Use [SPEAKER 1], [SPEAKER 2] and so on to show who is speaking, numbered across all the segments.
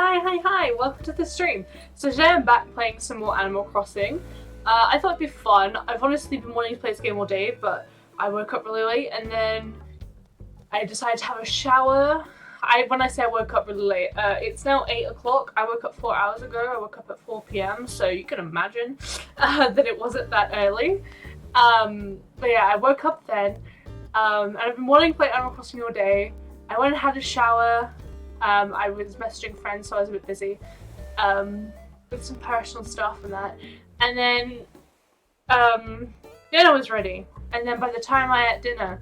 [SPEAKER 1] Hi, welcome to the stream. So today I'm back playing some more Animal Crossing. I thought it'd be fun. I've honestly been wanting to play this game all day, but I woke up really late and then I decided to have a shower. When I say I woke up really late, it's now 8 o'clock. I woke up 4 hours ago. I woke up at 4 p.m, so you can imagine that it wasn't that early. But yeah, I woke up then, and I've been wanting to play Animal Crossing all day. I went and had a shower. I was messaging friends, so I was a bit busy with some personal stuff and that. And then dinner was ready. And then by the time I ate dinner,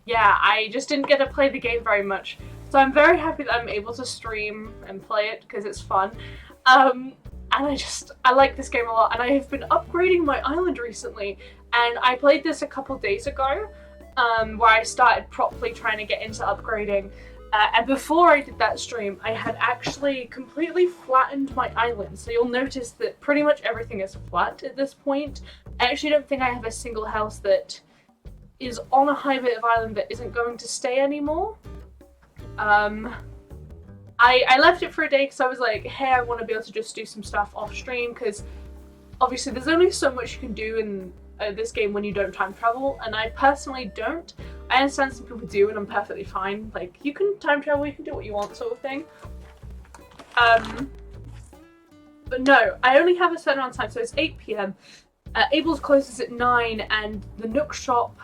[SPEAKER 1] yeah, I just didn't get to play the game very much. So I'm very happy that I'm able to stream and play it because it's fun. And I like this game a lot. And I have been upgrading my island recently. And I played this a couple days ago. Where I started properly trying to get into upgrading. And before I did that stream, I had actually completely flattened my island. So you'll notice that pretty much everything is flat at this point. I actually don't think I have a single house that is on a high bit of island that isn't going to stay anymore. I left it for a day because I was like, hey, I want to be able to just do some stuff off stream because obviously there's only so much you can do in this game when you don't time travel, and I personally don't. I understand some people do, and I'm perfectly fine. Like, you can time travel, you can do what you want, sort of thing. But no, I only have a certain amount of time, so it's 8 p.m. Abel's closes at 9, and the Nook shop,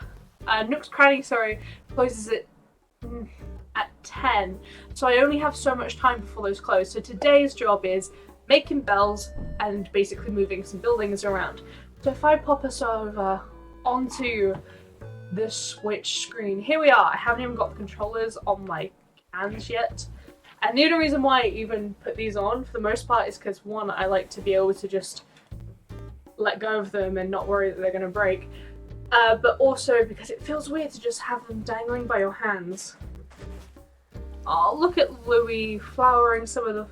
[SPEAKER 1] Nook's Cranny, sorry, closes at 10. So I only have so much time before those close. So today's job is making bells and basically moving some buildings around. So if I pop us over onto the Switch screen, here we are. I haven't even got the controllers on my hands yet. And the only reason why I even put these on, for the most part, is because, one, I like to be able to just let go of them and not worry that they're going to break. But also because it feels weird to just have them dangling by your hands. Oh, look at Louie watering some of the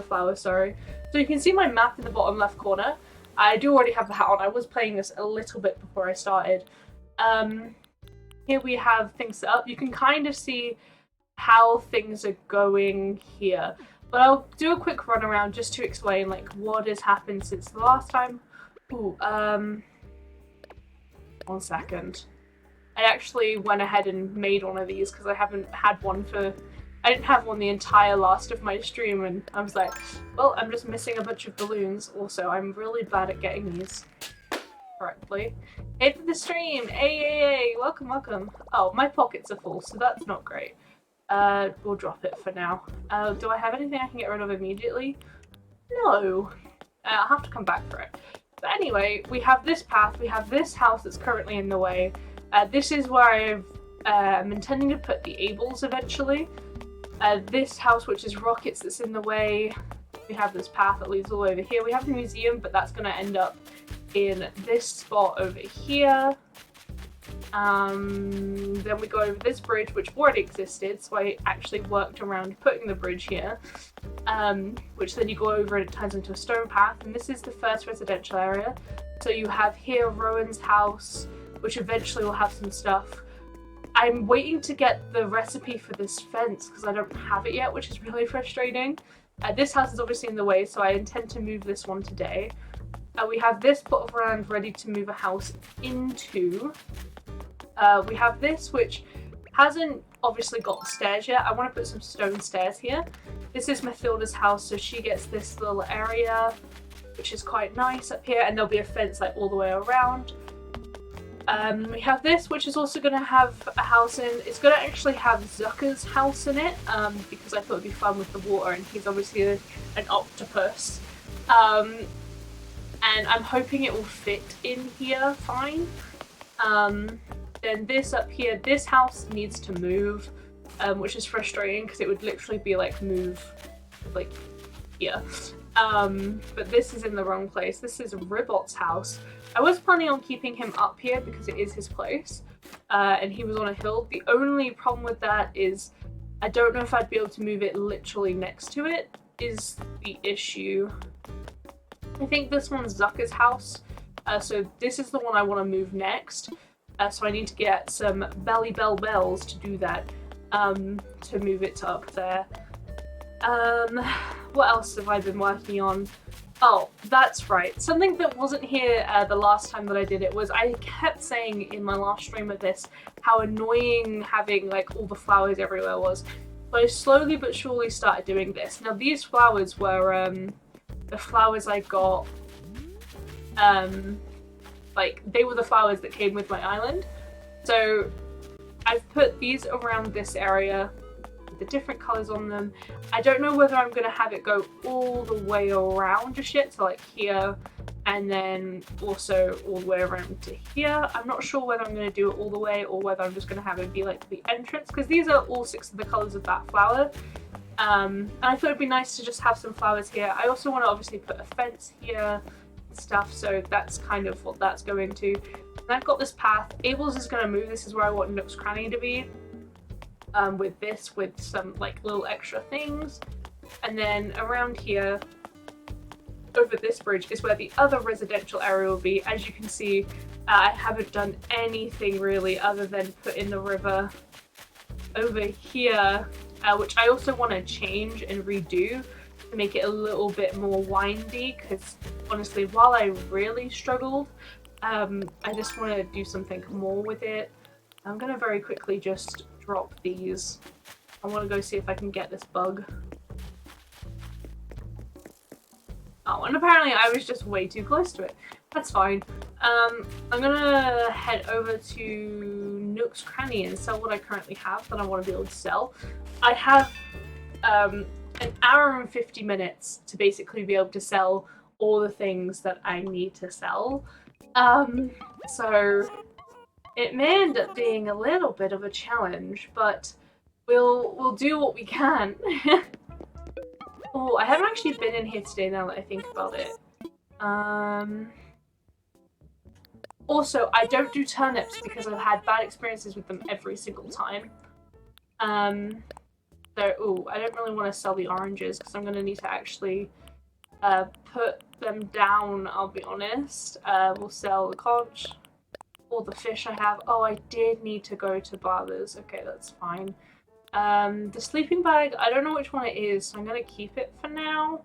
[SPEAKER 1] flowers, sorry. So you can see my map in the bottom left corner. I do already have the hat on. I was playing this a little bit before I started. Here we have things set up. You can kind of see how things are going here. But I'll do a quick run around just to explain like what has happened since the last time. Ooh, 1 second. I actually went ahead and made one of these because I haven't had one I didn't have one the entire last of my stream, and I was like, well, I'm just missing a bunch of balloons. Also, I'm really bad at getting these correctly. Hey to the stream! Hey, welcome. Oh, my pockets are full, so that's not great. We'll drop it for now. Do I have anything I can get rid of immediately? No. I'll have to come back for it. But anyway, we have this path, we have this house that's currently in the way. This is where I'm intending to put the Abels eventually. This house, which is Rockets, that's in the way. We have this path that leads all over here. We have the museum, but that's going to end up in this spot over here. Then we go over this bridge, which already existed, so I actually worked around putting the bridge here. Which then you go over and it turns into a stone path, and this is the first residential area. So you have here Rowan's house, which eventually will have some stuff. I'm waiting to get the recipe for this fence because I don't have it yet, which is really frustrating. This house is obviously in the way, so I intend to move this one today. We have this plot of land ready to move a house into. We have this, which hasn't obviously got the stairs yet. I want to put some stone stairs here. This is Mathilda's house, so she gets this little area, which is quite nice up here, and there'll be a fence like all the way around. We have this, which is also going to have a house in. It's going to actually have Zucker's house in it, because I thought it'd be fun with the water, and he's obviously an octopus. And I'm hoping it will fit in here fine. Then this up here, this house needs to move, which is frustrating because it would literally be like move like here. But this is in the wrong place. This is Ribot's house. I was planning on keeping him up here because it is his place, and he was on a hill. The only problem with that is I don't know if I'd be able to move it literally next to it, is the issue. I think this one's Zucker's house, so this is the one I want to move next. So I need to get some belly bell bells to do that. to move it to up there. What else have I been working on? Oh, that's right. Something that wasn't here the last time that I did it was I kept saying in my last stream of this how annoying having like all the flowers everywhere was. So I slowly but surely started doing this. Now these flowers were the flowers I got, like they were the flowers that came with my island. So I've put these around this area with the different colours on them. I don't know whether I'm going to have it go all the way around just yet, so like here, and then also all the way around to here. I'm not sure whether I'm going to do it all the way or whether I'm just going to have it be like the entrance, because these are all 6 of the colours of that flower. And I thought it'd be nice to just have some flowers here. I also want to obviously put a fence here and stuff, so that's kind of what that's going to. And I've got this path. Abel's is going to move. This is where I want Nook's Cranny to be. With this, with some like little extra things. And then around here, over this bridge, is where the other residential area will be. As you can see, I haven't done anything really other than put in the river over here, which I also want to change and redo to make it a little bit more windy, because honestly, while I really struggled, I just want to do something more with it. I'm going to very quickly just drop these. I want to go see if I can get this bug. Oh, and apparently I was just way too close to it. That's fine. I'm gonna head over to Nook's Cranny and sell what I currently have that I want to be able to sell. I have an hour and 50 minutes to basically be able to sell all the things that I need to sell. So it may end up being a little bit of a challenge, but we'll do what we can. Oh, I haven't actually been in here today now that I think about it. Also, I don't do turnips because I've had bad experiences with them every single time. So, I don't really want to sell the oranges because I'm going to need to actually put them down, I'll be honest. We'll sell the conch. All the fish I have. Oh, I did need to go to Barber's. Okay, that's fine. The sleeping bag, I don't know which one it is, so I'm going to keep it for now.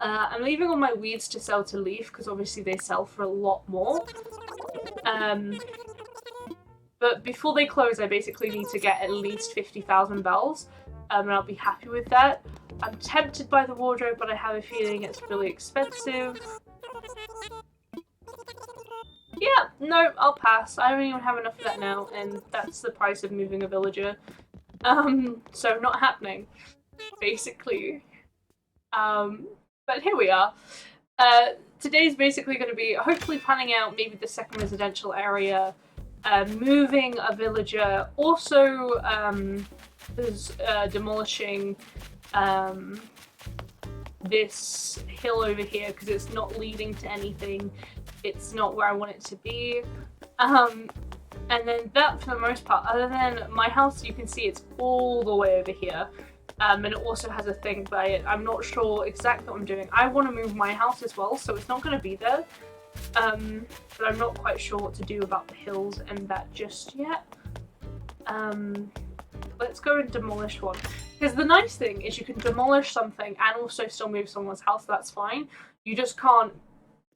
[SPEAKER 1] I'm leaving all my weeds to sell to Leaf, because obviously they sell for a lot more. But before they close, I basically need to get at least 50,000 bells, and I'll be happy with that. I'm tempted by the wardrobe, but I have a feeling it's really expensive. Yeah, no, I'll pass. I don't even have enough of that now, and that's the price of moving a villager. So not happening, basically. But here we are. Today's basically going to be hopefully planning out maybe the second residential area, moving a villager, also demolishing this hill over here because it's not leading to anything. It's not where I want it to be. And then that, for the most part, other than my house, you can see it's all the way over here. And it also has a thing by it. I'm not sure exactly what I'm doing. I want to move my house as well, so it's not going to be there. But I'm not quite sure what to do about the hills and that just yet. Let's go and demolish one. Because the nice thing is you can demolish something and also still move someone's house, that's fine. You just can't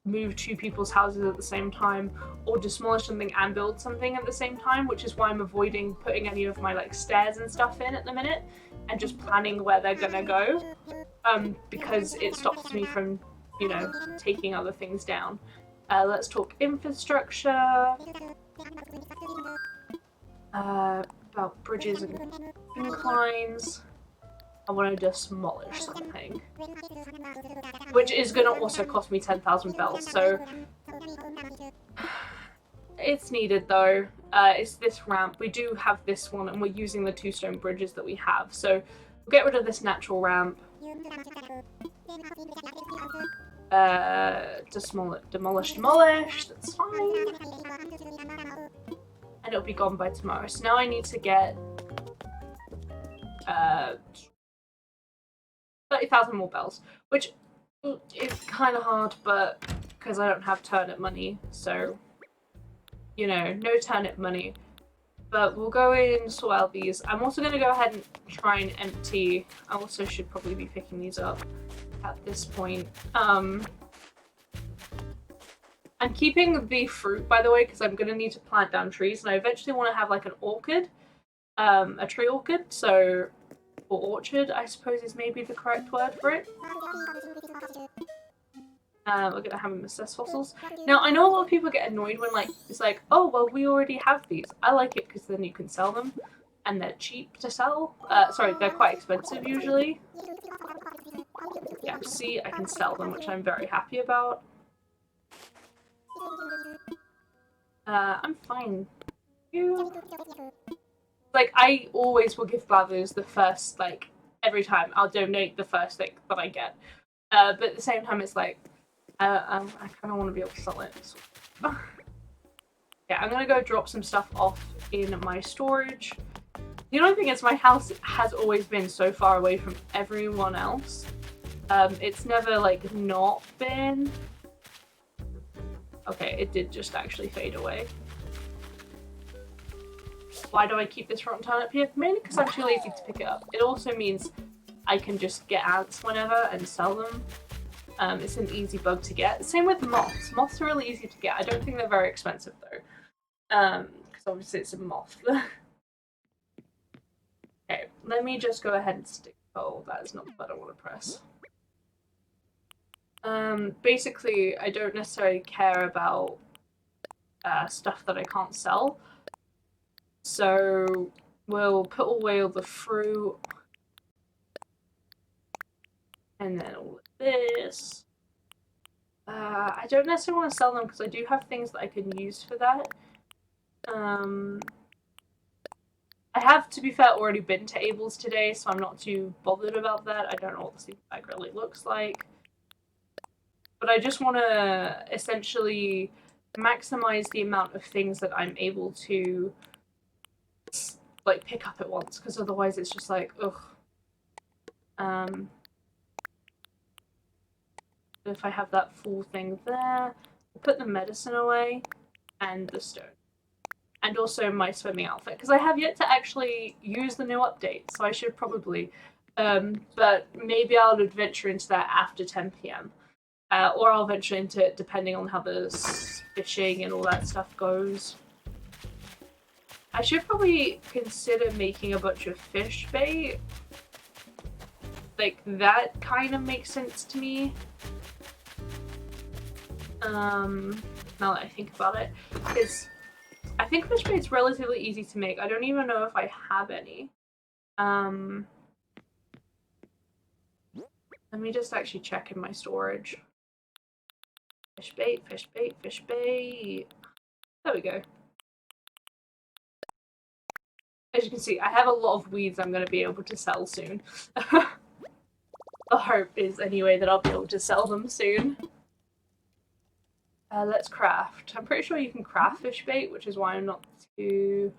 [SPEAKER 1] move 2 people's houses at the same time, or demolish something and build something at the same time, which is why I'm avoiding putting any of my like stairs and stuff in at the minute, and just planning where they're gonna go, because it stops me from, you know, taking other things down. Let's talk infrastructure, about bridges and inclines. I want to demolish something, which is going to also cost me 10,000 bells, so it's needed though. It's this ramp. We do have this one, and we're using the 2 stone bridges that we have, so we'll get rid of this natural ramp. Demolish, that's fine. And it'll be gone by tomorrow. So now I need to get 30,000 more bells, which is kind of hard, but because I don't have turnip money, so, you know, no turnip money. But we'll go in, sort out these. I'm also going to go ahead and try and empty. I also should probably be picking these up at this point. I'm keeping the fruit, by the way, because I'm going to need to plant down trees, and I eventually want to have like an orchid, a tree orchid, so, or orchard, I suppose is maybe the correct word for it. We're going to have them assess fossils. Now, I know a lot of people get annoyed when like it's like, oh, well, we already have these. I like it because then you can sell them, and they're cheap to sell. Sorry, they're quite expensive usually. Yeah, see, I can sell them, which I'm very happy about. I'm fine. Like, I always will give Blathers the first, like, every time. I'll donate the first thing that I get. But at the same time, it's like, I kind of want to be able to sell it. So. Yeah, I'm gonna go drop some stuff off in my storage. The only thing is my house has always been so far away from everyone else. It's never, like, not been... Okay, it did just actually fade away. Why do I keep this rotten turnip here? Mainly because I'm too lazy to pick it up. It also means I can just get ants whenever and sell them. It's an easy bug to get. Same with moths. Moths are really easy to get. I don't think they're very expensive though. Because obviously it's a moth. Okay, let me just go ahead and stick... Oh, that is not the button I want to press. Basically, I don't necessarily care about stuff that I can't sell. So we'll put away all the fruit. And then all of this. I don't necessarily want to sell them because I do have things that I can use for that. I have, to be fair, already been to Abel's today, so I'm not too bothered about that. I don't know what the sleeping bag really looks like. But I just want to essentially maximize the amount of things that I'm able to like pick up at once, because otherwise it's just like, ugh. If I have that full thing there, I'll put the medicine away and the stone. And also my swimming outfit, because I have yet to actually use the new update, so I should probably. But maybe I'll adventure into that after 10 PM. Or I'll venture into it depending on how the fishing and all that stuff goes. I should probably consider making a bunch of fish bait. Like, that kind of makes sense to me. Now that I think about it. Because I think fish bait's relatively easy to make. I don't even know if I have any. Let me just actually check in my storage. Fish bait, fish bait, fish bait. There we go. As you can see, I have a lot of weeds I'm going to be able to sell soon. The hope is, anyway, that I'll be able to sell them soon. Let's craft. I'm pretty sure you can craft fish bait, which is why I'm not too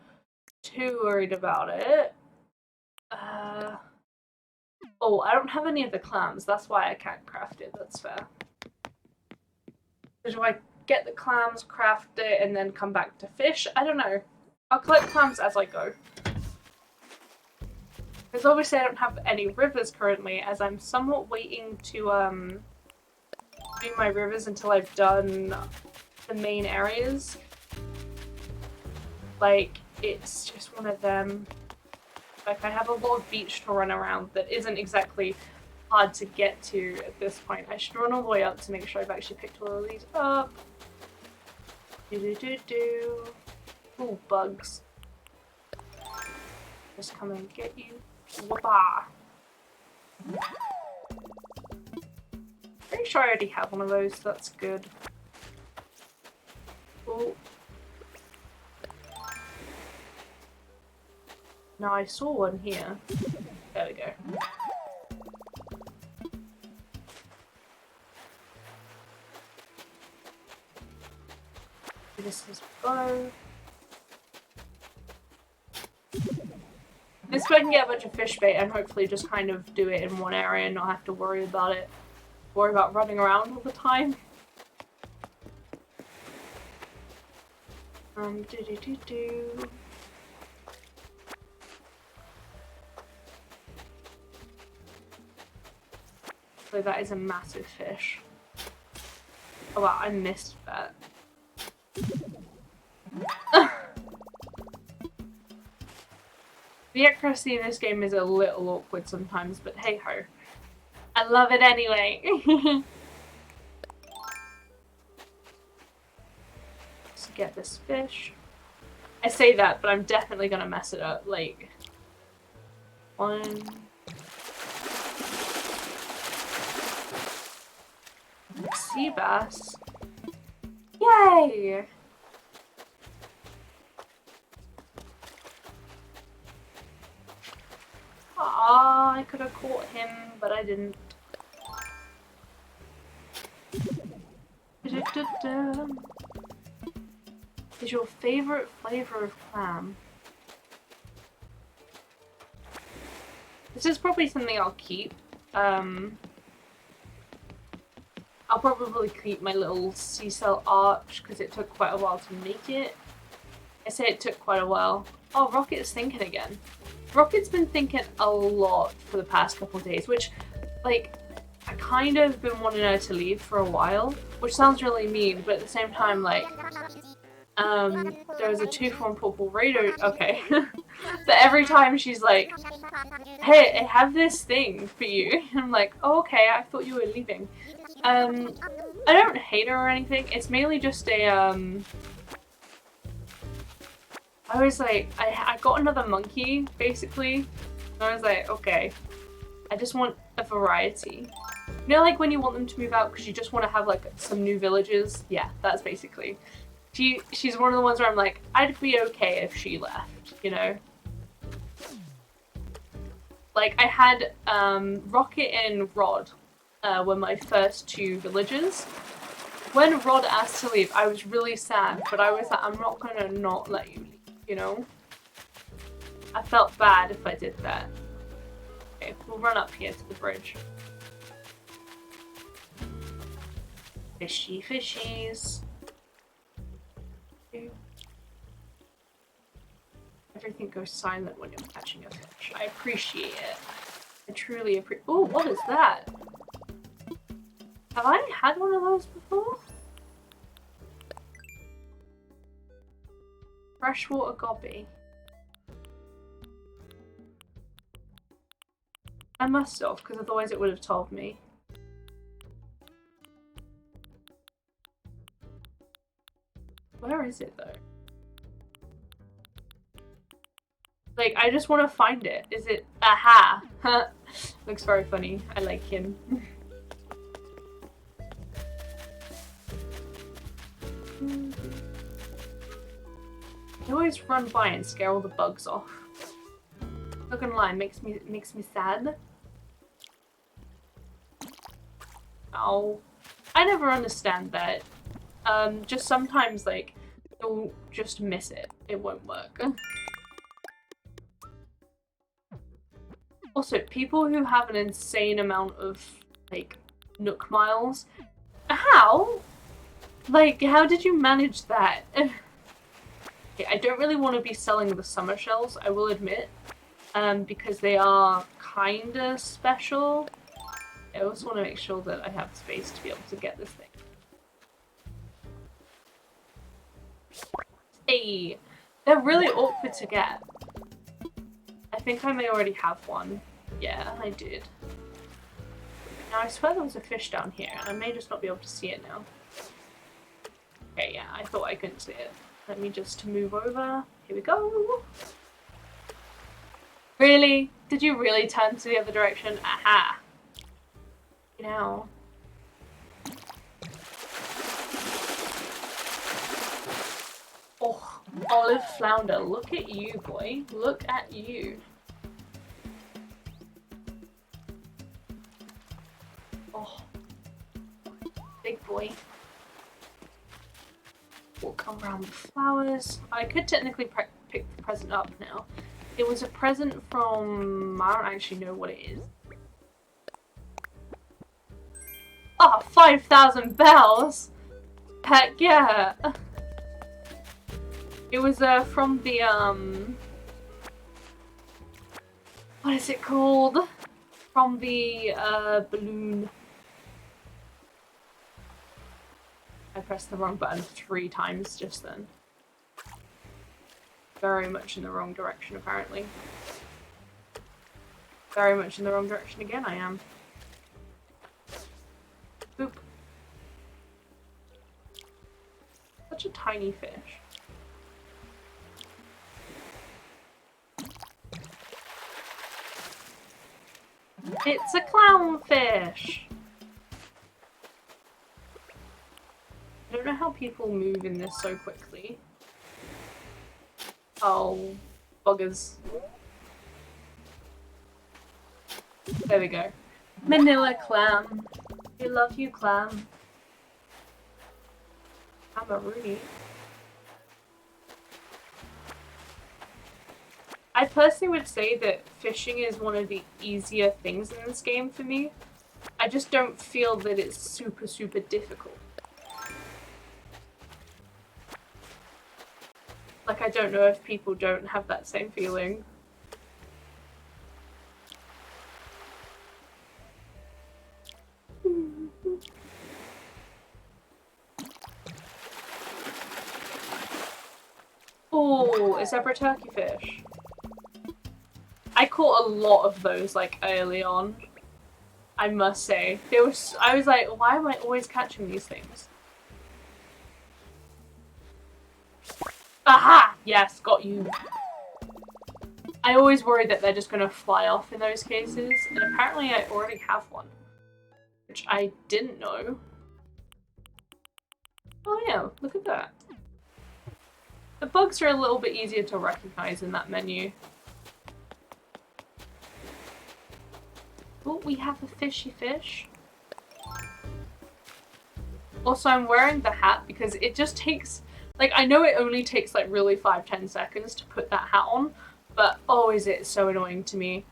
[SPEAKER 1] worried about it. Oh, I don't have any of the clams. That's why I can't craft it. That's fair. Do I get the clams, craft it, and then come back to fish? I don't know. I'll collect clams as I go. Because obviously I don't have any rivers currently, as I'm somewhat waiting to do my rivers until I've done the main areas. Like, it's just one of them. Like, I have a lot of beach to run around that isn't exactly hard to get to at this point. I should run all the way up to make sure I've actually picked all of these up. Ooh, bugs. Just come and get you. Whoopah. Pretty sure I already have one of those, so that's good. Oh. Now I saw one here. There we go. This is bow. This way I can get a bunch of fish bait and hopefully just kind of do it in one area and not have to worry about it. Worry about running around all the time. So that is a massive fish. Oh wow, I missed that. The accuracy in this game is a little awkward sometimes, but hey ho. I love it anyway. Let's get this fish. I say that, but I'm definitely gonna mess it up. Like, one. Sea bass. Yay! Ah, I could have caught him, but I didn't. Is your favorite flavor of clam? This is probably something I'll keep. I'll probably keep my little sea cell arch because it took quite a while to make it. I say it took quite a while. Oh, Rocket's thinking again. Rocket's been thinking a lot for the past couple of days, which, like, I kind of been wanting her to leave for a while, which sounds really mean, but at the same time, like, there was a 2-for-1 purple radar. Okay. But every time she's like, hey, I have this thing for you. I'm like, oh, okay, I thought you were leaving. I don't hate her or anything. It's mainly just a, I was like, I got another monkey, basically. And I was like, okay, I just want a variety. You know, like when you want them to move out because you just want to have like some new villages? Yeah, that's basically. She's one of the ones where I'm like, I'd be okay if she left, you know? Like, I had Rocket and Rod were my first 2 villagers. When Rod asked to leave, I was really sad, but I was like, I'm not gonna not let you leave. You know? I felt bad if I did that. Okay, we'll run up here to the bridge. Fishy fishies. Everything goes silent when you're catching a fish. I appreciate it. I truly appreciate. Oh, what is that? Have I had one of those before? Freshwater gobby. I must have, because otherwise it would have told me. Where is it though? Like, I just want to find it. Is it? Aha! Looks very funny. I like him. I always run by and scare all the bugs off. Not gonna lie, makes me sad. Oh, I never understand that. Just sometimes like you'll just miss it. It won't work. Also, people who have an insane amount of like Nook miles, how? Like, how did you manage that? Okay, I don't really want to be selling the summer shells, I will admit, because they are kinda special. I also want to make sure that I have space to be able to get this thing. Hey! They're really awkward to get. I think I may already have one. Yeah, I did. Now I swear there was a fish down here, and I may just not be able to see it now. Okay, yeah, I thought I couldn't see it. Let me just move over. Here we go. Really? Did you really turn to the other direction? Aha! Now. Oh, olive flounder. Look at you, boy. Look at you. Oh. Big boy. We'll come around the flowers. I could technically pick the present up now. It was a present from... I don't actually know what it is. Oh, 5,000 bells! Heck yeah! It was from the, what is it called? From the, balloon pressed the wrong button 3 times just then. Very much in the wrong direction, apparently. Very much in the wrong direction again, I am. Boop. Such a tiny fish. It's a clownfish! I don't know how people move in this so quickly. Oh, buggers. There we go. Manila clam. We love you, clam. I'm a Rooney. I personally would say that fishing is one of the easier things in this game for me. I just don't feel that it's super, super difficult. Like, I don't know if people don't have that same feeling. Oh, a zebra turkey fish. I caught a lot of those, like, early on. I must say. I was like, why am I always catching these things? Aha! Yes, got you. I always worry that they're just gonna fly off in those cases, and apparently I already have one. Which I didn't know. Oh yeah, look at that. The bugs are a little bit easier to recognize in that menu. Oh, we have a fishy fish. Also, I'm wearing the hat because it just takes... Like, I know it only takes, like, really 5-10 seconds to put that hat on, but, oh, is it so annoying to me.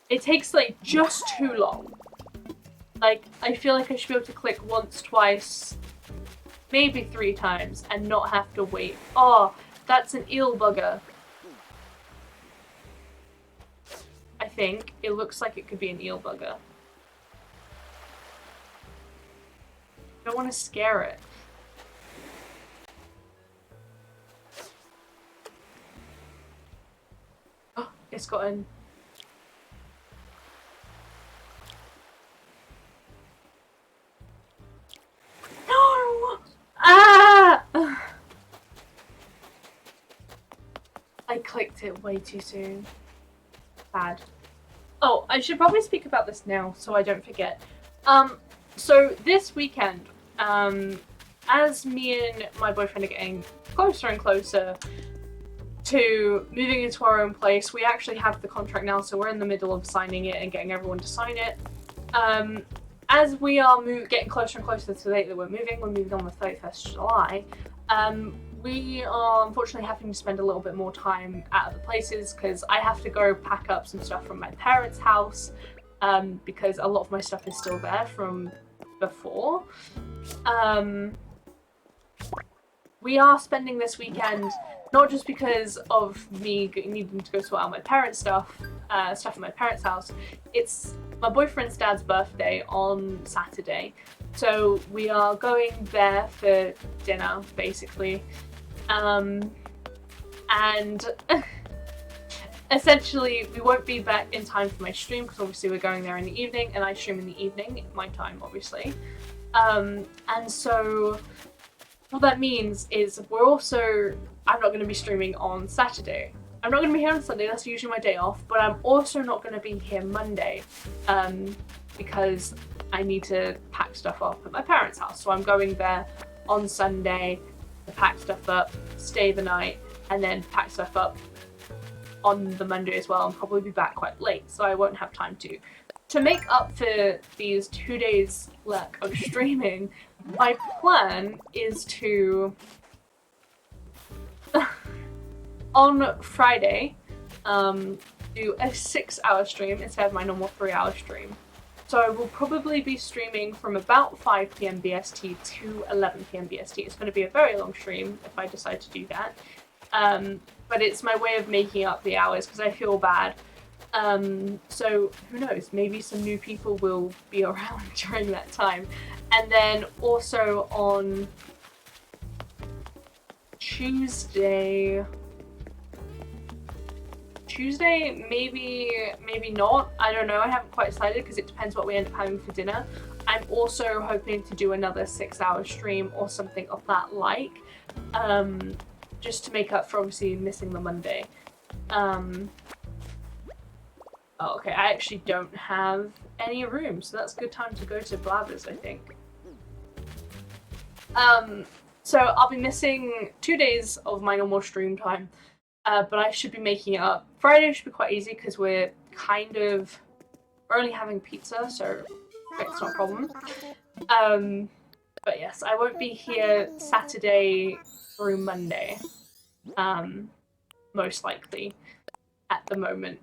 [SPEAKER 1] It takes, like, just too long. Like, I feel like I should be able to click once, twice, maybe 3 times, and not have to wait. Oh, that's an eel bugger. I think. It looks like it could be an eel bugger. I don't want to scare it. Oh, it's gotten... No! Ah! I clicked it way too soon. Bad. Oh, I should probably speak about this now so I don't forget. So this weekend, as me and my boyfriend are getting closer and closer to moving into our own place, we actually have the contract now, so we're in the middle of signing it and getting everyone to sign it. As we are getting closer and closer to the date that we're moving on the 31st of July, we are unfortunately having to spend a little bit more time at other places because I have to go pack up some stuff from my parents' house because a lot of my stuff is still there from before. We are spending this weekend not just because of me needing to go sort out my parents' stuff at my parents' house. It's my boyfriend's dad's birthday on Saturday, so we are going there for dinner, basically. And essentially we won't be back in time for my stream because obviously we're going there in the evening and I stream in the evening, my time obviously. And so what that means is I'm not going to be streaming on Saturday. I'm not going to be here on Sunday, that's usually my day off, but I'm also not going to be here Monday because I need to pack stuff up at my parents' house. So I'm going there on Sunday to pack stuff up, stay the night, and then pack stuff up on the Monday as well and probably be back quite late, so I won't have time to. To make up for these 2 days lack of streaming, my plan is to on Friday do a 6-hour stream instead of my normal 3-hour stream. So I will probably be streaming from about 5 PM BST to 11 PM BST. It's going to be a very long stream if I decide to do that. But it's my way of making up the hours because I feel bad. So who knows, maybe some new people will be around during that time. And then also on Tuesday, maybe not. I don't know. I haven't quite decided because it depends what we end up having for dinner. I'm also hoping to do another 6-hour stream or something of that like, just to make up for obviously missing the Monday. Oh, okay, I actually don't have any room, so that's a good time to go to Blathers, I think. So I'll be missing 2 days of my normal stream time, but I should be making it up. Friday should be quite easy because we're only having pizza, so it's not a problem. But yes, I won't be here Saturday through Monday, most likely, at the moment.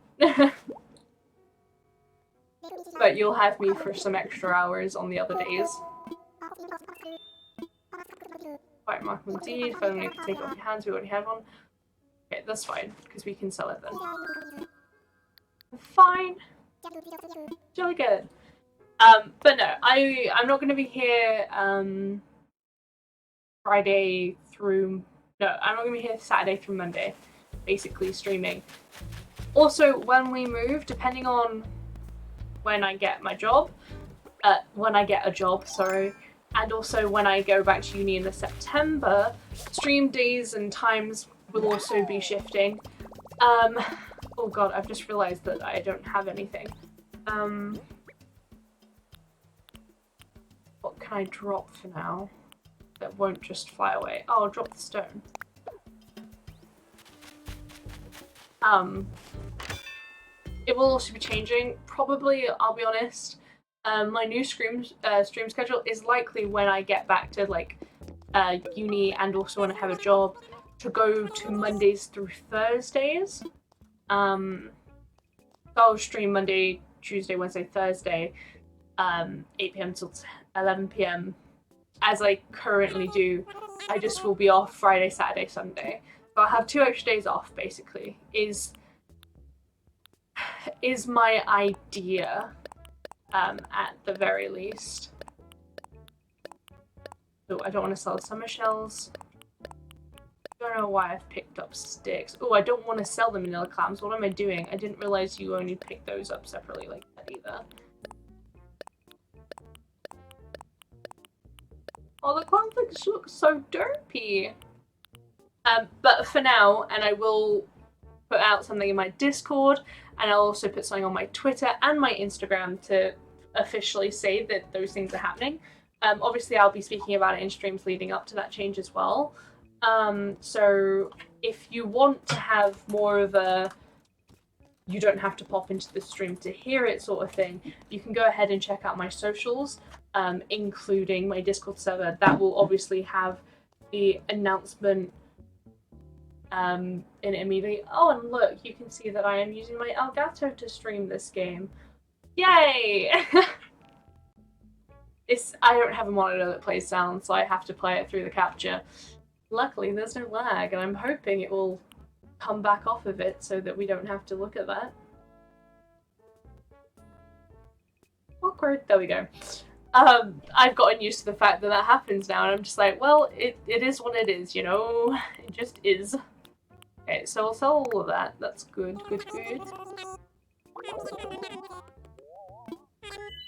[SPEAKER 1] But you'll have me for some extra hours on the other days. Right, mark indeed. If only you can take it off your hands, we already have one. Okay, that's fine, because we can sell it then. Fine. Jolly good. But no, I'm not going to be here Friday through... No, I'm not going to be here Saturday through Monday, basically streaming. Also, when we move, depending on when I get my job, sorry, and also when I go back to uni in the September, stream days and times will also be shifting. Oh god, I've just realised that I don't have anything. What can I drop for now that won't just fly away? Oh, I'll drop the stone. It will also be changing. Probably, I'll be honest, my new stream schedule is likely when I get back to like uni and also when I have a job to go to Mondays through Thursdays. So I'll stream Monday, Tuesday, Wednesday, Thursday, 8 PM till 11 PM as I currently do. I just will be off Friday, Saturday, Sunday. So I'll have 2 extra days off, basically, is my idea, at the very least. So I don't want to sell summer shells. I don't know why I've picked up sticks. Oh, I don't want to sell the manila clams. What am I doing? I didn't realize you only pick those up separately like that either. Oh, the clams look so derpy. But for now, and I will put out something in my Discord, and I'll also put something on my Twitter and my Instagram to officially say that those things are happening. Obviously, I'll be speaking about it in streams leading up to that change as well. So if you want to have more of a you don't have to pop into the stream to hear it sort of thing, you can go ahead and check out my socials, including my Discord server. That will obviously have the announcement in it immediately. Oh, and look, you can see that I am using my Elgato to stream this game. Yay! I don't have a monitor that plays sound, so I have to play it through the capture. Luckily, there's no lag, and I'm hoping it will come back off of it so that we don't have to look at that. Awkward. There we go. I've gotten used to the fact that that happens now, and I'm just like, well, it is what it is, you know? It just is. Okay, so I'll sell all of that. That's good, good, good.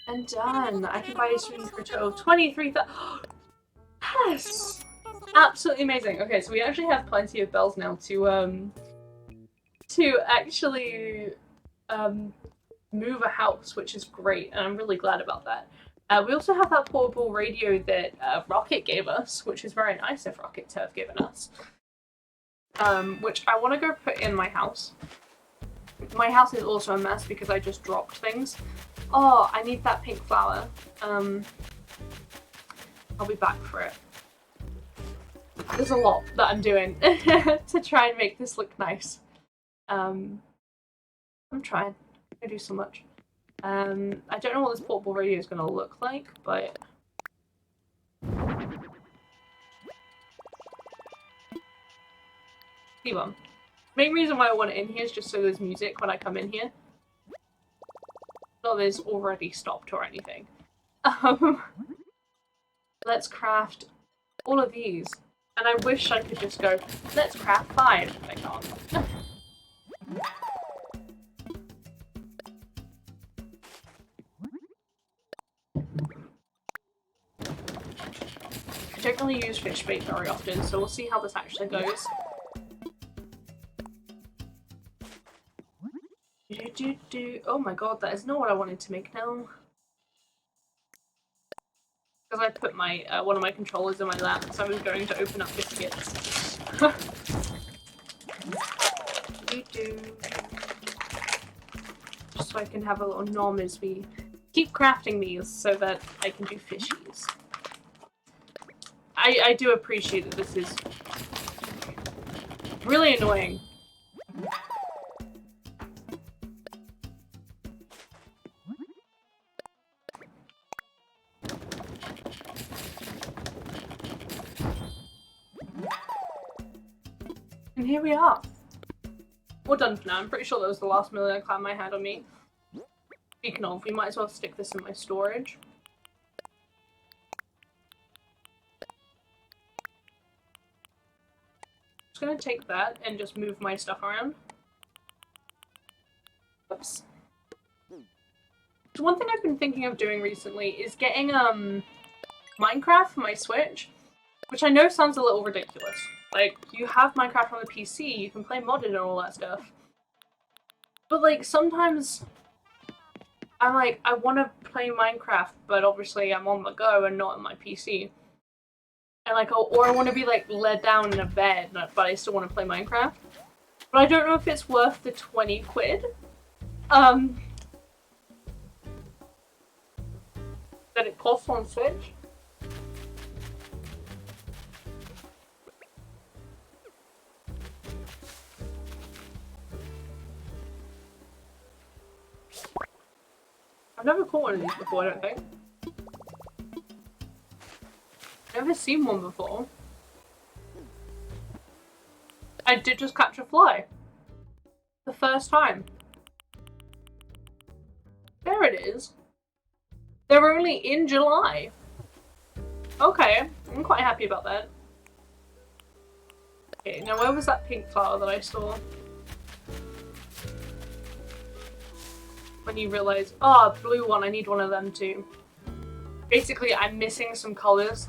[SPEAKER 1] And done. I can buy a stream for a total of 23,000. Yes! Absolutely amazing. Okay, so we actually have plenty of bells now to actually move a house, which is great, and I'm really glad about that. We also have that portable radio that Rocket gave us, which is very nice of Rocket to have given us. Which I want to go put in my house. My house is also a mess because I just dropped things. Oh, I need that pink flower. I'll be back for it. There's a lot that I'm doing to try and make this look nice. I'm trying. I do so much. I don't know what this portable radio is going to look like, but... See one. Main reason why I want it in here is just so there's music when I come in here. lot is already stopped or anything. Let's craft all of these. And I wish I could just go, let's craft 5. I can't. I don't really use fish bait very often, so we'll see how this actually goes. Oh my god, that is not what I wanted to make now. Because I put my one of my controllers in my lap, so I was going to open up biscuits. Just so I can have a little nom as we keep crafting these so that I can do fishies. I do appreciate that this is really annoying. And here we are. We're done for now. I'm pretty sure that was the last million clam I had on me. Speaking of, we might as well stick this in my storage. Just gonna take that and just move my stuff around. Oops. So one thing I've been thinking of doing recently is getting Minecraft for my Switch, which I know sounds a little ridiculous. Like, you have Minecraft on the PC, you can play modded and all that stuff. But like, sometimes I'm like, I want to play Minecraft, but obviously I'm on the go and not on my PC. And like, or I want to be like led down in a bed, but I still want to play Minecraft. But I don't know if it's worth the 20 quid. That it costs on Switch. I've never caught one of these before, I don't think. Never seen one before. I did just catch a fly. The first time. There it is. They were only in July. Okay, I'm quite happy about that. Okay, now where was that pink flower that I saw? When you realize, oh, blue one, I need one of them too. Basically, I'm missing some colors.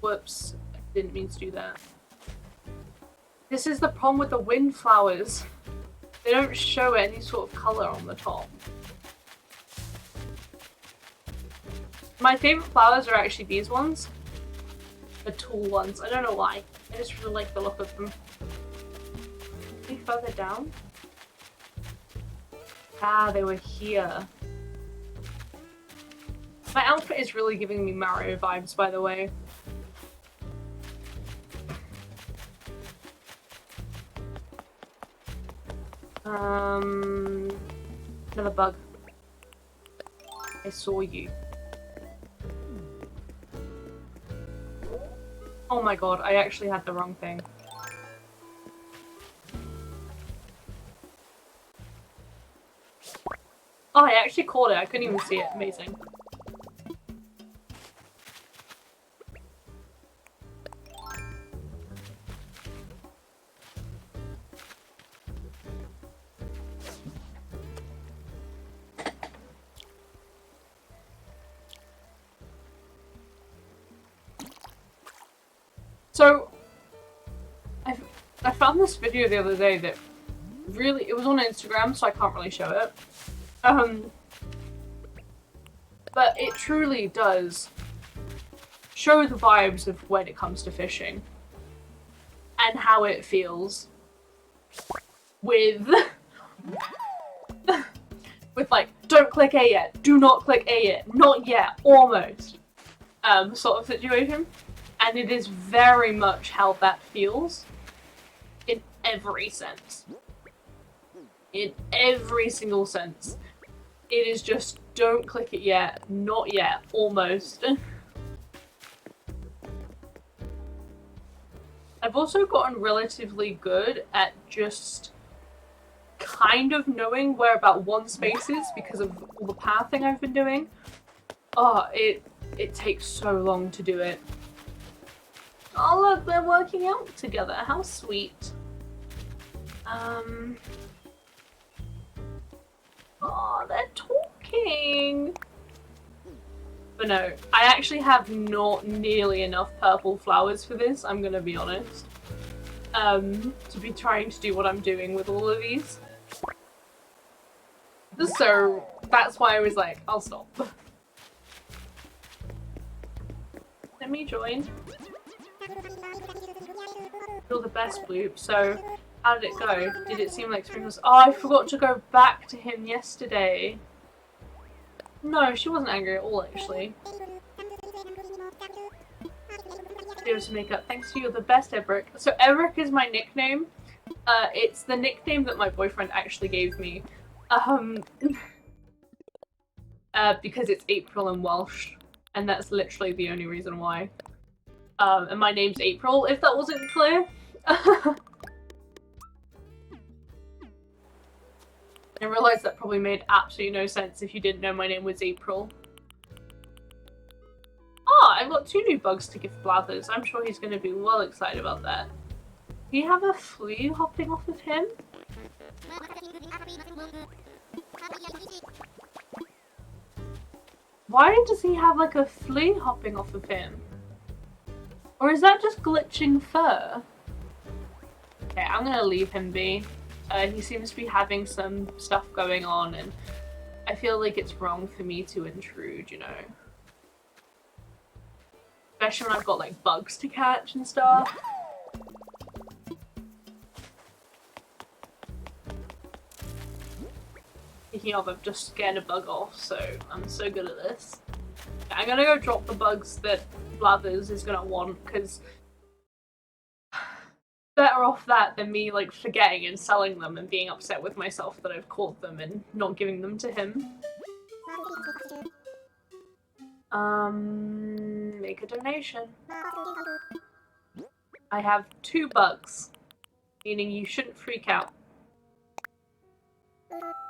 [SPEAKER 1] Whoops, I didn't mean to do that. This is the problem with the wind flowers. They don't show any sort of color on the top. My favorite flowers are actually these ones. The tall ones. I don't know why. I just really like the look of them. Any further down? Ah, they were here. My outfit is really giving me Mario vibes, by the way. Another bug. I saw you. Oh my god, I actually had the wrong thing. Oh, I actually caught it. I couldn't even see it. Amazing. So, I found this video the other day that really, it was on Instagram, so I can't really show it. But it truly does show the vibes of when it comes to fishing. And how it feels. With like, don't click A yet, do not click A yet, not yet, almost. Sort of situation. And it is very much how that feels. In every sense. In every single sense. It is just, don't click it yet, not yet, almost. I've also gotten relatively good at just kind of knowing where about one space is because of all the pathing I've been doing. Oh, it takes so long to do it. Oh look, they're working out together. How sweet. Oh, they're talking. But no, I actually have not nearly enough purple flowers for this, I'm gonna be honest. To be trying to do what I'm doing with all of these. So that's why I was like, I'll stop. Let me join. You're the best, Bloop. So how did it go? Did it seem like spring was— Oh, I forgot to go back to him yesterday. No, she wasn't angry at all, actually. To make up. Thanks to you, you're the best, Everett. So Everett is my nickname. It's the nickname that my boyfriend actually gave me. Because it's April in Welsh, and that's literally the only reason why. And my name's April, if that wasn't clear. I realised that probably made absolutely no sense if you didn't know my name was April. Oh, I've got 2 new bugs to give Blathers. I'm sure he's going to be well excited about that. Do you have a flea hopping off of him? Why does he have like a flea hopping off of him? Or is that just glitching fur? Okay, I'm gonna leave him be. He seems to be having some stuff going on and I feel like it's wrong for me to intrude, you know. Especially when I've got like bugs to catch and stuff. Speaking of, I've just scared a bug off, so I'm so good at this. I'm gonna go drop the bugs that Blathers is gonna want, because better off that than me like forgetting and selling them and being upset with myself that I've caught them and not giving them to him. Make a donation. I have 2 bugs, meaning you shouldn't freak out.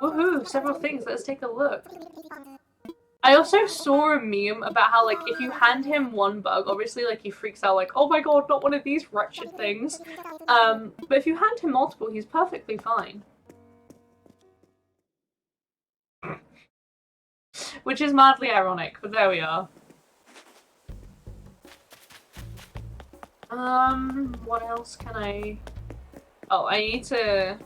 [SPEAKER 1] Woohoo! Several things. Let's take a look. I also saw a meme about how, like, if you hand him 1 bug, obviously, like, he freaks out, like, oh my god, not one of these wretched things. But if you hand him multiple, he's perfectly fine. Which is mildly ironic, but there we are. What else can I... Oh, I need to...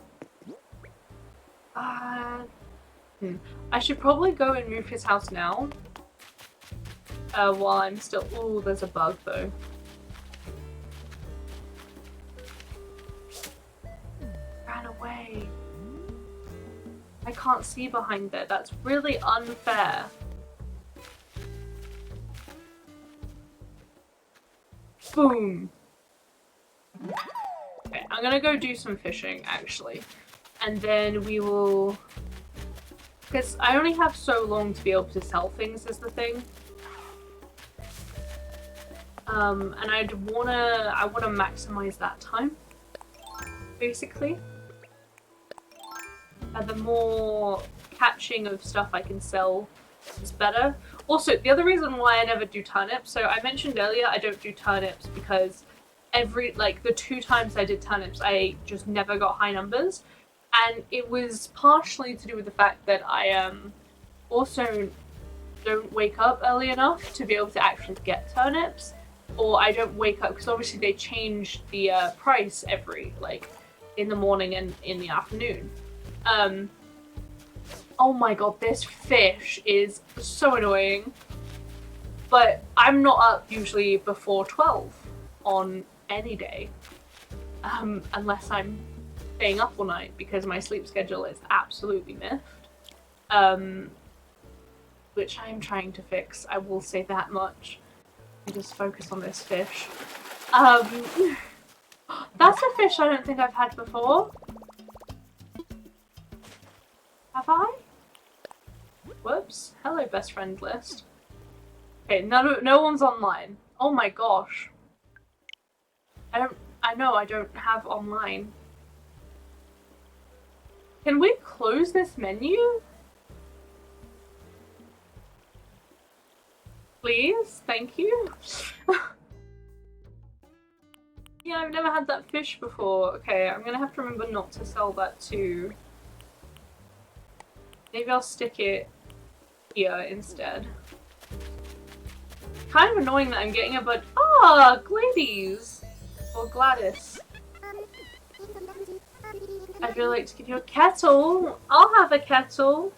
[SPEAKER 1] I should probably go and move his house now. While I'm still... Ooh, there's a bug though. Ran away. I can't see behind there. That's really unfair. Boom. Okay, I'm gonna go do some fishing actually. And then we will... Because I only have so long to be able to sell things is the thing. And I wanna maximize that time, basically. The more catching of stuff I can sell is better. Also, the other reason why I never do turnips, so I mentioned earlier I don't do turnips because the 2 times I did turnips, I just never got high numbers. And it was partially to do with the fact that I also don't wake up early enough to be able to actually get turnips. Or I don't wake up, because obviously they change the price every, like, in the morning and in the afternoon. Oh my god, this fish is so annoying. But I'm not up usually before 12 on any day. Unless I'm staying up all night because my sleep schedule is absolutely miffed. Which I am trying to fix, I will say that much. I just focus on this fish. That's a fish I don't think I've had before. Have I? Whoops. Hello, best friend list. Okay, no one's online. Oh my gosh. I know I don't have online. Can we close this menu? Please? Thank you. Yeah, I've never had that fish before. Okay, I'm gonna have to remember not to sell that too. Maybe I'll stick it here instead. Kind of annoying that I'm getting a bunch. Ah, Gladys! Or Gladys. I'd really like to give you a kettle. I'll have a kettle.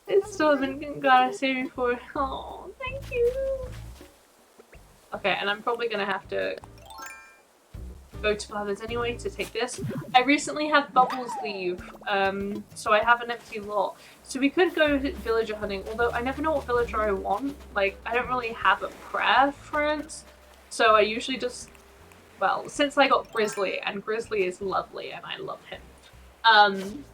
[SPEAKER 1] It still hasn't got a saving for. Oh, thank you. Okay, and I'm probably gonna have to go to Blathers anyway to take this. I recently had Bubbles leave, so I have an empty lot. So we could go villager hunting, although I never know what villager I want. Like, I don't really have a preference. So I usually just, well, since I got Grizzly, and Grizzly is lovely, and I love him.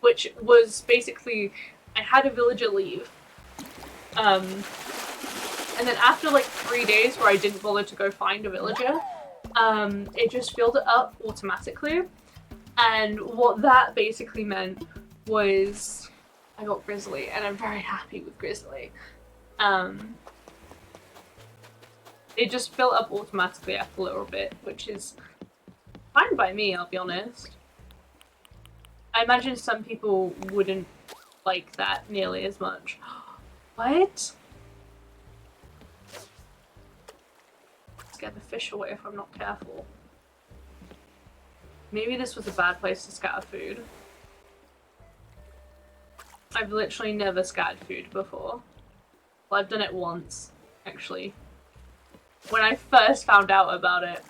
[SPEAKER 1] Which was basically, I had a villager leave. And then after like 3 days where I didn't bother to go find a villager, it just filled it up automatically. And what that basically meant was I got Grizzly, and I'm very happy with Grizzly. It just filled up automatically after a little bit, which is fine by me, I'll be honest. I imagine some people wouldn't like that nearly as much. What? Scare the fish away if I'm not careful. Maybe this was a bad place to scatter food. I've literally never scattered food before. Well, I've done it once, actually. When I first found out about it.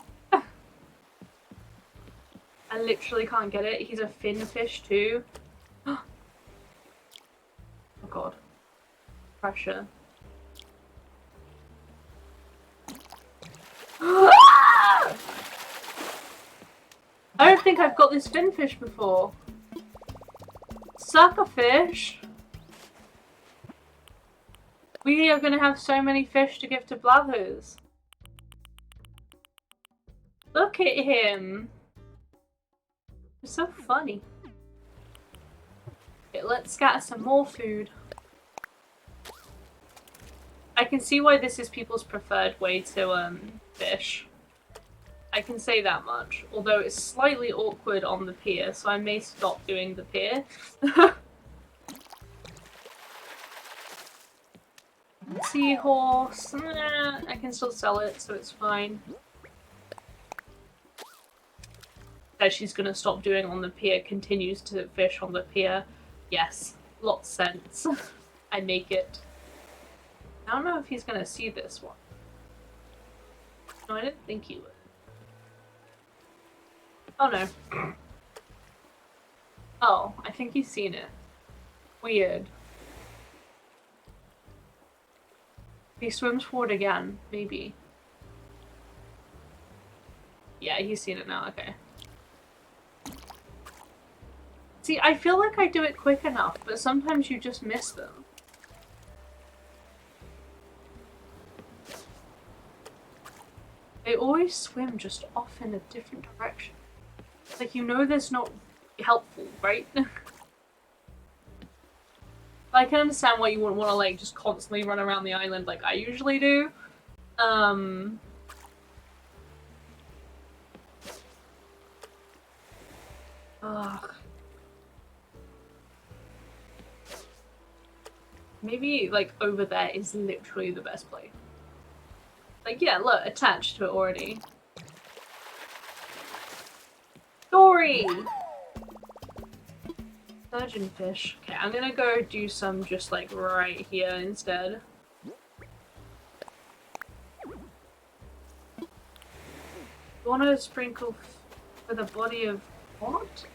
[SPEAKER 1] I literally can't get it. He's a fin fish too. Oh god. Pressure. I don't think I've got this finfish before. Sucker fish. We are gonna have so many fish to give to Blathers. Look at him. It's so funny. Okay, let's scatter some more food. I can see why this is people's preferred way to fish. I can say that much. Although it's slightly awkward on the pier, so I may stop doing the pier. Seahorse. I can still sell it, so it's fine. That she's gonna stop doing on the pier continues to fish on the pier. Yes, lots of sense. I make it. I don't know if he's gonna see this one. No, I didn't think he would. Oh no. Oh, I think he's seen it. Weird. He swims forward again, maybe. Yeah, he's seen it now, okay. See, I feel like I do it quick enough, but sometimes you just miss them. They always swim just off in a different direction. Like, you know that's not helpful, right? I can understand why you wouldn't want to, like, just constantly run around the island like I usually do. Ugh. Maybe, like, over there is literally the best place. Like, yeah, look, attached to it already. Dory! Surgeonfish. Okay, I'm gonna go do some just, like, right here instead. You wanna sprinkle with a body of what?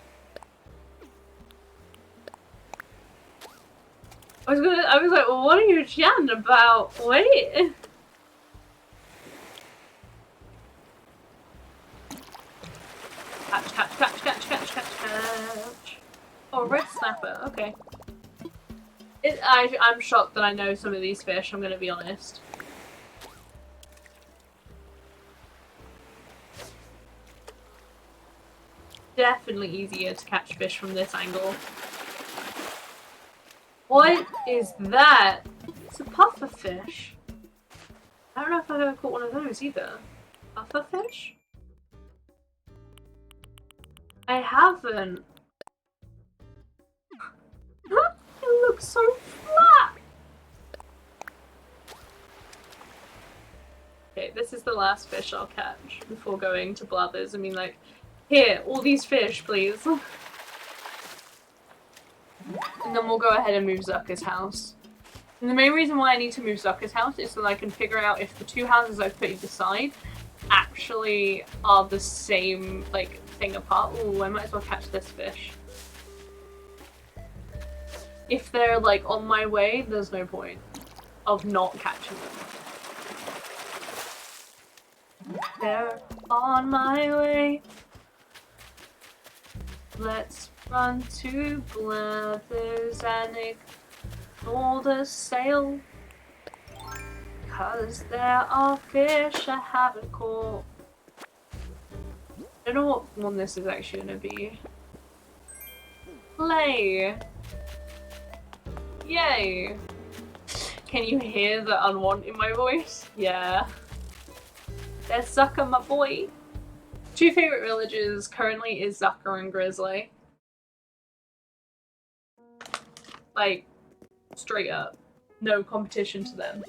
[SPEAKER 1] I was like, well, what are you chatting about? Wait. Catch. Oh, red snapper, okay. I'm shocked that I know some of these fish, I'm gonna be honest. definitely easier to catch fish from this angle. What is that? It's a puffer fish. I don't know if I've ever caught one of those either. Puffer fish? I haven't. It looks so flat! Okay, this is the last fish I'll catch before going to Blathers. I mean, like, here, all these fish, please. And then we'll go ahead and move Zucker's house. And the main reason why I need to move Zucker's house is so that I can figure out if the two houses I've put either side actually are the same, like, thing apart. Ooh, I might as well catch this fish. If they're, like, on my way, there's no point of not catching them. They're on my way. Let's run to Blathers and ignore the sail. 'Cause there are fish I haven't caught. I don't know what one this is actually gonna be. Play! Yay! Can you hear the unwanted in my voice? Yeah. There's Zucker, my boy! Two favorite villages currently is Zucker and Grizzly. Like, straight up. No competition to them.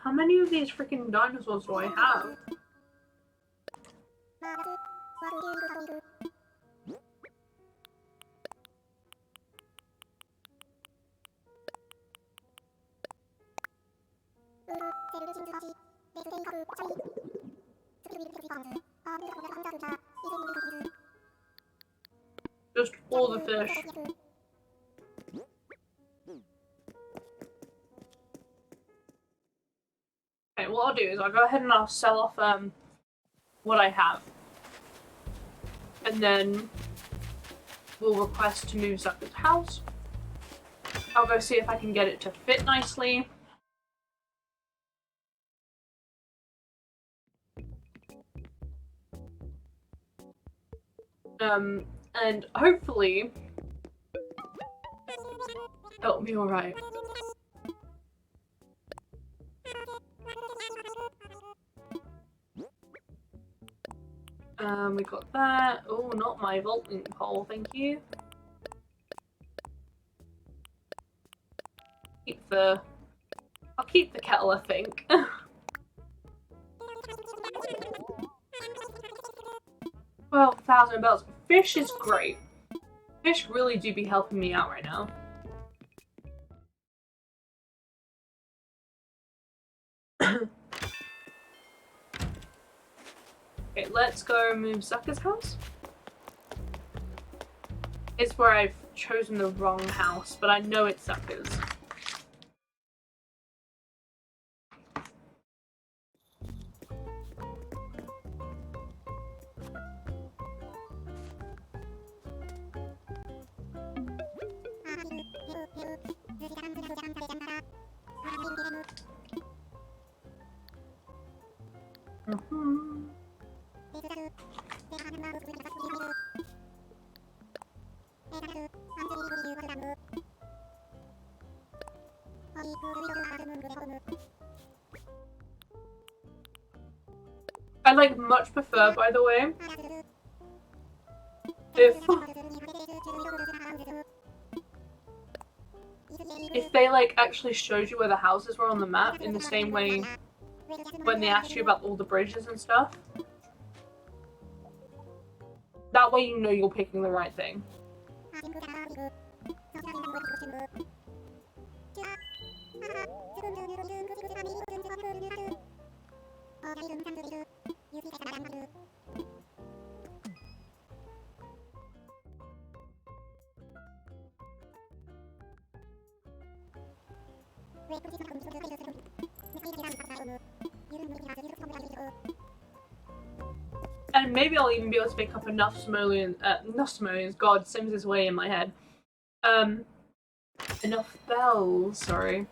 [SPEAKER 1] How many of these freaking dinosaurs do I have? Just all the fish. Okay, what I'll do is I'll go ahead and I'll sell off what I have. And then we'll request to move Zucker's house. I'll go see if I can get it to fit nicely. And hopefully it'll be alright. We got that. Oh, not my vaulting pole, thank you. I'll keep the kettle, I think. 12,000 bells. Fish is great. Fish really do be helping me out right now. Okay, let's go move Zucker's house. It's where I've chosen the wrong house, but I know it's Zucker's. I like much prefer, by the way, if they like actually showed you where the houses were on the map in the same way when they asked you about all the bridges and stuff. That way you know you're picking the right thing. And maybe I'll even be able to make up enough simoleons, god, Sims is way in my head. Enough bells, sorry,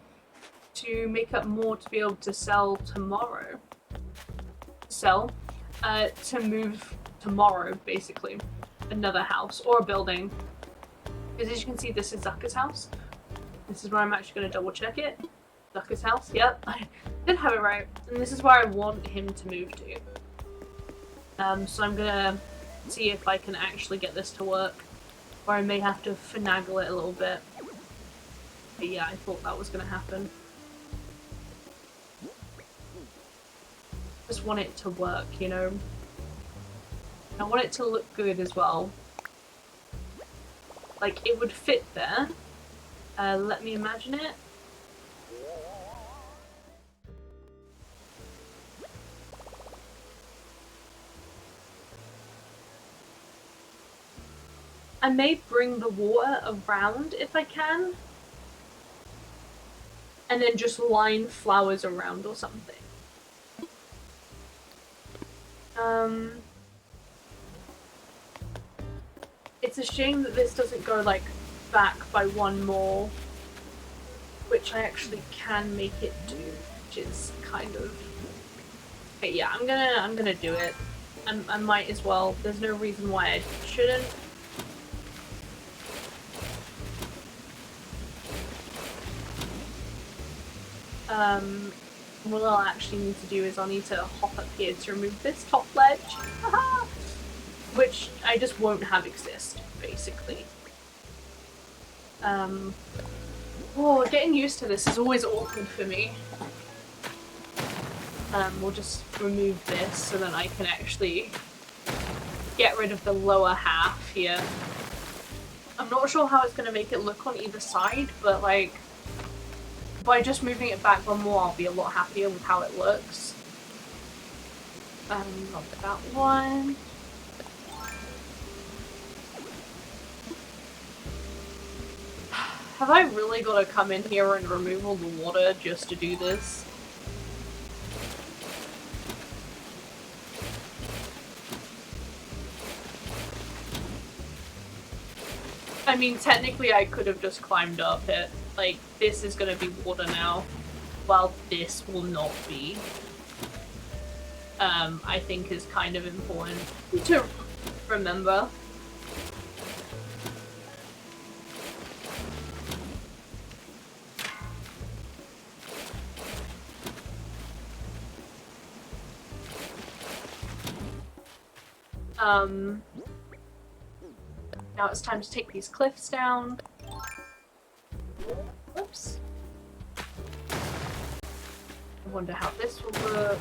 [SPEAKER 1] to make up more to be able to sell tomorrow. To move tomorrow, basically. Another house, or a building. Because as you can see, this is Zucker's house. This is where I'm actually going to double check it. Zucker's house, yep, I did have it right. And this is where I want him to move to. So I'm gonna see if I can actually get this to work. Or I may have to finagle it a little bit. But yeah, I thought that was gonna happen. Just want it to work, you know? I want it to look good as well. Like, it would fit there. Let me imagine it. I may bring the water around if I can. And then just line flowers around or something. It's a shame that this doesn't go, like, back by one more. Which I actually can make it do, which is kind of... But yeah, I'm gonna do it. I might as well. There's no reason why I shouldn't. What I'll actually need to do is I'll need to hop up here to remove this top ledge. Which I just won't have exist, basically. Oh, getting used to this is always awkward for me. We'll just remove this so that I can actually get rid of the lower half here. I'm not sure how it's going to make it look on either side, but like, by just moving it back one more, I'll be a lot happier with how it looks. Not that one. Have I really got to come in here and remove all the water just to do this? I mean, technically I could have just climbed up it. Like, this is gonna be water now, while this will not be. I think is kind of important to remember. Now it's time to take these cliffs down. Whoops. I wonder how this will look.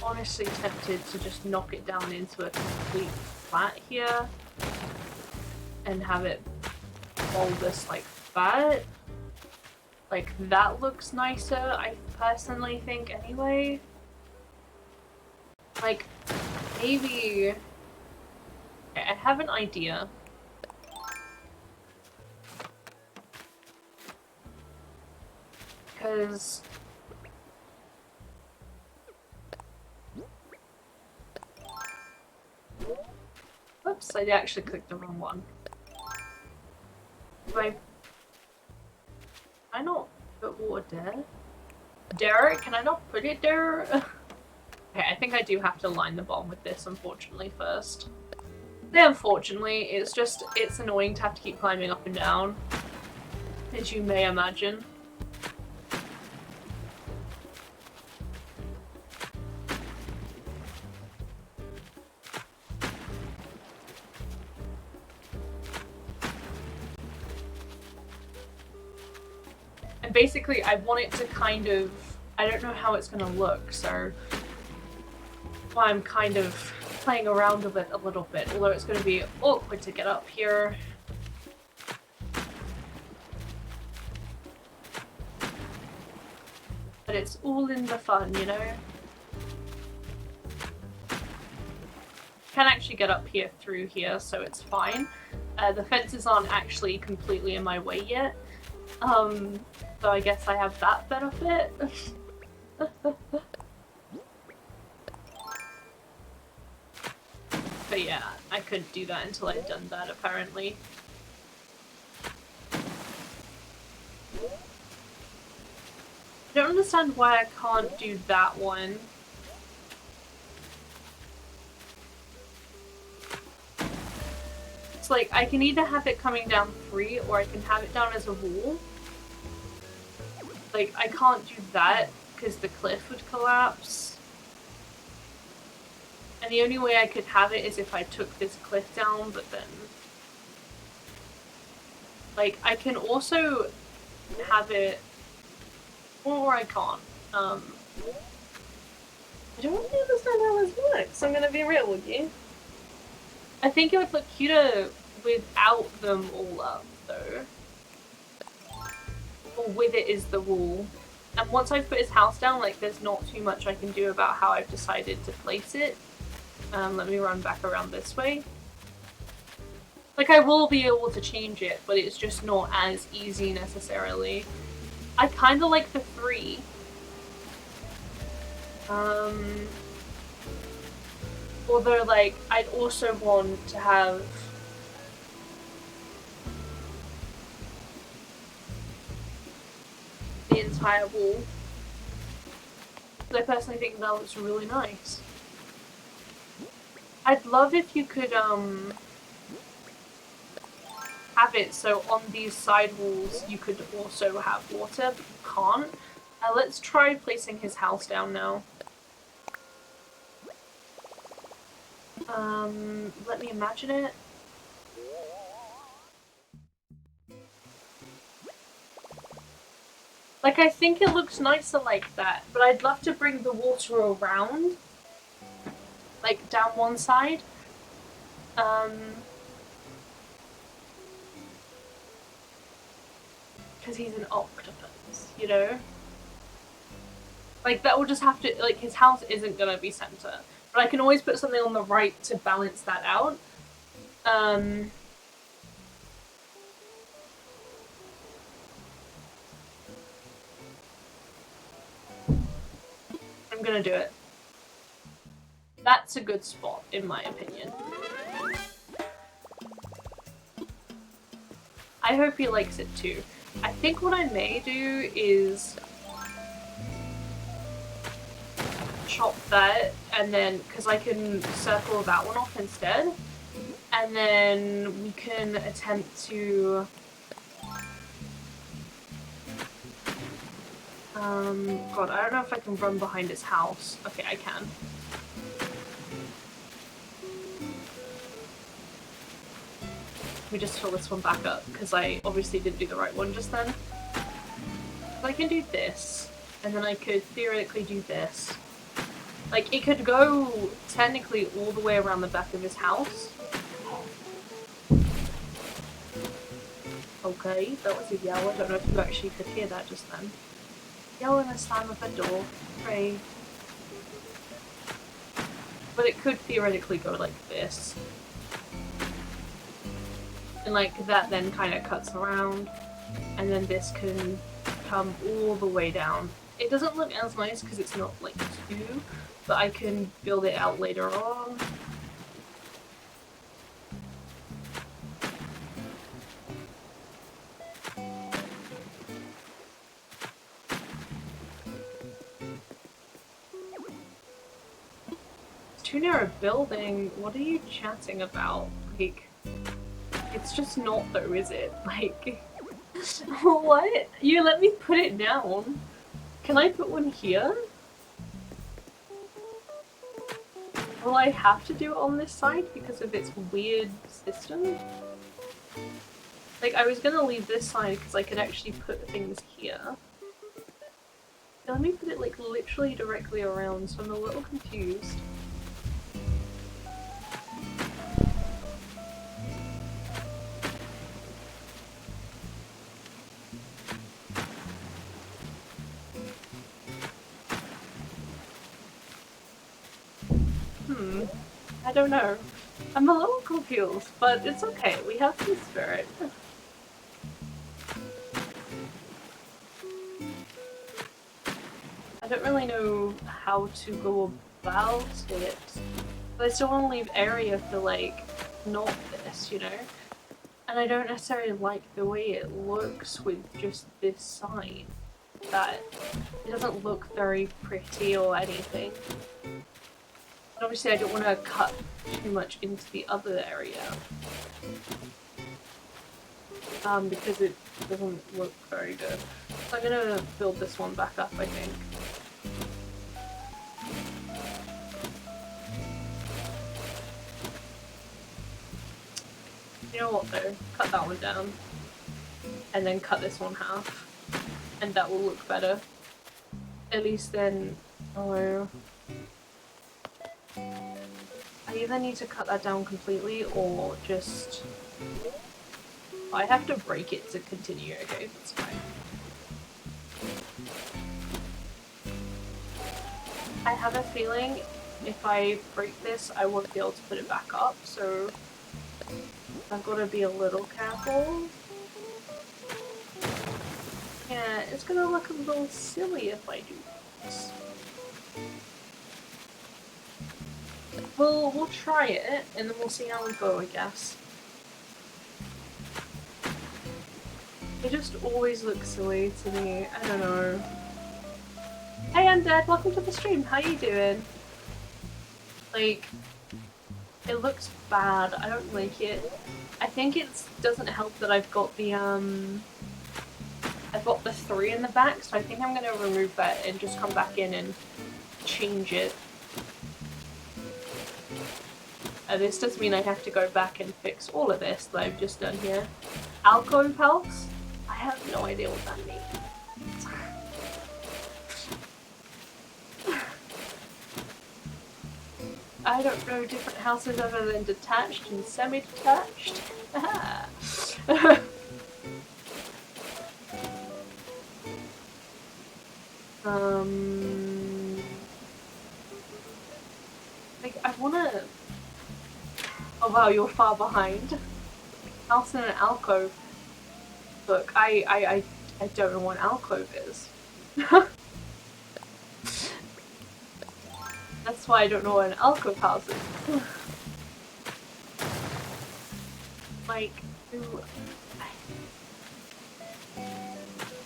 [SPEAKER 1] Honestly tempted to just knock it down into a complete flat here and have it bulbous like that. Like, that looks nicer, I personally think, anyway. Like, maybe... Okay, I have an idea. Because... Whoops, I actually clicked the wrong one. Do I not put water there? Derek, can I not put it there? Okay, I think I do have to line the bottom with this, unfortunately, first. Unfortunately, it's annoying to have to keep climbing up and down, as you may imagine. And basically, I want it to kind of... I don't know how it's going to look, so... Why I'm kind of playing around with it a little bit, although it's going to be awkward to get up here. But it's all in the fun, you know? can actually get up here through here, so it's fine. The fences aren't actually completely in my way yet. So I guess I have that benefit. But yeah, I couldn't do that until I'd done that, apparently. I don't understand why I can't do that one. It's like, I can either have it coming down 3, or I can have it down as a wall. Like, I can't do that, because the cliff would collapse. And the only way I could have it is if I took this cliff down, but then... Like, I can also have it... Or I can't. I don't really understand how this works, I'm gonna be real with you. I think it would look cuter without them all up, though. Or with it is the wall. And once I've put his house down, like, there's not too much I can do about how I've decided to place it. Let me run back around this way. Like, I will be able to change it, but it's just not as easy necessarily. I kinda like the 3. Although, like, I'd also want to have... the entire wall. I personally think that looks really nice. I'd love if you could, have it so on these side walls you could also have water, but you can't. Let's try placing his house down now. Let me imagine it. Like, I think it looks nicer like that, but I'd love to bring the water around. Like, down one side. Because he's an octopus, you know? Like, that will just have to, like, his house isn't gonna be center. But I can always put something on the right to balance that out. I'm gonna do it. That's a good spot, in my opinion. I hope he likes it too. I think what I may do is chop that, and then, because I can circle that one off instead, and then we can attempt to God, I don't know if I can run behind his house. Okay, I can. Let me just fill this one back up, because I obviously didn't do the right one just then. So I can do this, and then I could theoretically do this. Like, it could go technically all the way around the back of his house. Okay, that was a yell. I don't know if you actually could hear that just then. Yell in the slam of a door. Pray. But it could theoretically go like this. And like that then kind of cuts around. And then this can come all the way down. It doesn't look as nice because it's not like 2, but I can build it out later on. Too near a building. What are you chatting about? Like, it's just not though, is it? Like, what? You let me put it down. Can I put one here? Will I have to do it on this side because of its weird system? Like, I was gonna leave this side because I could actually put things here. Let me put it like literally directly around, so I'm a little confused. I don't know. I'm a little confused, but it's okay. We have the spirit. I don't really know how to go about it. But I still want to leave area for, like, not this, you know? And I don't necessarily like the way it looks with just this sign. That it doesn't look very pretty or anything. And obviously I don't want to cut too much into the other area. Because it doesn't look very good. So I'm gonna build this one back up, I think. You know what though? Cut that one down. And then cut this one half. And that will look better. At least then... Oh... I either need to cut that down completely or just... I have to break it to continue, okay, that's fine. I have a feeling if I break this, I won't be able to put it back up, so I've got to be a little careful. Yeah, it's gonna look a little silly if I do this. We'll try it, and then we'll see how we go, I guess. It just always looks silly to me, I don't know. Hey Undead, welcome to the stream, how you doing? Like, it looks bad, I don't like it. I think it doesn't help that I've got the 3 in the back, so I think I'm gonna remove that and just come back in and change it. This does mean I have to go back and fix all of this that I've just done here. Alcove house? I have no idea what that means. I don't know different houses other than detached and semi-detached. Like, I wanna... Oh wow, you're far behind. House in an alcove. Look, I don't know what an alcove is. That's why I don't know what an alcove house is. Like, ooh,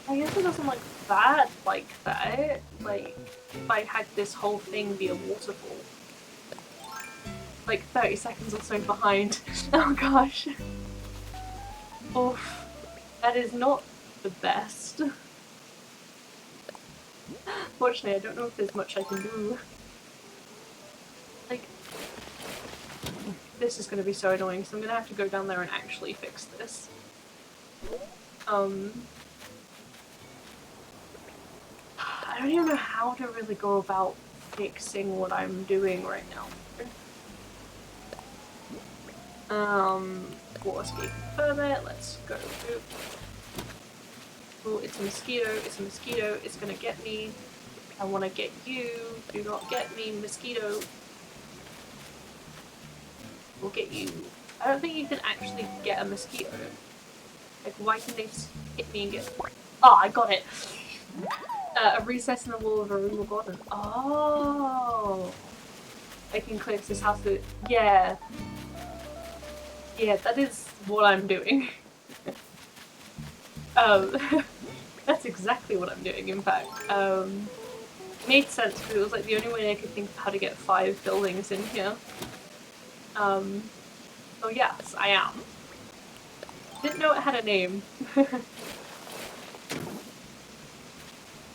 [SPEAKER 1] I guess it doesn't look bad like that. Like, if I had this whole thing be a waterfall. Like 30 seconds or so behind. Oh gosh. Oof. That is not the best. Fortunately, I don't know if there's much I can do. Like, this is gonna be so annoying, so I'm gonna have to go down there and actually fix this. I don't even know how to really go about fixing what I'm doing right now. Water escape permit, let's go. Oh, it's a mosquito, it's a mosquito, it's gonna get me. I wanna get you, do not get me, mosquito. We'll get you. I don't think you can actually get a mosquito. Like, why can they hit me and get... Oh, I got it! A recess in the wall of a rural garden. Oh! I can cleanse this house with... Yeah. Yeah, that is what I'm doing. That's exactly what I'm doing, in fact. Made sense, because it was like the only way I could think of how to get 5 buildings in here. Oh yes, I am. Didn't know it had a name.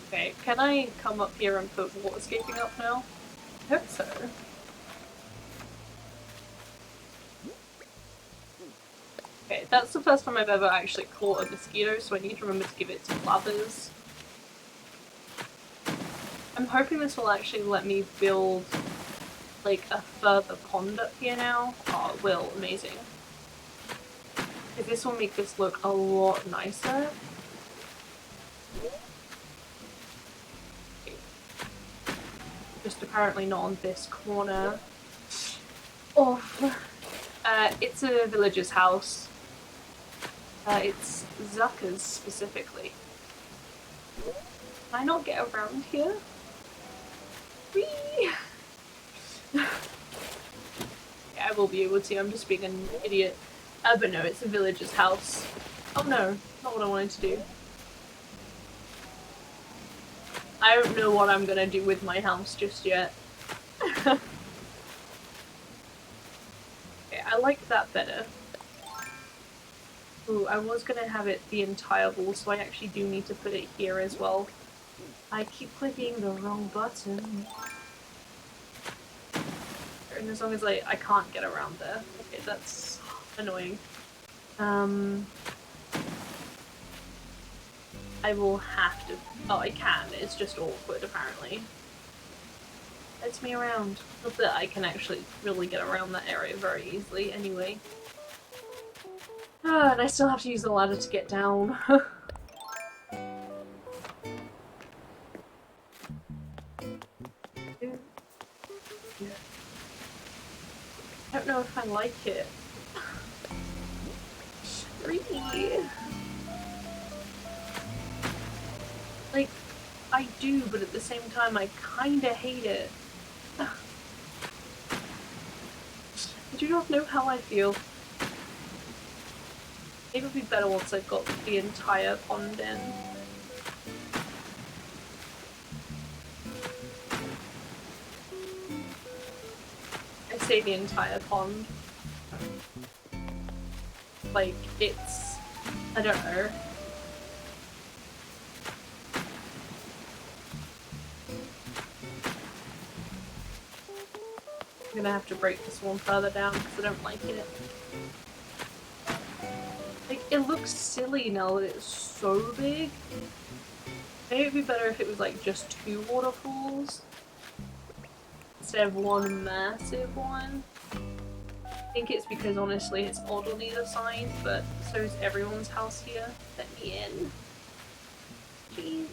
[SPEAKER 1] Okay, can I come up here and put waterscaping up now? I hope so. Okay, that's the first time I've ever actually caught a mosquito, so I need to remember to give it some others. I'm hoping this will actually let me build like a further pond up here now. Oh, it will. Amazing. Because this will make this look a lot nicer. Okay. Just apparently not on this corner. of. It's a villager's house. It's Zucker's specifically. Can I not get around here? Whee! Yeah, I will be able to. I'm just being an idiot. But no, it's a villager's house. Oh no, not what I wanted to do. I don't know what I'm gonna do with my house just yet. Okay, I like that better. Ooh, I was gonna have it the entire wall, so I actually do need to put it here as well. I keep clicking the wrong button. And as long as I can't get around there. Okay, that's annoying. I will have to... Oh, I can. It's just awkward, apparently. Lets me around. Not that I can actually really get around that area very easily, anyway. Ah, and I still have to use the ladder to get down. I don't know if I like it. Really? Like, I do, but at the same time I kinda hate it. I do not know how I feel. Maybe it'll be better once I've got the entire pond in. I say the entire pond. Like, it's... I don't know. I'm gonna have to break this one further down because I don't like it. Like, it looks silly now that it's so big. Maybe it'd be better if it was like just 2 waterfalls instead of one massive one. I think it's because honestly it's odd on either side, but so is everyone's house here. Let me in. Jeez.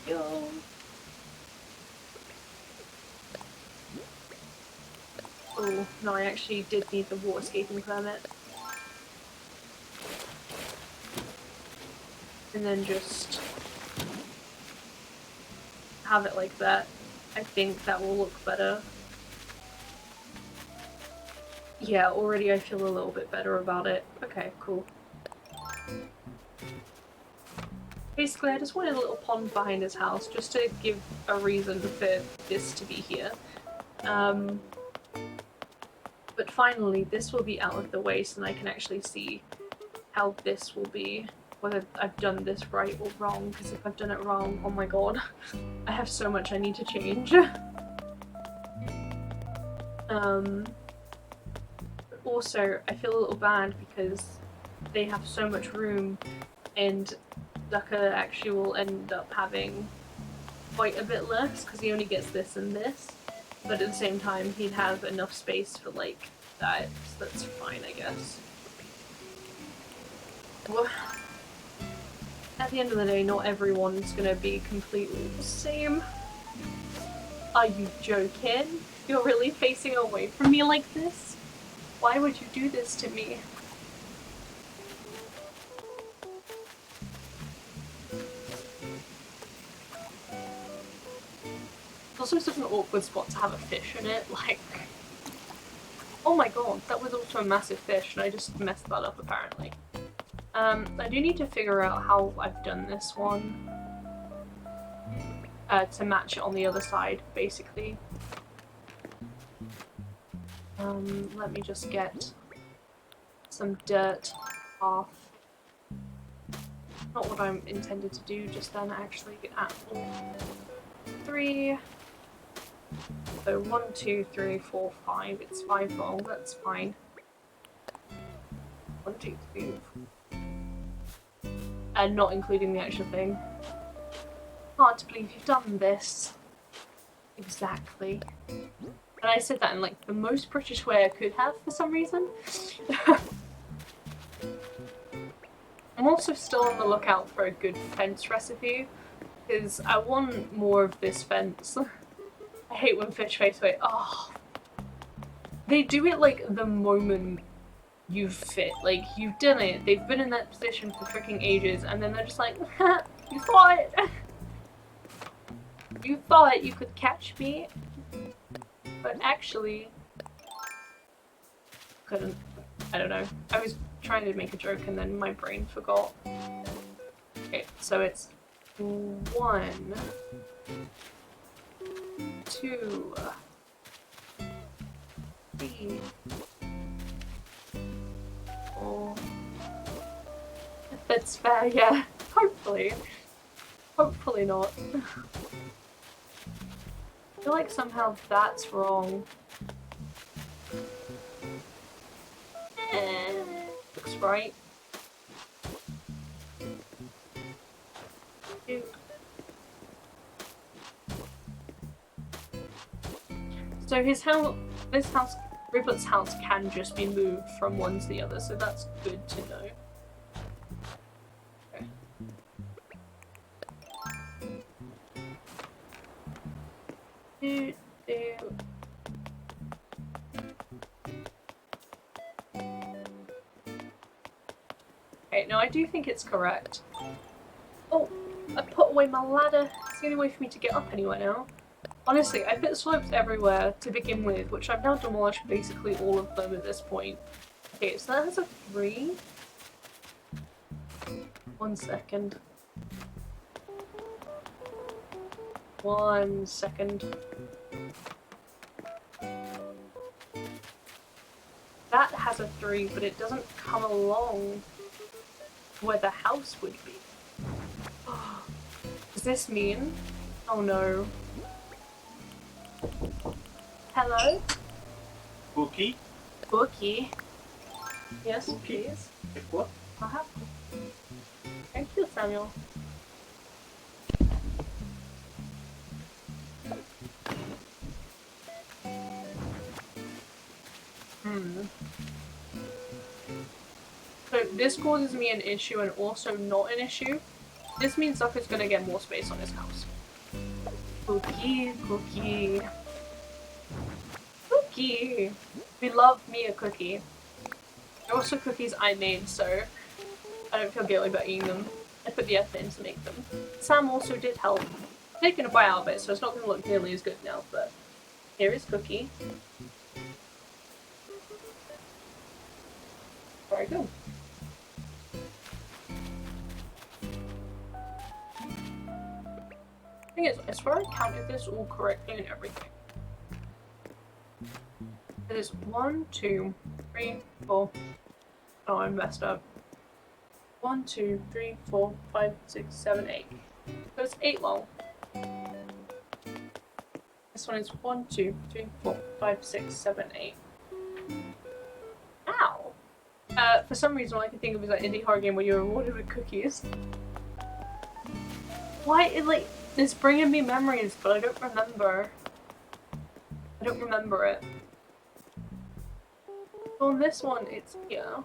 [SPEAKER 1] Yo. Oh, no, I actually did need the water escaping permit. And then just have it like that. I think that will look better. Yeah, already I feel a little bit better about it. Okay, cool. Basically, I just wanted a little pond behind his house just to give a reason for this to be here. But finally, this will be out of the way so I can actually see how this will be. Whether I've done this right or wrong, because if I've done it wrong, oh my god. I have so much I need to change. Also, I feel a little bad because they have so much room and Ducker actually will end up having quite a bit less because he only gets this and this. But at the same time, he'd have enough space for, like, that, so that's fine, I guess. Well, at the end of the day, not everyone's gonna be completely the same. Are you joking? You're really facing away from me like this? Why would you do this to me? It's also such an awkward spot to have a fish in it, like... Oh my god, that was also a massive fish and I just messed that up apparently. I do need to figure out how I've done this one. To match it on the other side, basically. Let me just get some dirt off. Not what I'm intended to do just then, actually, at all. 3. So 1, 2, 3, 4, 5. It's 5 long, that's fine. 1, 2, 3. And not including the actual thing. Hard to believe you've done this. Exactly. And I said that in like the most British way I could have for some reason. I'm also still on the lookout for a good fence recipe because I want more of this fence. I hate when fish face away. Oh, They do it like the moment you fit. Like, you've done it, they've been in that position for freaking ages, and then they're just like, you thought it! You thought you could catch me, but actually couldn't. I don't know. I was trying to make a joke and then my brain forgot. Okay, so it's 1, 2, 3, 4. If that's fair, yeah. Hopefully. Hopefully not. I feel like somehow that's wrong. Looks right. So this house, Riblet's house can just be moved from one to the other, so that's good to know. Okay. Okay, no, I do think it's correct. Oh, I put away my ladder. It's the only way for me to get up anywhere now. Honestly, I put slopes everywhere to begin with, which I've now demolished basically all of them at this point. Okay, so that has a 3. 1 second. 1 second. That has a 3, but it doesn't come along where the house would be. Does this mean? Oh no. Hello?
[SPEAKER 2] Cookie?
[SPEAKER 1] Cookie? Yes,
[SPEAKER 2] Cookie?
[SPEAKER 1] please.
[SPEAKER 2] Take what?
[SPEAKER 1] I'll have. Thank you, Samuel. So this causes me an issue and also not an issue. This means Zucker's gonna get more space on his house. Cookie, cookie. Cookie! We love me a cookie. They're also cookies I made, so I don't feel guilty about eating them. I put the effort in to make them. Sam also did help. I'm taking a bite out of it, so it's not gonna look nearly as good now, but here is Cookie. Very good. Thing is, I swear I counted this all correctly and everything. It is 1, 2, 3, 4. Oh, I messed up. 1, 2, 3, 4, 5, 6, 7, 8. So it's 8 long. This one is 1, 2, 3, 4, 5, 6, 7, 8. Ow! For some reason, all I can think of is that indie horror game where you're rewarded with cookies. Why? It's bringing me memories, but I don't remember. I don't remember it. On this one, it's here.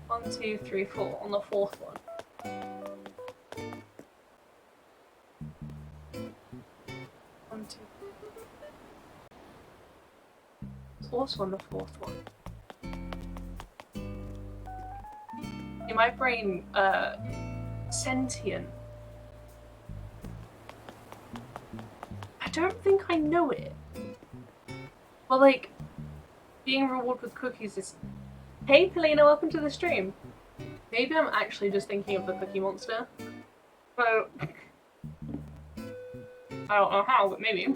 [SPEAKER 1] 1, 2, 3, 4 on the 4th one. 1, 2. It's also on the 4th one. In my brain, sentient. I don't think I know it. But like, being rewarded with cookies is... Hey Polina, welcome to the stream! Maybe I'm actually just thinking of the Cookie Monster. So... I don't know how, but maybe.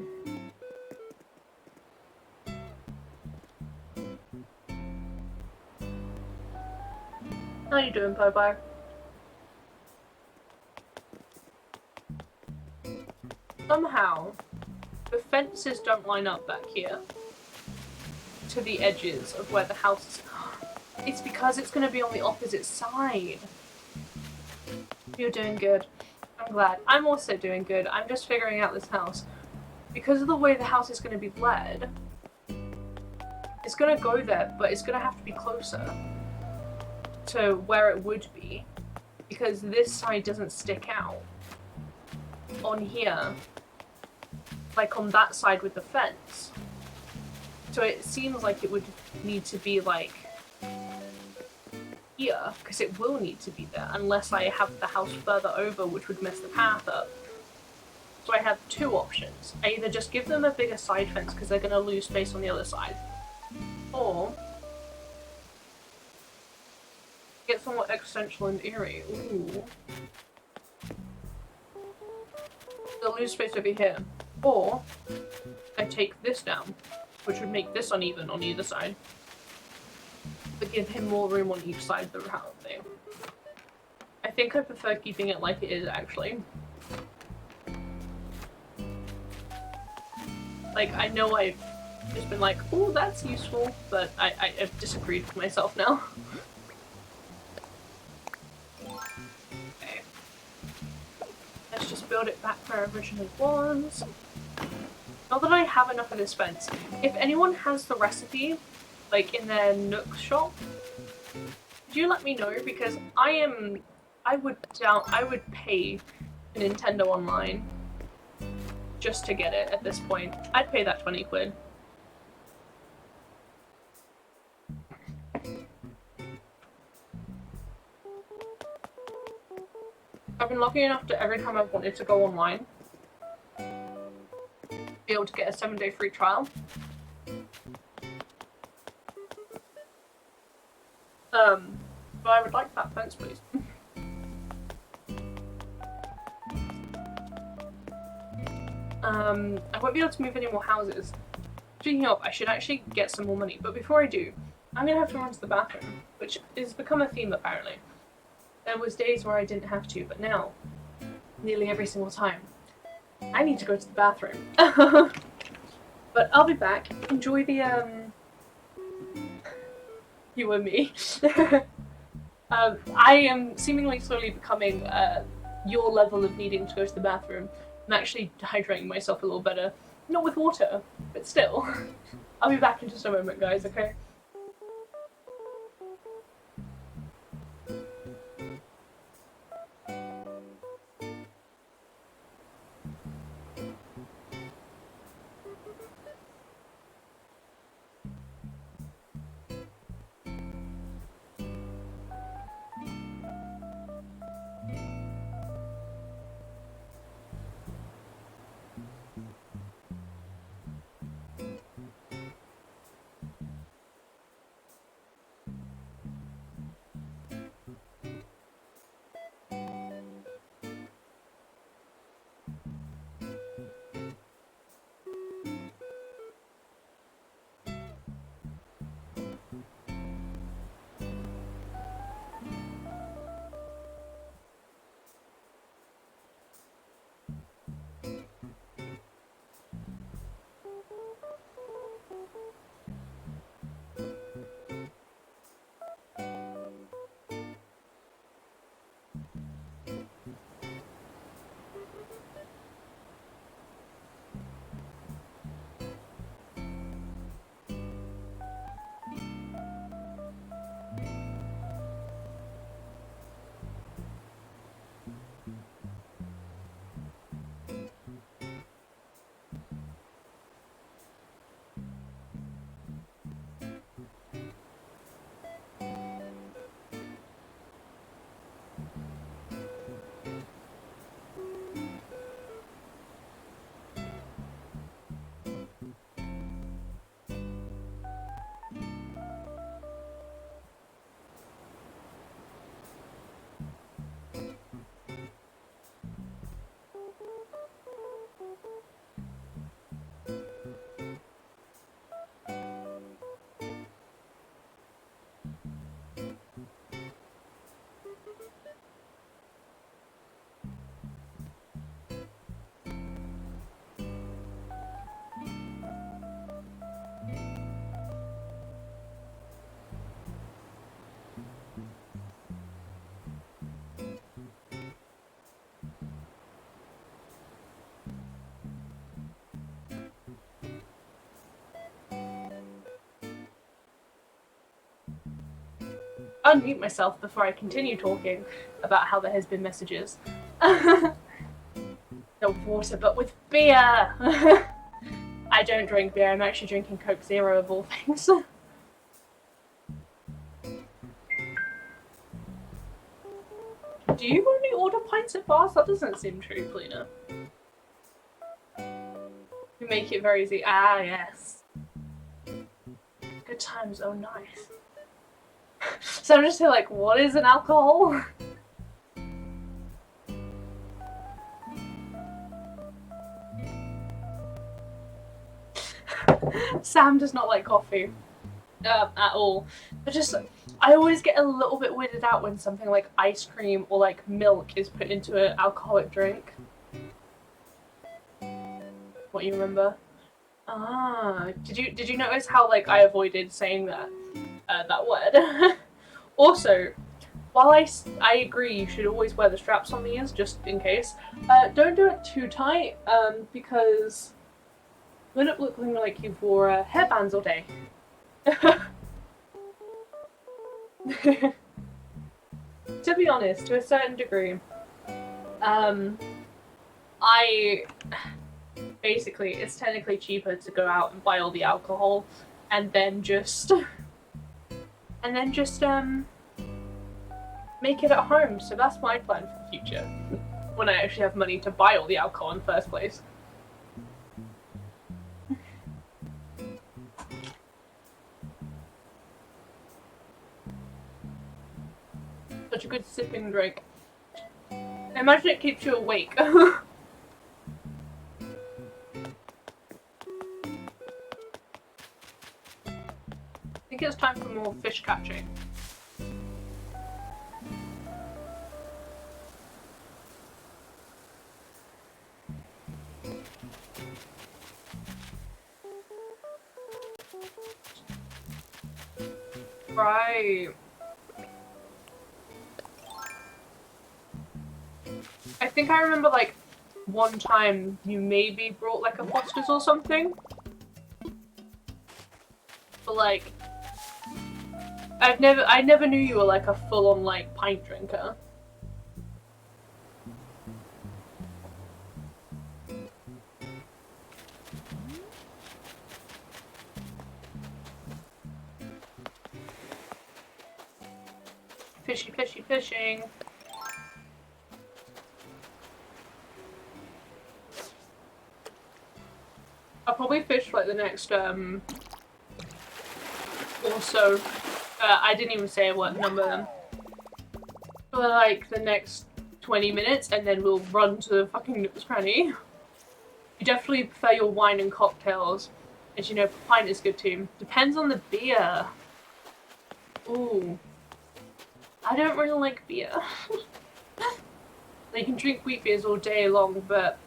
[SPEAKER 1] How you doing, Popeye? Somehow, the fences don't line up back here to the edges of where the house is. It's because it's going to be on the opposite side. You're doing good. I'm glad. I'm also doing good. I'm just figuring out this house. Because of the way the house is going to be led, it's going to go there, but it's going to have to be closer to where it would be. Because this side doesn't stick out on here. Like on that side with the fence. So it seems like it would need to be like here, because it will need to be there, unless I have the house further over, which would mess the path up. So I have two options. I either just give them a bigger side fence because they're going to lose space on the other side, or get somewhat existential and eerie. Ooh. They'll lose space over here. Or I take this down, which would make this uneven on either side, but give him more room on each side of the route thing. I think I prefer keeping it like it is, actually. Like, I know I've just been like, oh, that's useful, but I've disagreed with myself now. Okay. Let's just build it back where it originally was. Not that I have enough of this fence. If anyone has the recipe, like in their Nook shop, could you let me know? Because I would pay Nintendo Online just to get it at this point. I'd pay that 20 quid. I've been lucky enough to every time I've wanted to go online, be able to get a 7-day free trial. But I would like that fence, please. I won't be able to move any more houses. Speaking of, I should actually get some more money, but before I do, I'm gonna have to run to the bathroom, which has become a theme apparently. There was days where I didn't have to, but now, nearly every single time, I need to go to the bathroom. But I'll be back. Enjoy the, you and me. I am seemingly slowly becoming, your level of needing to go to the bathroom. I'm actually hydrating myself a little better. Not with water, but still. I'll be back in just a moment, guys, okay? Unmute myself before I continue talking about how there has been messages. No water, but with beer! I don't drink beer. I'm actually drinking Coke Zero of all things. Do you only order pints at bars? That doesn't seem true, Polina. You make it very easy. Ah, yes. Good times. Oh, nice. So I'm just here like, what is an alcohol? Sam does not like coffee. At all. But just, I always get a little bit weirded out when something like ice cream or like milk is put into an alcoholic drink. What, you remember? Ah, did you notice how like I avoided saying that word? Also, while I agree you should always wear the straps on the ears just in case, don't do it too tight because you end up looking like you've wore hairbands all day. To be honest, to a certain degree, I basically it's technically cheaper to go out and buy all the alcohol and then just make it at home. So that's my plan for the future when I actually have money to buy all the alcohol in the first place. Such a good sipping drink. Imagine it keeps you awake. I think it's time for more fish catching. Right. I think I remember like one time you maybe brought like a Foster's or something. But like I never knew you were like a full-on like pint drinker. Fishy, fishy, fishing. I'll probably fish for like the next or so. I didn't even say what number. For like the next 20 minutes, and then we'll run to the fucking Nook's Cranny. You definitely prefer your wine and cocktails. As you know, pint is good too. Depends on the beer. Ooh. I don't really like beer. You can drink wheat beers all day long, but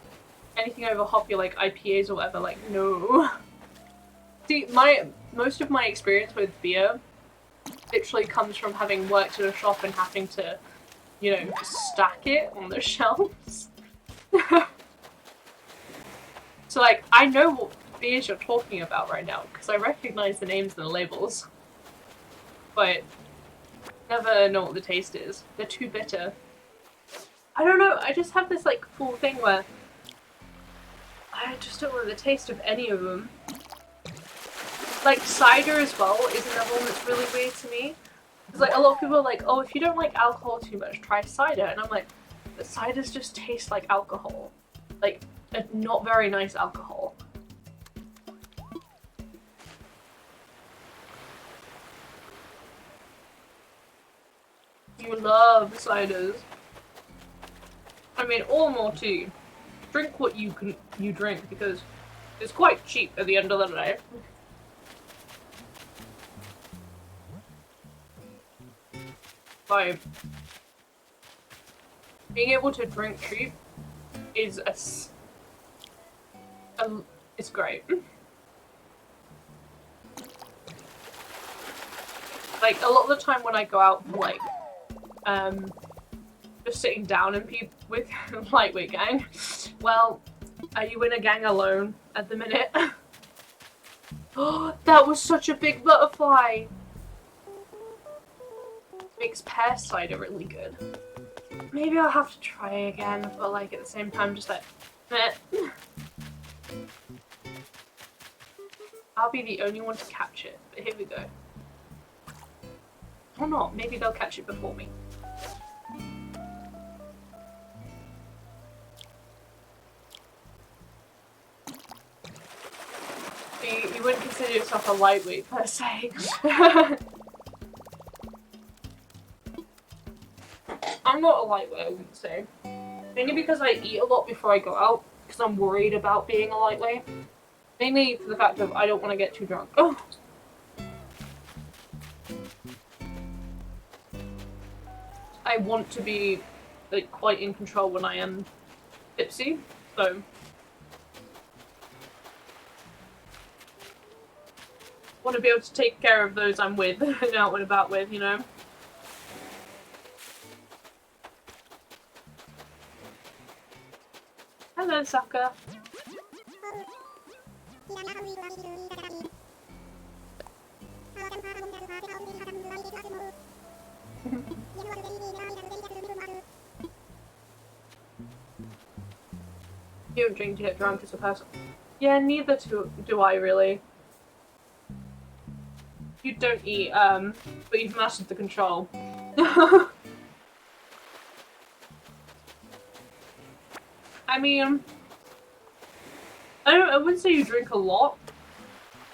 [SPEAKER 1] anything over hoppy like IPAs or whatever, like, no. See, most of my experience with beer literally comes from having worked at a shop and having to, you know, stack it on the shelves. So, like, I know what beers you're talking about right now, because I recognize the names and the labels. But never know what the taste is. They're too bitter. I don't know, I just have this, like, cool thing where I just don't know the taste of any of them. Like, cider as well is another one that's really weird to me. Because, like, a lot of people are like, oh, if you don't like alcohol too much, try cider. And I'm like, but ciders just taste like alcohol. Like, a not very nice alcohol. You love ciders. I mean, all more too. Drink what you drink, because it's quite cheap at the end of the day. Like, being able to drink cheap is it's great. Like, a lot of the time when I go out for, like, just sitting down and with lightweight gang, well, are you in a gang alone at the minute? Oh, that was such a big butterfly! Makes pear cider really good. Maybe I'll have to try again, but like at the same time just like, meh. I'll be the only one to catch it. But here we go. Or not. Maybe they'll catch it before me. You wouldn't consider yourself a lightweight per se. I'm not a lightweight, I wouldn't say. Mainly because I eat a lot before I go out, because I'm worried about being a lightweight. Mainly for the fact of I don't want to get too drunk. Oh. I want to be like quite in control when I am tipsy, so want to be able to take care of those I'm with and out and about with, you know? Hello, sucker. You don't drink to get drunk as a person. Yeah, neither do I really. You don't eat, but you've mastered the control. I mean, I wouldn't say you drink a lot,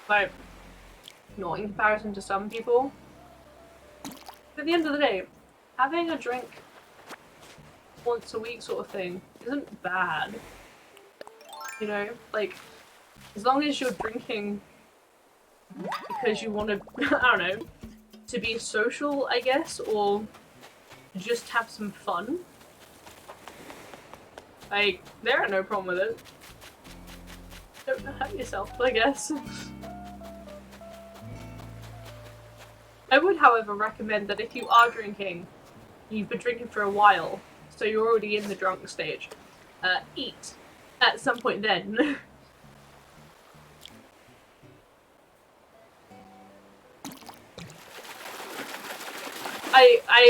[SPEAKER 1] like, not in comparison to some people. But at the end of the day, having a drink once a week sort of thing isn't bad. You know, like, as long as you're drinking because you want to, I don't know, to be social, I guess, or just have some fun. Like, there are no problem with it. Don't hurt yourself, I guess. I would, however, recommend that if you are drinking, you've been drinking for a while, so you're already in the drunk stage, eat at some point then.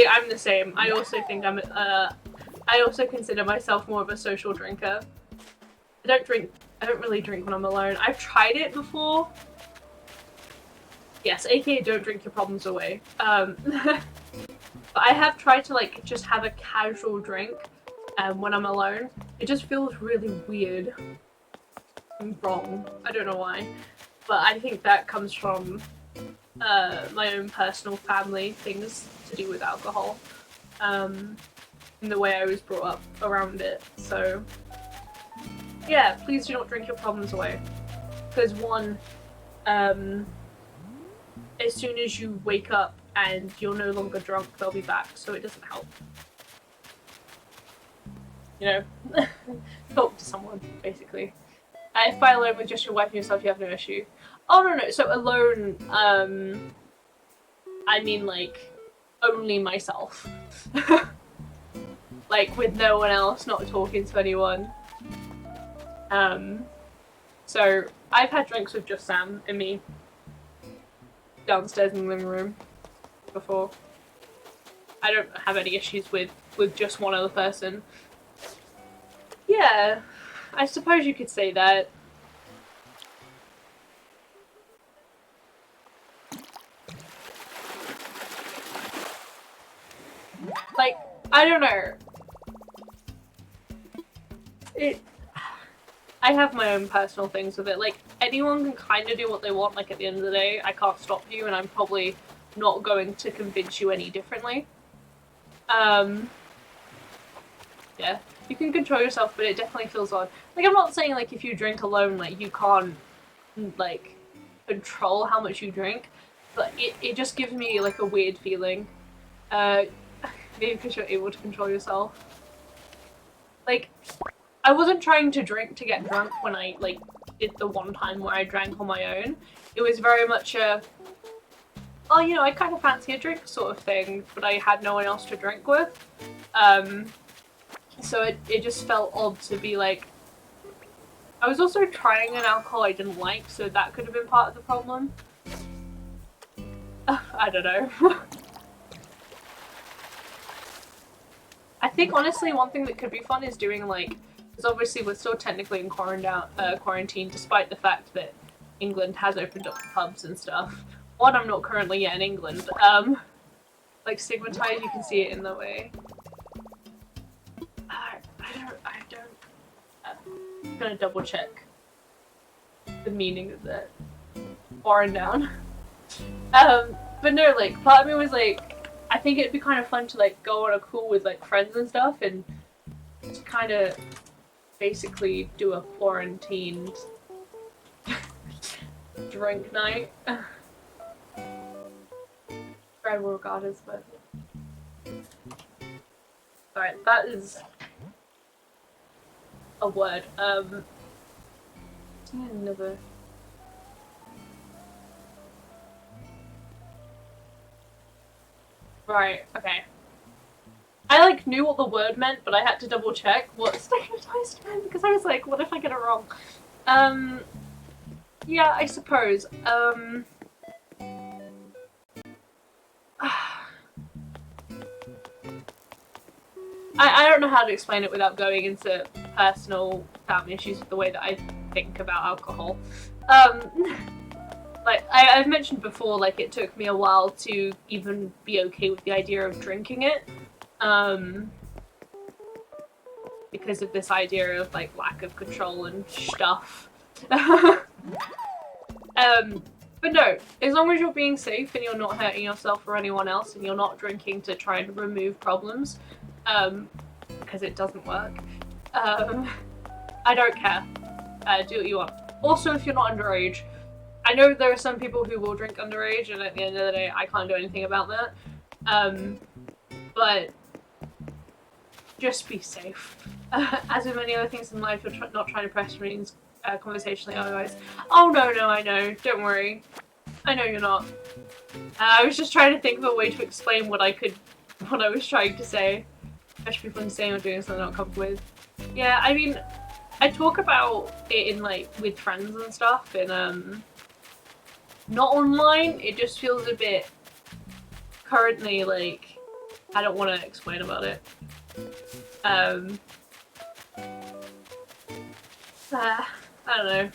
[SPEAKER 1] I'm the same. I also think I also consider myself more of a social drinker. I don't really drink when I'm alone. I've tried it before. Yes, aka don't drink your problems away. But I have tried to like just have a casual drink when I'm alone. It just feels really weird and wrong. I don't know why. But I think that comes from my own personal family things to do with alcohol. In the way I was brought up around it. So yeah, please do not drink your problems away. Because one, as soon as you wake up and you're no longer drunk, they'll be back, so it doesn't help. You know? Talk to someone, basically. If by alone with just your wife and yourself, you have no issue. Oh, no. So alone, I mean, like, only myself. Like, with no one else, not talking to anyone. So, I've had drinks with just Sam and me downstairs in the living room before. I don't have any issues with just one other person. Yeah, I suppose you could say that. Like, I don't know. I have my own personal things with it. Like, anyone can kind of do what they want. Like, at the end of the day, I can't stop you, and I'm probably not going to convince you any differently. Yeah, you can control yourself, but it definitely feels odd. Like, I'm not saying, like, if you drink alone, like, you can't, like, control how much you drink, but it just gives me, like, a weird feeling. Maybe because you're able to control yourself. Like, I wasn't trying to drink to get drunk when I, like, did the one time where I drank on my own. It was very much a, oh, you know, I kind of fancy a drink sort of thing, but I had no one else to drink with. So it just felt odd to be like... I was also trying an alcohol I didn't like, so that could have been part of the problem. I don't know. I think, honestly, one thing that could be fun is doing, like... Because obviously we're still technically in quarantine, despite the fact that England has opened up the pubs and stuff. One, I'm not currently yet in England. Like stigmatized, you can see it in the way. I'm gonna double check the meaning of that. Foreign down. But no, like, part of me was like, I think it'd be kind of fun to like go on a call with like friends and stuff and kind of basically do a quarantined drink night. I will regard as but alright, that is a word. Another. Right, okay. I like knew what the word meant, but I had to double check what stigmatized meant because I was like, what if I get it wrong? Yeah, I suppose. I don't know how to explain it without going into personal family issues with the way that I think about alcohol. Like, I've mentioned before, like, it took me a while to even be okay with the idea of drinking it. Because of this idea of, like, lack of control and stuff. But no, as long as you're being safe and you're not hurting yourself or anyone else and you're not drinking to try and remove problems, because it doesn't work, I don't care. Do what you want. Also, if you're not underage, I know there are some people who will drink underage, and at the end of the day, I can't do anything about that. But just be safe. As with many other things in life, you're not trying to press me conversationally otherwise. Oh no, I know. Don't worry. I know you're not. I was just trying to think of a way to explain what I was trying to say. Especially people saying or doing something I'm not comfortable with. Yeah, I mean, I talk about it in like with friends and stuff, and not online. It just feels a bit currently like I don't want to explain about it. I don't know.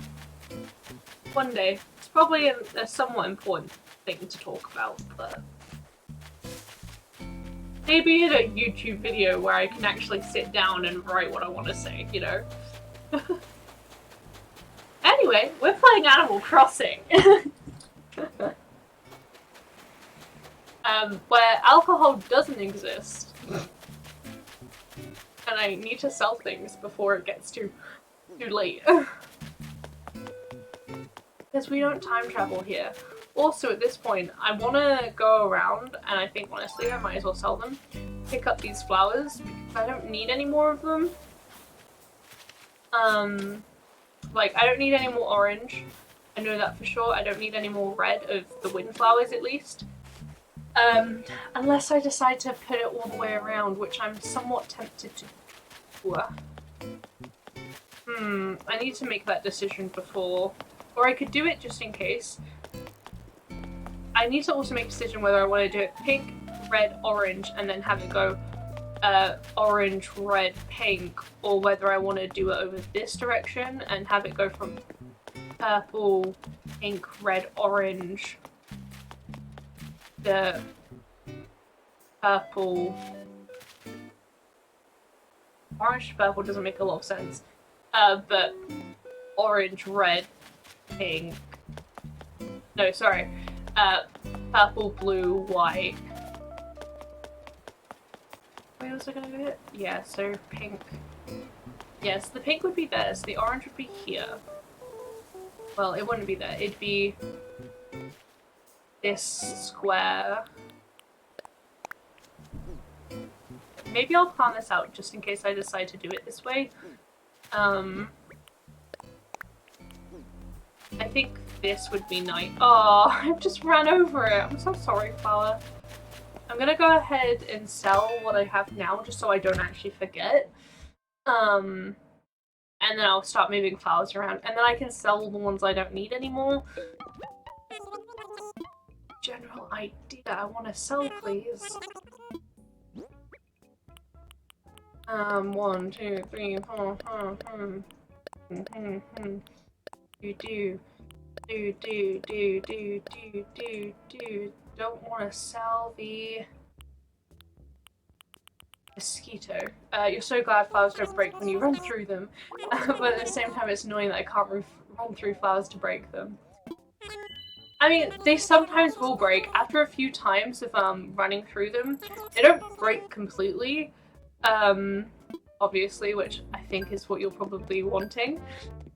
[SPEAKER 1] One day. It's probably a somewhat important thing to talk about, but maybe in a YouTube video where I can actually sit down and write what I want to say, you know? Anyway, we're playing Animal Crossing. Where alcohol doesn't exist. And I need to sell things before it gets too late. Because we don't time travel here. Also, at this point, I want to go around, and I think, honestly, I might as well sell them. Pick up these flowers, because I don't need any more of them. Like, I don't need any more orange. I know that for sure. I don't need any more red of the windflowers, at least. Unless I decide to put it all the way around, which I'm somewhat tempted to do. I need to make that decision before. Or I could do it just in case. I need to also make a decision whether I want to do it pink, red, orange, and then have it go orange, red, pink, or whether I want to do it over this direction and have it go from purple, pink, red, orange, the purple. Orange to purple doesn't make a lot of sense. But orange, red, pink. No, sorry. Purple, blue, white. Where was I gonna do it? Yeah, so pink. Yes, the pink would be there, so the orange would be here. Well, it wouldn't be there. It'd be this square. Maybe I'll plan this out just in case I decide to do it this way. I think this would be nice. Oh, I've just ran over it. I'm so sorry, Flower. I'm gonna go ahead and sell what I have now just so I don't actually forget. And then I'll start moving flowers around. And then I can sell the ones I don't need anymore. General idea. I want to sell, please. 1, 2, 3, 4, You do. Don't want to sell the mosquito. You're so glad flowers don't break when you run through them, but at the same time it's annoying that I can't run through flowers to break them. I mean, they sometimes will break. After a few times of running through them, they don't break completely, obviously, which I think is what you're probably wanting.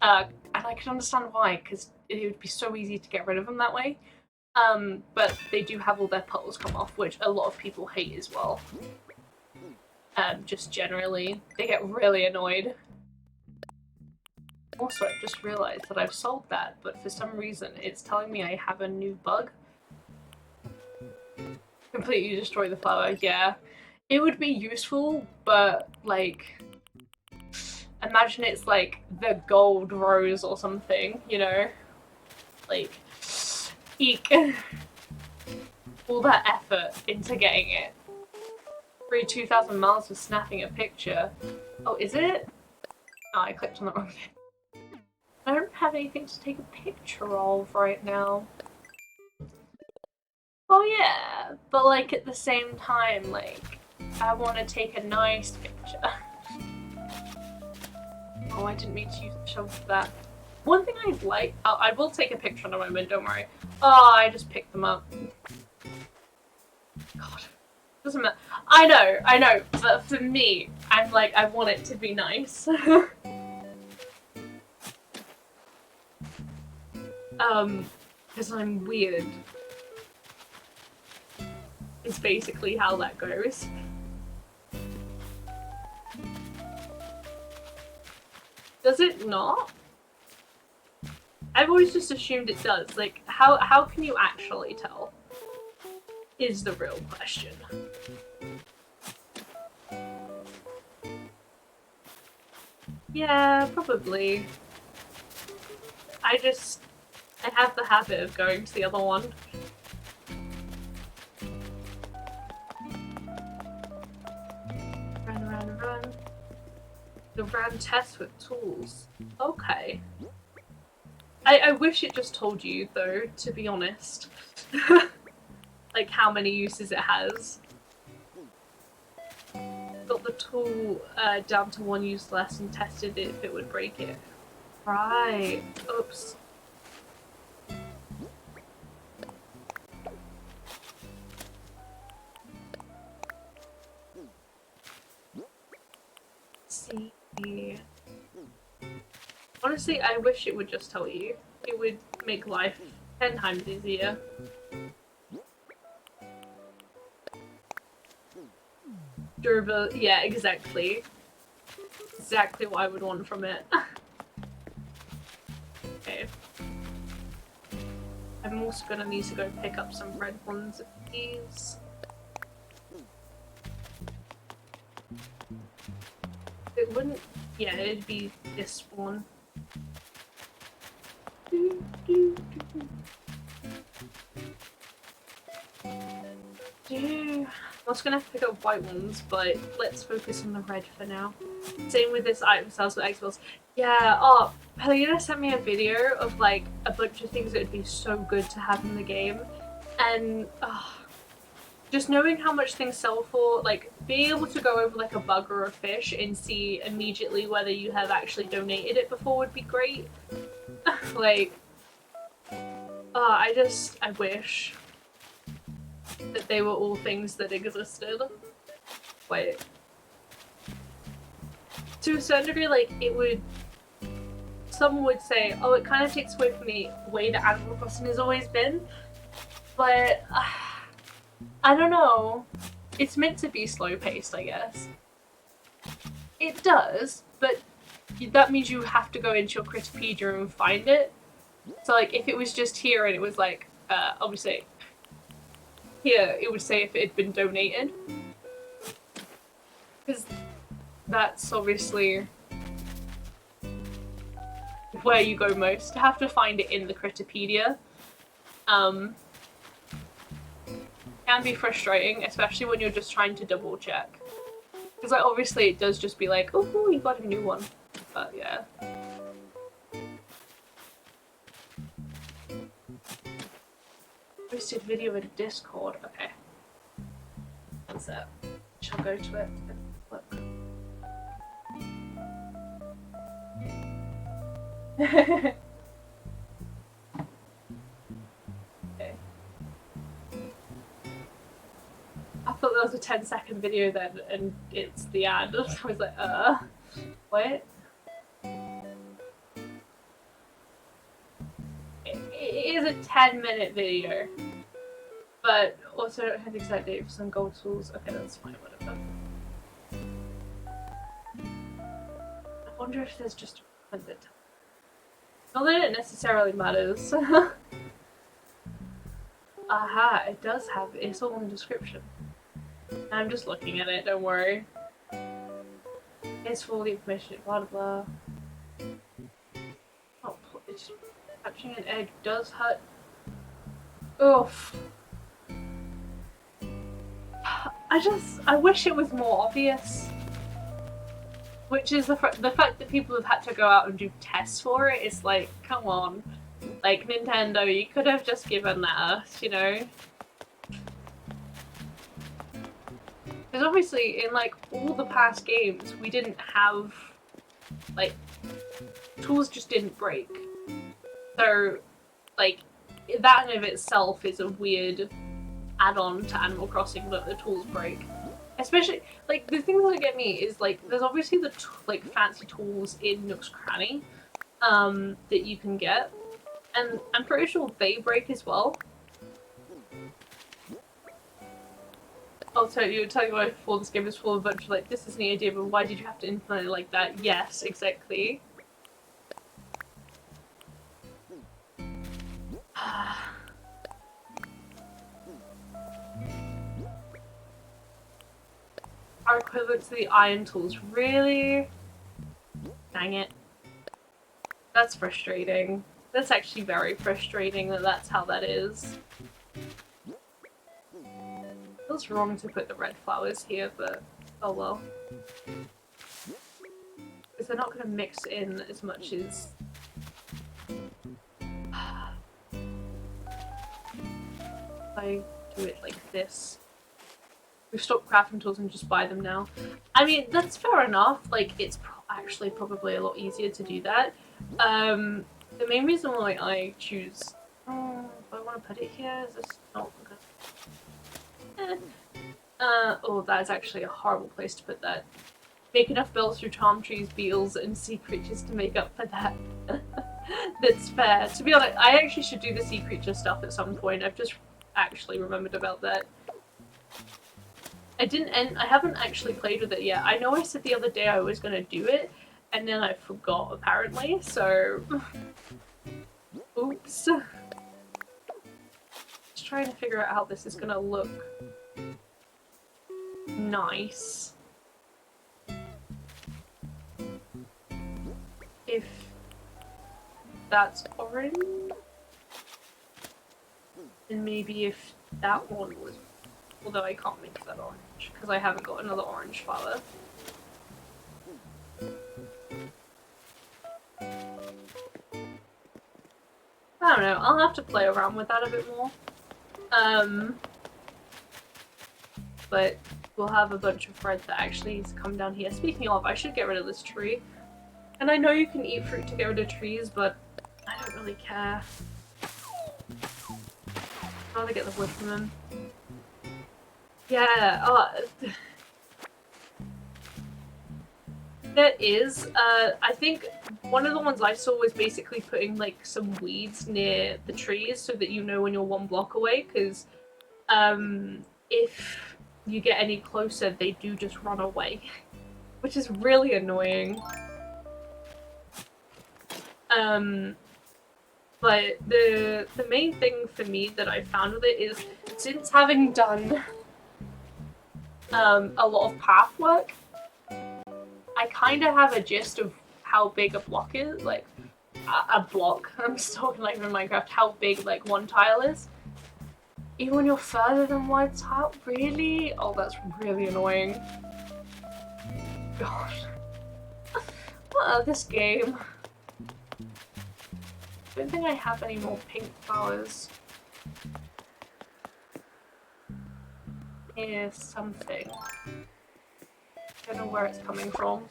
[SPEAKER 1] And I can understand why, because it would be so easy to get rid of them that way. But they do have all their petals come off, which a lot of people hate as well. Just generally, they get really annoyed. Also, I've just realized that I've solved that, but for some reason it's telling me I have a new bug. Completely destroy the flower, yeah. It would be useful, but like, imagine it's like the gold rose or something, you know? Like, eek. All that effort into getting it. 2,000 miles for snapping a picture. Oh, is it? Oh, I clicked on the wrong thing. I don't have anything to take a picture of right now. Oh yeah, but like at the same time, like, I want to take a nice picture. Oh, I didn't mean to use the shovel for that. One thing I'd like, I will take a picture in a moment, don't worry. Oh, I just picked them up. God, doesn't matter. I know, but for me, I'm like, I want it to be nice. Because I'm weird. Is basically how that goes. Does it not? I've always just assumed it does. Like, how can you actually tell? Is the real question. Yeah, probably. I have the habit of going to the other one. Run. The run test with tools. Okay. I wish it just told you, though, to be honest. Like, how many uses it has. Got the tool down to 1 use less and tested it if it would break it. Right. Oops. See. Honestly, I wish it would just tell you. It would make life 10 times easier. Durable, yeah, exactly. Exactly what I would want from it. Okay. I'm also gonna need to go pick up some red ones of these. It wouldn't, yeah, it'd be this one. I was gonna pick up white ones, but let's focus on the red for now. Same with this item sales with Xbox. Yeah, oh, Helena sent me a video of like a bunch of things that would be so good to have in the game. And just knowing how much things sell for, like being able to go over like a bug or a fish and see immediately whether you have actually donated it before would be great. Like, I wish that they were all things that existed. Wait. To a certain degree, like, it would... Some would say, oh, it kind of takes away from the way that Animal Crossing has always been. But... I don't know. It's meant to be slow-paced, I guess. It does, but that means you have to go into your Critterpedia and find it. So, like, if it was just here and it was, like, obviously... Here, it would say if it had been donated. Because that's obviously where you go most. To have to find it in the Critterpedia can be frustrating, especially when you're just trying to double check. Because like obviously it does just be like, oh, you got a new one. But yeah. Posted video in Discord. Okay. What's that? Shall go to it. Look. Okay. I thought that was a 10-second video then, and it's the ad. I was like, what? It is a 10-minute video, but also I don't have the exact date for some gold tools. Okay, that's fine, whatever. I wonder if there's just a bit. Not that it necessarily matters. Aha, it does have, it's all in the description. I'm just looking at it, don't worry. It's for the information, blah blah blah. Oh, it's catching an egg does hurt. Oof. I wish it was more obvious. Which is the fact that people have had to go out and do tests for it is like, come on. Like, Nintendo, you could have just given that us, you know? Because obviously, in like all the past games, we didn't have, like, tools just didn't break. So, like, that in of itself is a weird add-on to Animal Crossing that the tools break. Especially, like, the thing that get me is, like, there's obviously the, like, fancy tools in Nook's Cranny, that you can get. And I'm pretty sure they break as well. Also, you were telling me before this game is full of a bunch of, like, this is the idea, but why did you have to implement it like that? Yes, exactly. Are equivalent to the iron tools. Really? Dang it. That's frustrating. That's actually very frustrating that that's how that is. Feels wrong to put the red flowers here, but oh well. Because they're not going to mix in as much as... I do it like this. We've stopped crafting tools and just buy them now. I mean, that's fair enough. Like, it's actually probably a lot easier to do that. The main reason why I choose... Oh, do I want to put it here? Is this not good? Oh, that is actually a horrible place to put that. Make enough bells through charm trees, beetles, and sea creatures to make up for that. That's fair. To be honest, I actually should do the sea creature stuff at some point. I've just actually remembered about that. I haven't actually played with it yet. I know I said the other day I was gonna do it, and then I forgot apparently, so... Oops. Just trying to figure out how this is gonna look nice. If that's orange, and maybe if that one was... Although I can't make that orange, because I haven't got another orange flower. I don't know, I'll have to play around with that a bit more. But we'll have a bunch of fruit that actually come down here. Speaking of, I should get rid of this tree. And I know you can eat fruit to get rid of trees, but I don't really care. I'd rather get the wood from them. Yeah, there is. I think one of the ones I saw was basically putting like some weeds near the trees so that you know when you're one block away, because if you get any closer, they do just run away, which is really annoying. But the main thing for me that I found with it is, since having done a lot of path work, I kind of have a gist of how big a block is, like a block. I'm just talking like in Minecraft, how big like one tile is. Even when you're further than one tile, really? Oh, that's really annoying. God. This game. I don't think I have any more pink flowers. hear something. Don't know where it's coming from.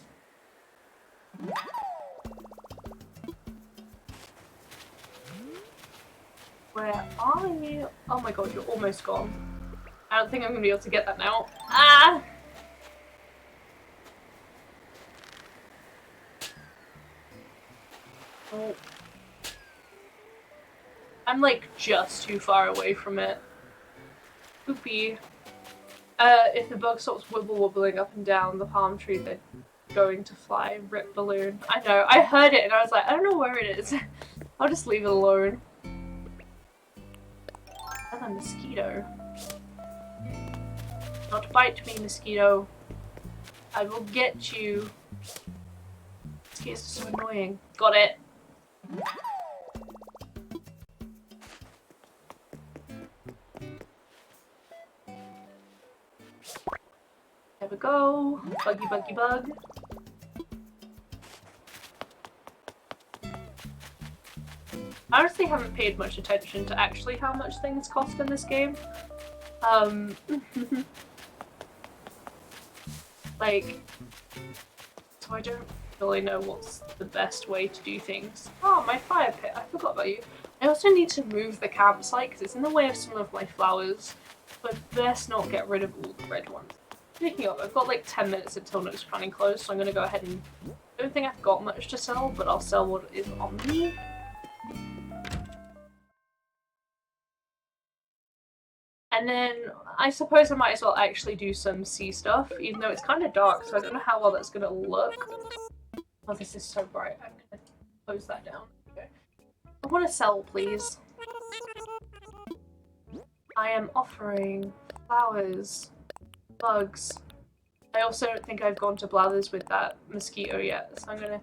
[SPEAKER 1] Where are you? Oh my god, you're almost gone. I don't think I'm gonna be able to get that now. Ah! Oh. I'm like just too far away from it. Poopy. If the bug stops wobbling up and down the palm tree, they're going to fly. Rip balloon. I know, I heard it and I was like, I don't know where it is. I'll just leave it alone. And a mosquito. Not bite me, mosquito. I will get you. Mosquitoes are so annoying. Got it. There we go. Buggy, buggy, bug. I honestly haven't paid much attention to actually how much things cost in this game. Like, so I don't really know what's the best way to do things. Oh, my fire pit. I forgot about you. I also need to move the campsite because it's in the way of some of my flowers. But best not get rid of all the red ones. Speaking of, I've got like 10 minutes until Nook's Cranny closed, so I'm gonna go ahead and... I don't think I've got much to sell, but I'll sell what is on me. And then I suppose I might as well actually do some sea stuff, even though it's kind of dark, so I don't know how well that's gonna look. Oh, this is so bright. I'm gonna close that down. Okay. I want to sell, please. I am offering flowers, bugs. I also don't think I've gone to Blathers with that mosquito yet, so I'm gonna...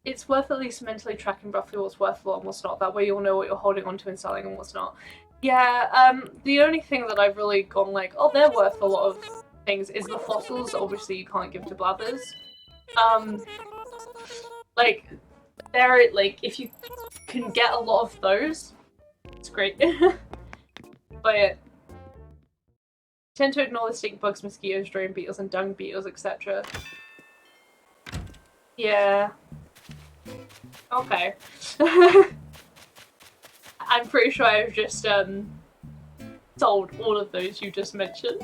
[SPEAKER 1] It's worth at least mentally tracking roughly what's worthwhile and what's not. That way you'll know what you're holding onto and selling and what's not. Yeah, the only thing that I've really gone like, oh, they're worth a lot of things is the fossils. Obviously you can't give to Blathers. Like, they're, like, if you can get a lot of those, it's great. But tend to ignore the stink bugs, mosquitoes, drone beetles, and dung beetles, etc. Yeah. Okay. I'm pretty sure I've just sold all of those you just mentioned.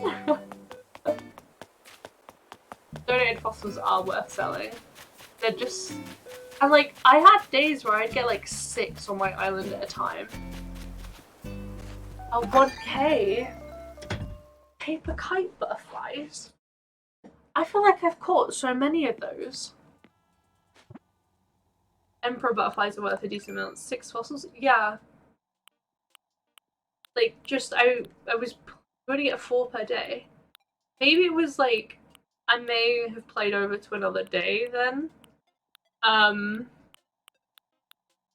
[SPEAKER 1] Donated fossils are worth selling. They're just... And like, I had days where I'd get like 6 on my island at a time. A 1k? Paper kite butterflies? I feel like I've caught so many of those. Emperor butterflies are worth a decent amount. 6 fossils? Yeah. Like, just, I was going to get 4 per day. Maybe it was like, I may have played over to another day then.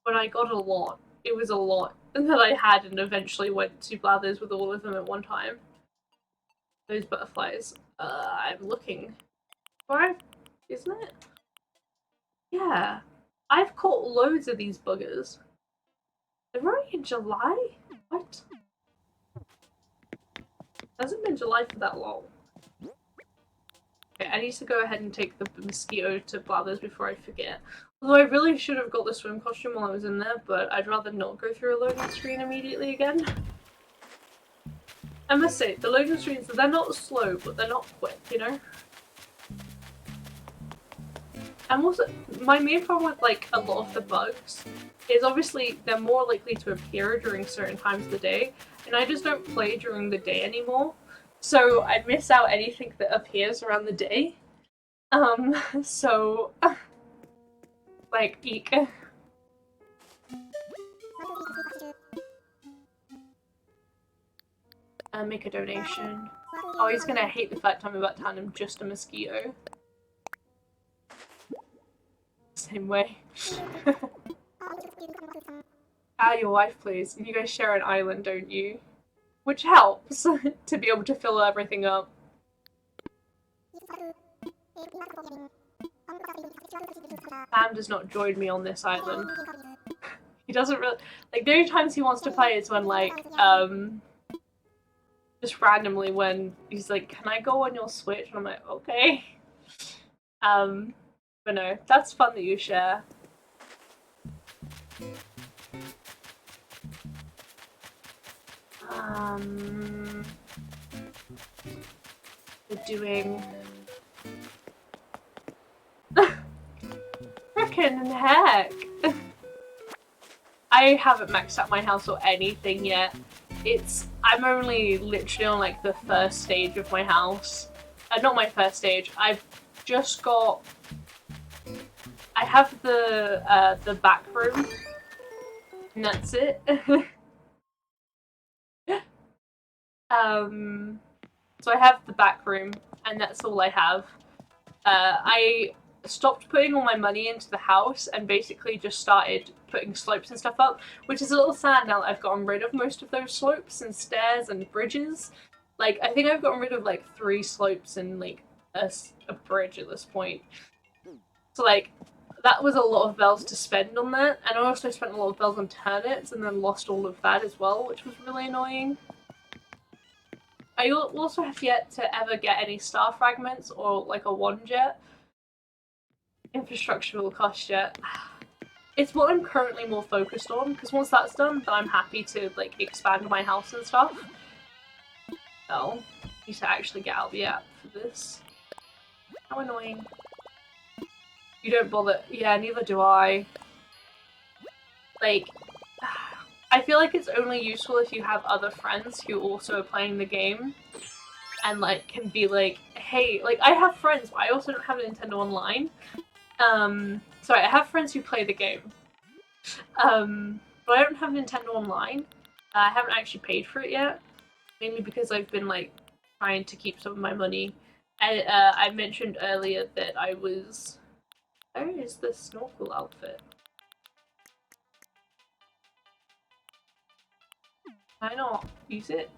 [SPEAKER 1] But I got a lot. It was a lot that I had and eventually went to Blathers with all of them at one time. Those butterflies. I'm looking for it, isn't it? Yeah. I've caught loads of these buggers. They're already in July? What? It hasn't been July for that long. Okay, I need to go ahead and take the mosquito to Blathers before I forget. Although I really should have got the swim costume while I was in there, but I'd rather not go through a loading screen immediately again. I must say, the loading screens, they're not slow, but they're not quick, you know? And also, my main problem with like a lot of the bugs is obviously they're more likely to appear during certain times of the day, and I just don't play during the day anymore. So I miss out anything that appears around the day. So like, eek. Make a donation. Oh, he's gonna hate the fact I'm about to hand him just a mosquito. Same way. Ah, your wife, please. You guys share an island, don't you? Which helps to be able to fill everything up. Sam does not join me on this island. He doesn't really... Like, the only times he wants to play is when, like, Just randomly when he's like, "Can I go on your Switch?" And I'm like, "Okay." But no, that's fun that you share. We're doing frickin' heck. I haven't maxed out my house or anything yet. I'm only literally on like the first stage of my house. Not my first stage. I've just got. I have the back room, and that's it. So I have the back room, and that's all I have. I stopped putting all my money into the house and basically just started putting slopes and stuff up, which is a little sad now that I've gotten rid of most of those slopes and stairs and bridges. Like, I think I've gotten rid of like 3 slopes and like a bridge at this point. So like, that was a lot of bells to spend on that, and I also spent a lot of bells on turnips and then lost all of that as well, which was really annoying. I also have yet to ever get any star fragments or like a wand yet. Infrastructure will cost yet. It's what I'm currently more focused on, because once that's done, then I'm happy to like expand my house and stuff. Oh, need to actually get out the app for this. How annoying. You don't bother. Yeah, neither do I. Like, I feel like it's only useful if you have other friends who also are playing the game and like can be like, hey, like I have friends, but I also don't have a Nintendo Online. Sorry, I have friends who play the game. But I don't have Nintendo Online. I haven't actually paid for it yet, mainly because I've been like trying to keep some of my money. And I mentioned earlier that I was. Where is the snorkel outfit? Can I not use it?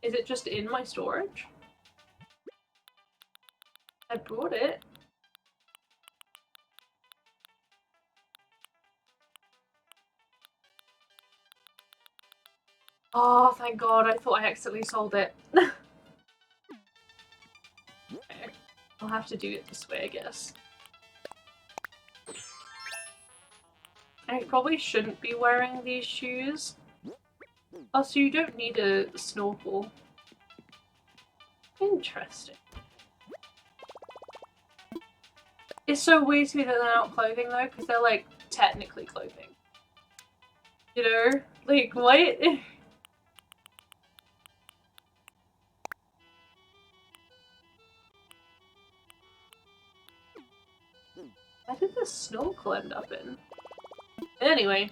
[SPEAKER 1] Is it just in my storage? I brought it. Oh, thank God. I thought I accidentally sold it. Okay. I'll have to do it this way, I guess. I probably shouldn't be wearing these shoes. Oh, so you don't need a snorkel. Interesting. It's so weird to me that they're not clothing though, because they're like technically clothing. You know? Like, what? Where did the snorkel end up in? Anyway.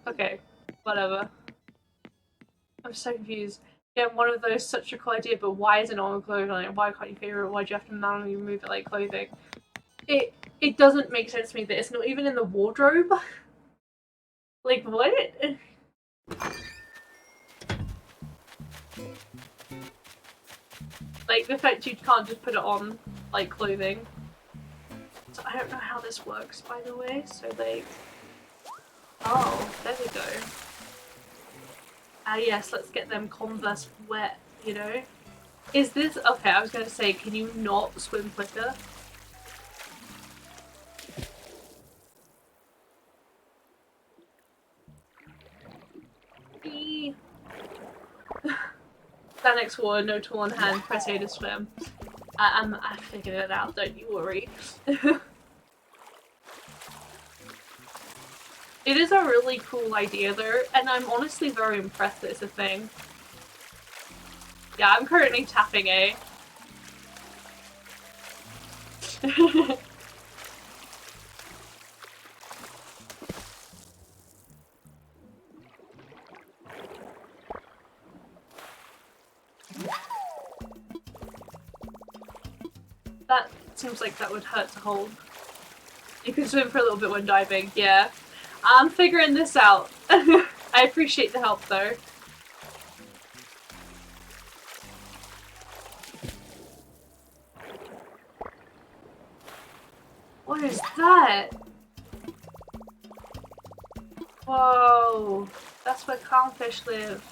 [SPEAKER 1] Okay, whatever. I'm so confused. Yeah, one of those such a cool idea, but why is it not on clothing? Like, why can't you figure out why do you have to manually remove it like clothing? It doesn't make sense to me that it's not even in the wardrobe. Like, what? Like, the fact you can't just put it on, like, clothing. So I don't know how this works, by the way, so like... Oh, there we go. Ah yes, let's get them Converse wet, you know? Is this... Okay, I was gonna say, can you not swim quicker? Stand next to water, no tool on hand, press A to swim. I figured it out, don't you worry. It is a really cool idea though, and I'm honestly very impressed that it's a thing. Yeah, I'm currently tapping A. That seems like that would hurt to hold. You can swim for a little bit when diving, yeah. I'm figuring this out. I appreciate the help though. What is that? Whoa. That's where clownfish live.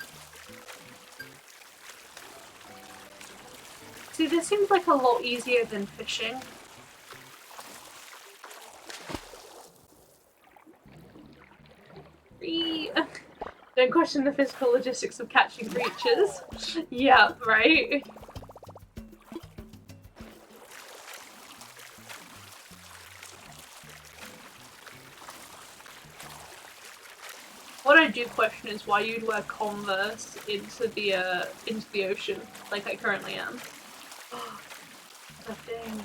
[SPEAKER 1] See, this seems like a lot easier than fishing. Don't question the physical logistics of catching creatures. Yeah, right? What I do question is why you'd wear Converse into the ocean, like I currently am. The thing.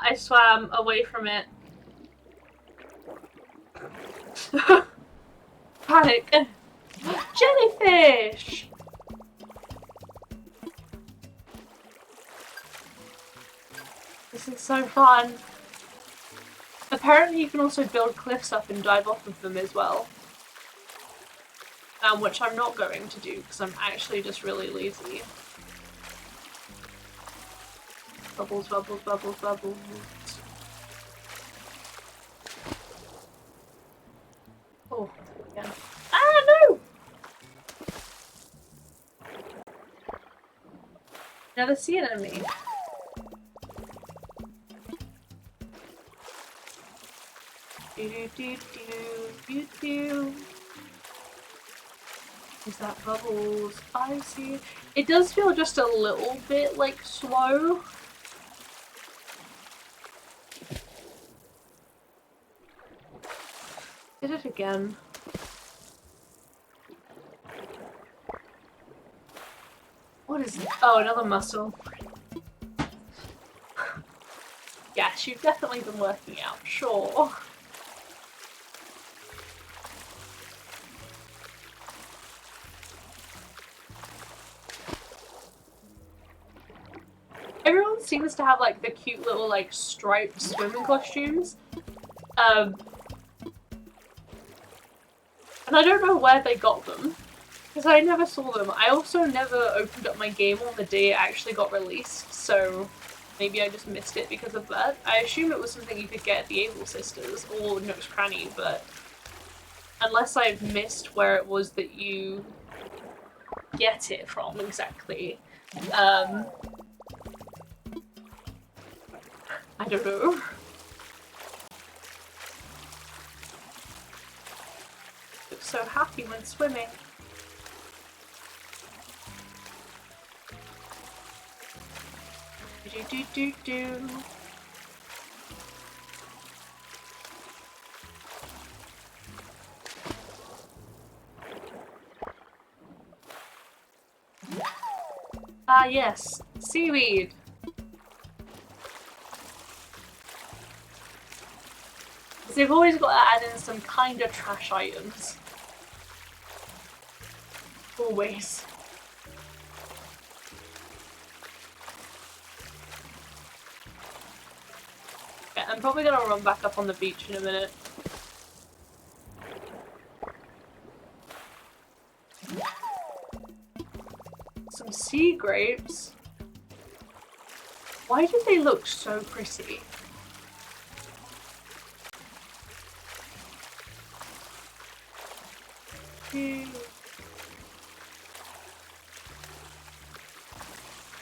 [SPEAKER 1] I swam away from it. Panic. Jellyfish! This is so fun. Apparently you can also build cliffs up and dive off of them as well. Which I'm not going to do because I'm actually just really lazy. Bubbles, bubbles, bubbles, bubbles. Oh, yeah. Ah, no! Another sea enemy. Do do do do do do. Is that bubbles? I see. It does feel just a little bit like slow. Did it again. What is it? Oh, another mussel. Yes, you've definitely been working out, sure. Everyone seems to have like the cute little like striped swimming costumes. And I don't know where they got them, because I never saw them. I also never opened up my game on the day it actually got released, so maybe I just missed it because of that. I assume it was something you could get at the Able Sisters or Nook's Cranny, but unless I've missed where it was that you get it from exactly, I don't know. Look so happy when swimming. Do do do do. Ah yes, seaweed. They've always got to add in some kind of trash items. Always. Yeah, I'm probably gonna run back up on the beach in a minute. Some sea grapes. Why do they look so pretty?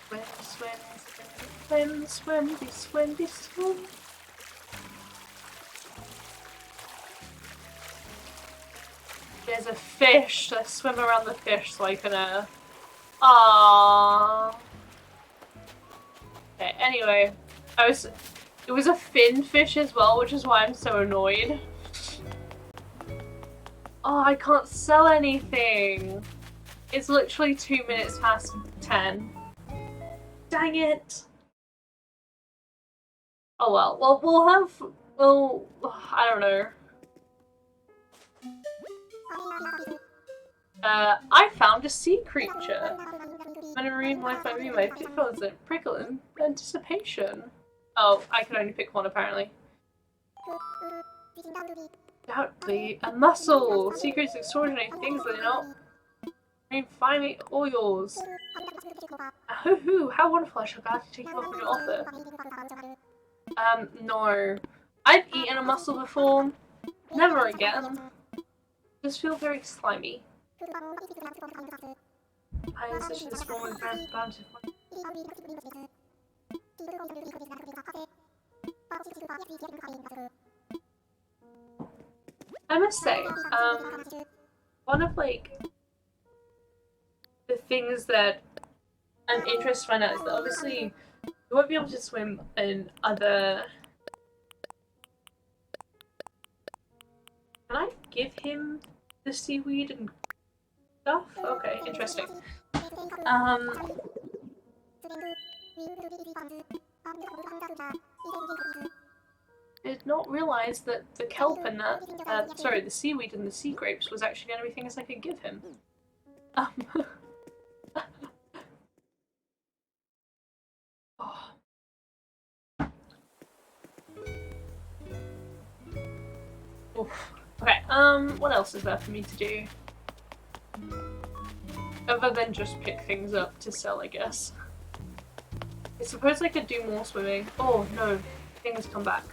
[SPEAKER 1] Swim, swim, swim, swim, swim, swim, swim. There's a fish. Let's swim around the fish so I can, Aww. Okay, anyway. It was a fin fish as well, which is why I'm so annoyed. Oh, I can't sell anything. It's literally 2 minutes past 10. Dang it. Oh well. Well, I don't know. I found a sea creature. When a marine life might be my pitfalls and prickle in anticipation. Oh, I can only pick one apparently. Doubtfully, a mussel! Secrets, extraordinary things, are they not? I mean, finally, all yours. Hoo-hoo, how wonderful, I shall gladly take you up on your offer. No. I've eaten a mussel before. Never again. Just feel very slimy. Pines such as small and bountiful. I must say, one of like the things that I'm interested to find out is that obviously you won't be able to swim in other. Can I give him the seaweed and stuff? Okay, interesting. Did not realize that the kelp and that, sorry, the seaweed and the sea grapes was actually going to be things I could give him. Oh. Oof. Okay, what else is there for me to do? Other than just pick things up to sell, I guess. I suppose I could do more swimming. Oh, no. Things come back.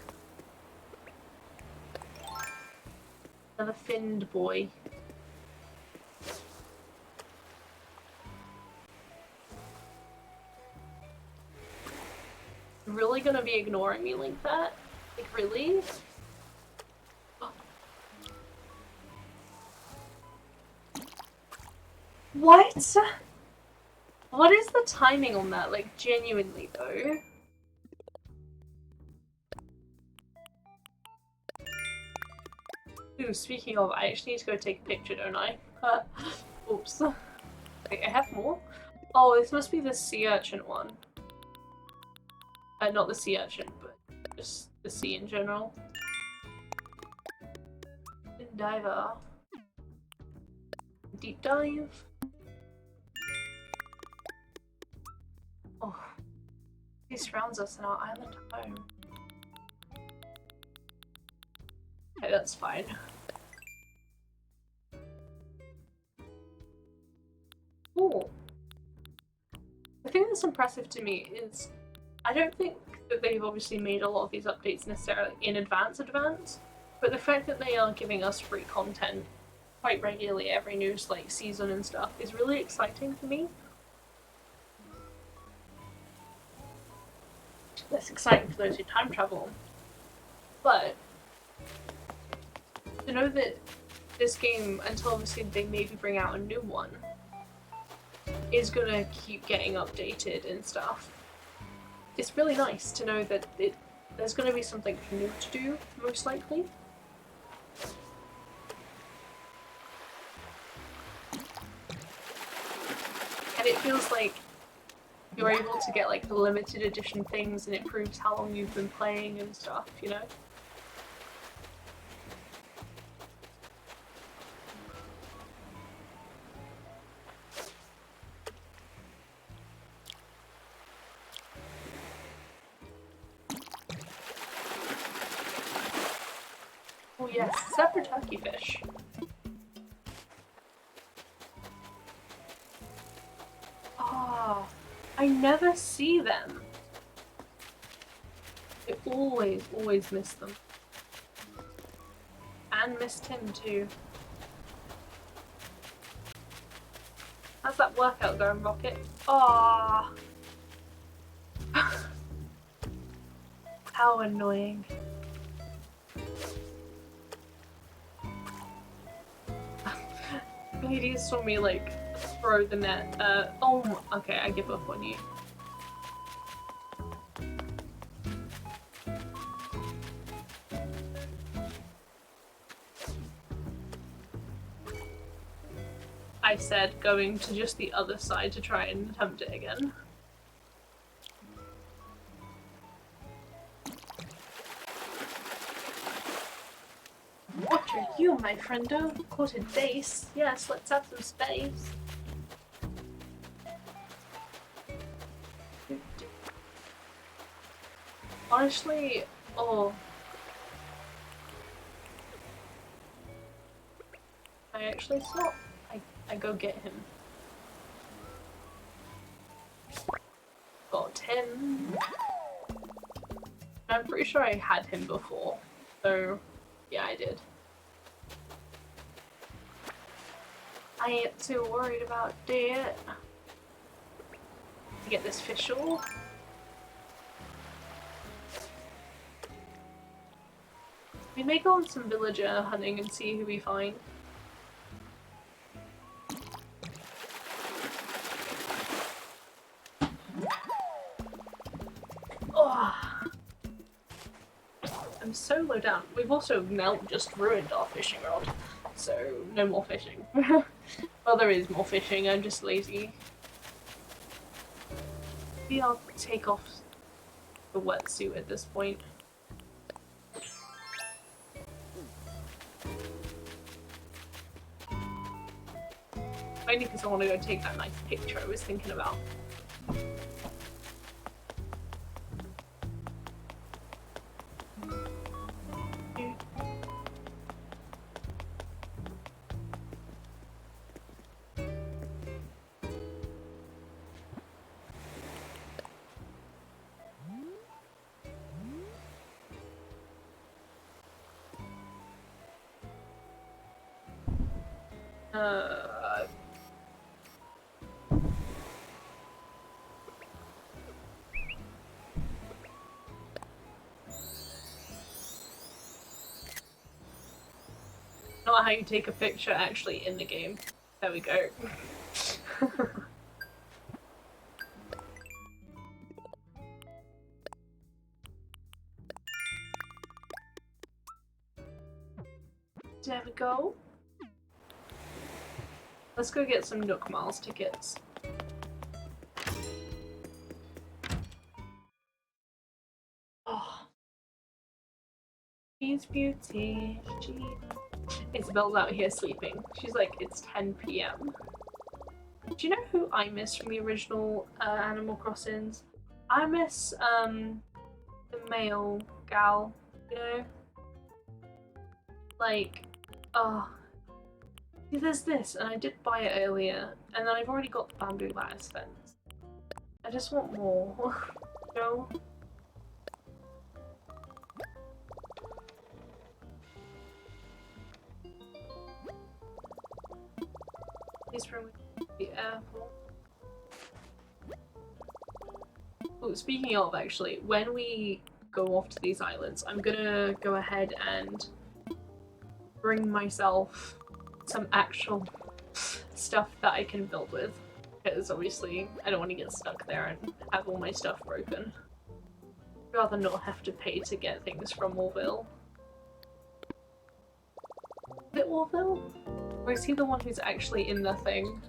[SPEAKER 1] Another finned boy. Really gonna be ignoring me like that? Like, really? Oh. What? What is the timing on that? Like, genuinely, though? Ooh, speaking of, I actually need to go take a picture, don't I? Oops. Wait, I have more? Oh, this must be the sea urchin one. Not the sea urchin, but just the sea in general. Diver. Deep dive. Oh. He surrounds us in our island home. Okay, that's fine. Ooh. The thing that's impressive to me is I don't think that they've obviously made a lot of these updates necessarily in advance, but the fact that they are giving us free content quite regularly every new like season and stuff is really exciting for me. That's exciting for those who time travel. But to know that this game, until obviously they maybe bring out a new one, is gonna keep getting updated and stuff. It's really nice to know that there's gonna be something new to do, most likely. And it feels like you're able to get like the limited edition things and it proves how long you've been playing and stuff, you know? Oh yes, zebra turkey fish. Oh, I never see them. I always miss them. And missed him too. How's that workout going, Rocket? Ah. How annoying. Ladies saw me like throw the net. Oh, okay, I give up on you. I said going to just the other side to try and attempt it again. What are you, my friendo? Caught a dace. Yes, let's have some space. Honestly, oh. I actually saw. I go get him. Got him. I'm pretty sure I had him before, so yeah, I did. I ain't too worried about that. To get this fischl. We may go on some villager hunting and see who we find. Oh, I'm so low down. We've also now just ruined our fishing rod, so no more fishing. Well, there is more fishing, I'm just lazy. Maybe I'll take off the wetsuit at this point. Mainly because I want to go take that nice picture I was thinking about. Not how you take a picture actually in the game. There we go. There we go. Let's go get some Nook Miles tickets. Oh. She's beauty. Isabel's out here sleeping. She's like, it's 10 p.m. Do you know who I miss from the original Animal Crossings? I miss the male gal, you know? Like, oh, there's this, and I did buy it earlier, and then I've already got the bamboo lattice fence. I just want more, you know? Please bring me to the airport. Oh, speaking of, actually, when we go off to these islands, I'm gonna go ahead and bring myself some actual stuff that I can build with. Because obviously, I don't want to get stuck there and have all my stuff broken. I'd rather not have to pay to get things from Orville. Is it Orville? Or is he the one who's actually in the thing?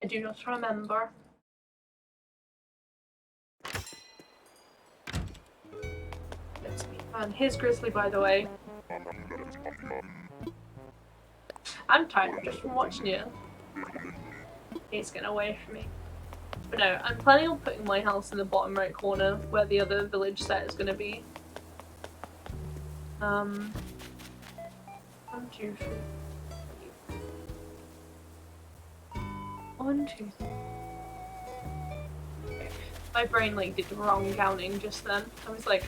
[SPEAKER 1] I do not remember. Let's be fun. Here's Grizzly, by the way. I'm tired just from watching you. He's getting away from me. But no, I'm planning on putting my house in the bottom right corner where the other village set is going to be. 1, 2, 3. 1, 2, 3. Okay. My brain like did the wrong counting just then. I was like,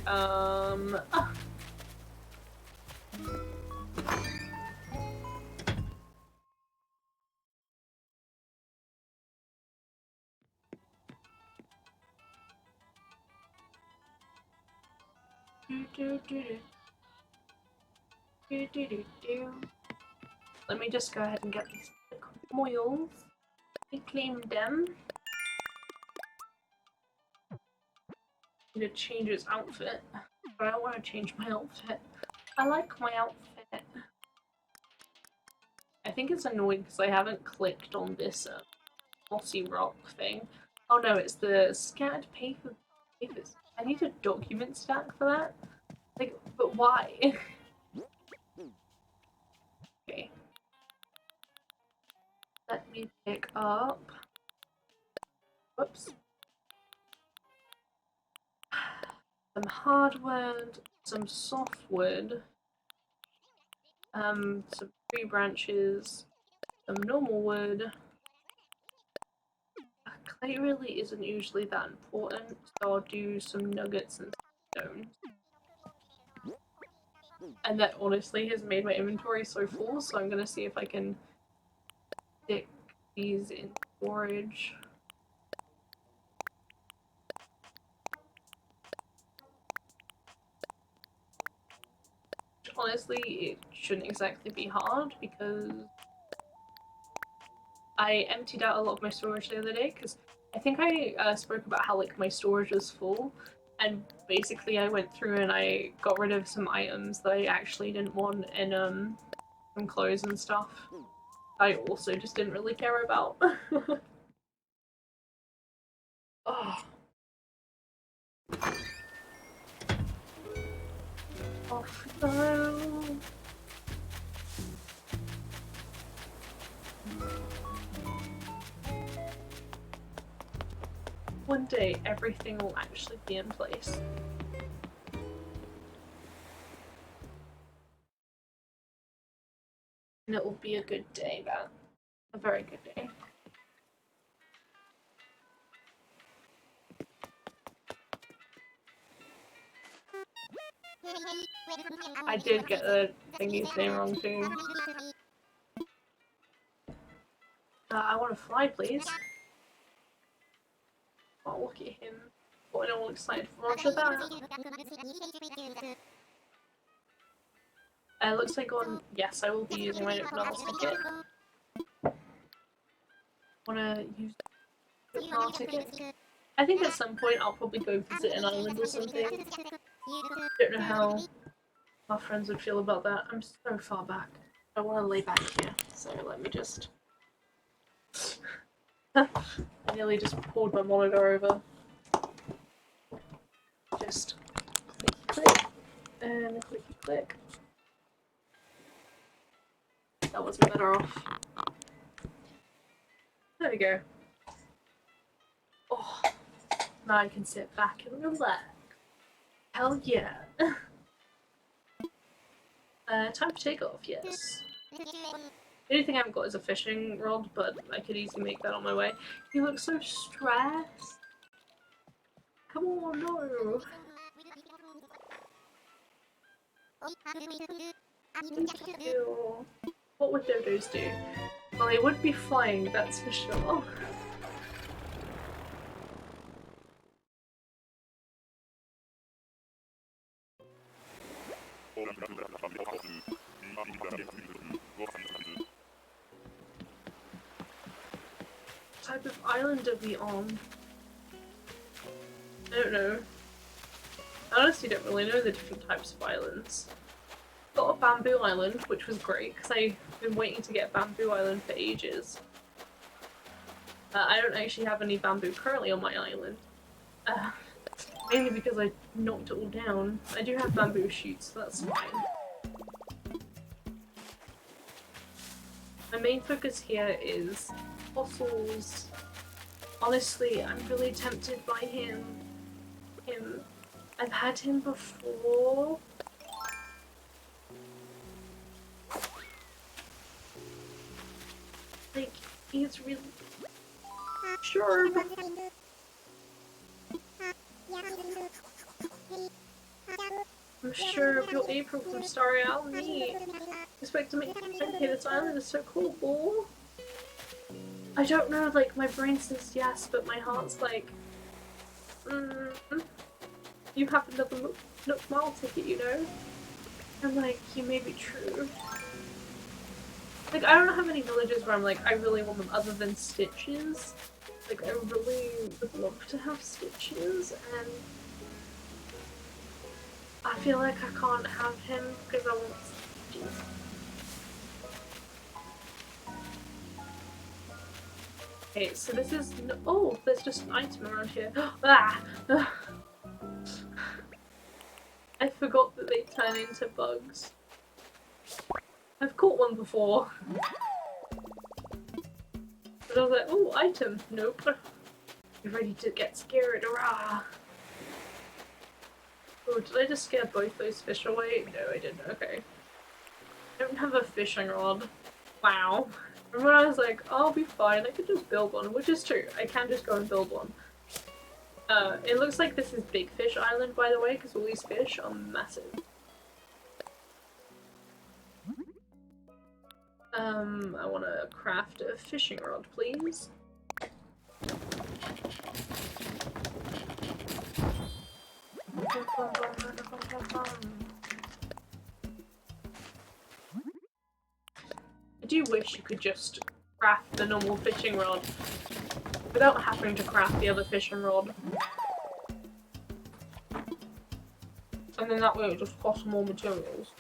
[SPEAKER 1] Let me just go ahead and get these moils. Reclaim them. Need to change his outfit, but I don't want to change my outfit. I like my outfit. I think it's annoying because I haven't clicked on this mossy rock thing. Oh no, it's the scattered papers. I need a document stack for that. Like, but why? Okay. Let me pick up. Whoops. Some hardwood, some softwood, some tree branches, some normal wood. Clay really isn't usually that important, so I'll do some nuggets and stone. And that honestly has made my inventory so full, so I'm gonna see if I can stick these in storage. Honestly, it shouldn't exactly be hard because I emptied out a lot of my storage the other day because I think I spoke about how like my storage was full, and basically I went through and I got rid of some items that I actually didn't want and some clothes and stuff. I also just didn't really care about. Oh. Off we go. One day everything will actually be in place. And it will be a good day, Matt. A very good day. I did get the thingy's name wrong too. I want to fly, please. Oh, look at him. Got all excited for Roger that. Looks like on. Yes, I will be using my McDonald's ticket. Wanna use the car ticket? I think at some point I'll probably go visit an island or something. Don't know how our friends would feel about that. I'm so far back. I want to lay back here, so let me just. I nearly just pulled my monitor over. Just click, click, and clicky click. That wasn't better off. There we go. Oh, now I can sit back and relax. Hell yeah. Time to take off, yes. The only thing I haven't got is a fishing rod, but I could easily make that on my way. You look so stressed. Come on, no. Thank you. What would dodos do? Well, they would be flying, that's for sure. What type of island are we on? I don't know. I honestly don't really know the different types of islands. Got a bamboo island, which was great because I've been waiting to get bamboo island for ages. I don't actually have any bamboo currently on my island. Mainly because I knocked it all down. I do have bamboo shoots, so that's fine. My main focus here is fossils. Honestly, I'm really tempted by him. I've had him before. Like, he's really... Sure. I'm sure if you're April from Starry Owl, me. Expect to make okay, this island is so cool, bull. I don't know, like, my brain says yes, but my heart's like, you have another Nook Mile ticket, you know? I'm like, you may be true. Like, I don't know how many villages where I'm like, I really want them other than Stitches. Like, I really would love to have Stitches, and I feel like I can't have him because I want Stitches. Okay, so this is oh, there's just an item around here. Ah! I forgot that they turn into bugs. I've caught one before. But I was like, oh, item. Nope. You're ready to get scared. Hurrah! Oh, did I just scare both those fish away? No, I didn't. Okay. I don't have a fishing rod. Wow. Remember when I was like, oh, I'll be fine, I could just build one, which is true. I can just go and build one. It looks like this is Big Fish Island, by the way, because all these fish are massive. I want to craft a fishing rod, please. I do wish you could just craft the normal fishing rod without having to craft the other fishing rod. And then that way it just costs more materials.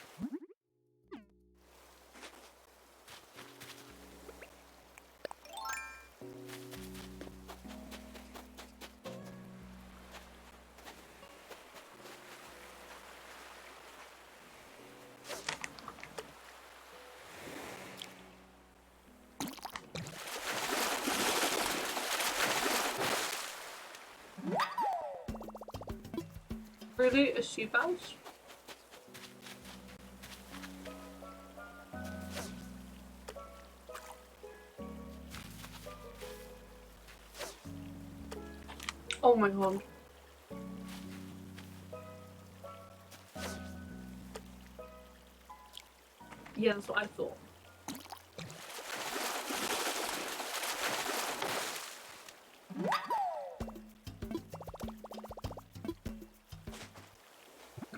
[SPEAKER 1] Really? A soup house? Oh my god. Yeah, that's what I thought.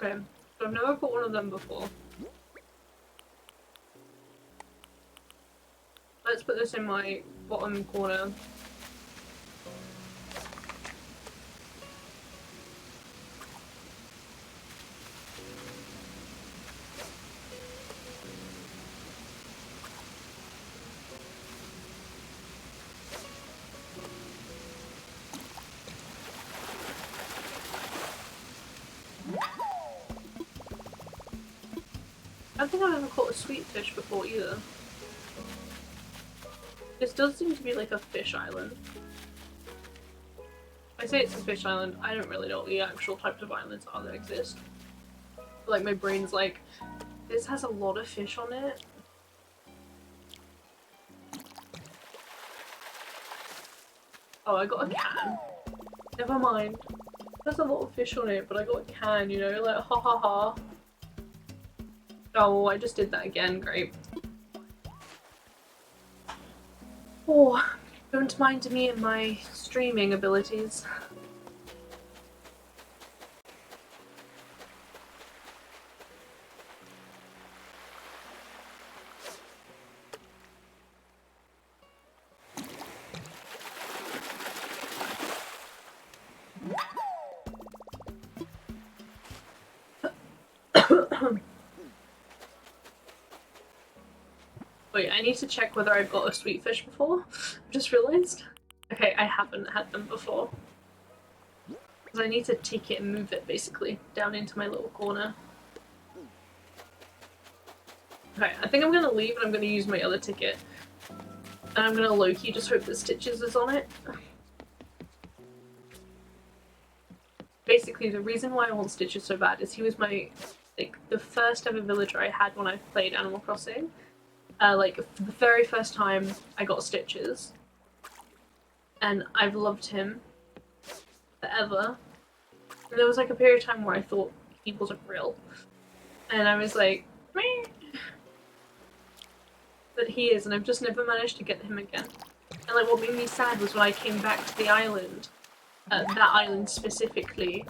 [SPEAKER 1] Okay, so I've never put one of them before. Let's put this in my bottom corner. I don't think I've ever caught a sweet fish before either. This does seem to be like a fish island. I say it's a fish island, I don't really know what the actual types of islands are that exist. Like my brain's like, this has a lot of fish on it. Oh, I got a can. Never mind. There's a lot of fish on it, but I got a can, you know, like ha ha ha. Oh, I just did that again, great. Oh, don't mind me and my streaming abilities. Wait, I need to check whether I've got a sweet fish before. I just realised. Okay, I haven't had them before. Because I need to take it and move it, basically, down into my little corner. Okay, I think I'm gonna leave and I'm gonna use my other ticket. And I'm gonna low-key just hope that Stitches is on it. Basically, the reason why I want Stitches so bad is he was my, like, the first ever villager I had when I played Animal Crossing. Like, for the very first time I got Stitches. And I've loved him forever. And there was like a period of time where I thought he wasn't real. And I was like, meh. But he is, and I've just never managed to get him again. And like what made me sad was when I came back to the island, that island specifically,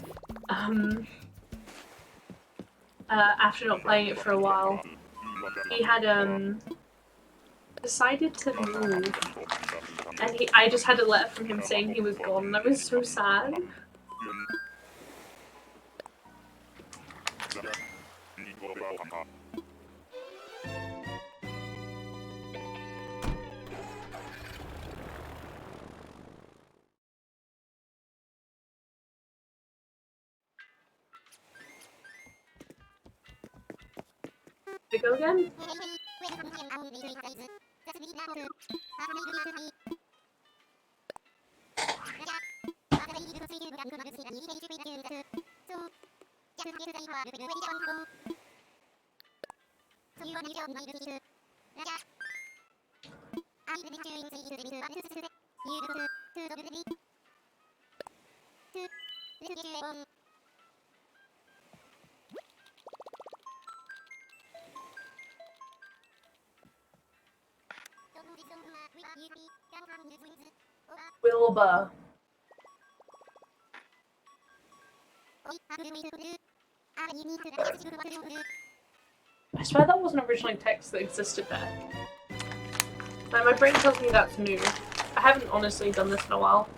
[SPEAKER 1] after not playing it for a while, he had decided to move, and I just had a letter from him saying he was gone, and I was so sad. We go again? Wilbur. I swear that wasn't originally text that existed there. Like, my brain tells me that's new. I haven't honestly done this in a while.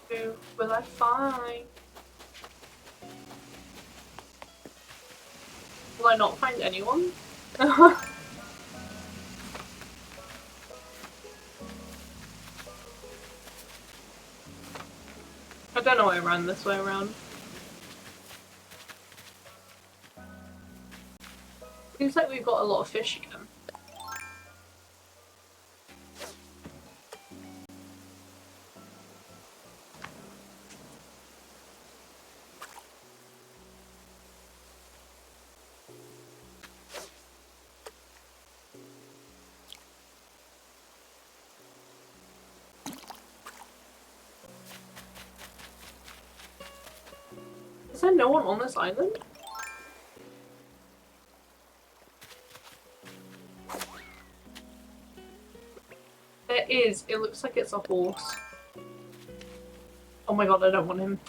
[SPEAKER 1] Who will I find? Will I not find anyone? I don't know why I ran this way around. Seems like we've got a lot of fish again. Is there no one on this island? There is. It looks like it's a horse. Oh my god, I don't want him.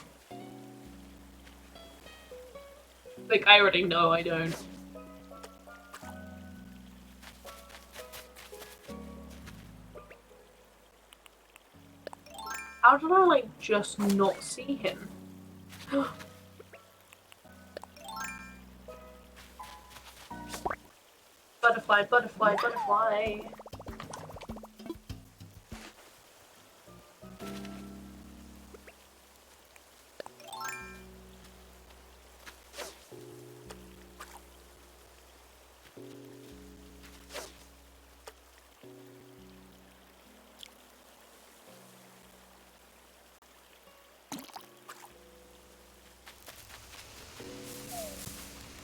[SPEAKER 1] Like, I already know I don't. How did I, like, just not see him? Butterfly, butterfly, butterfly.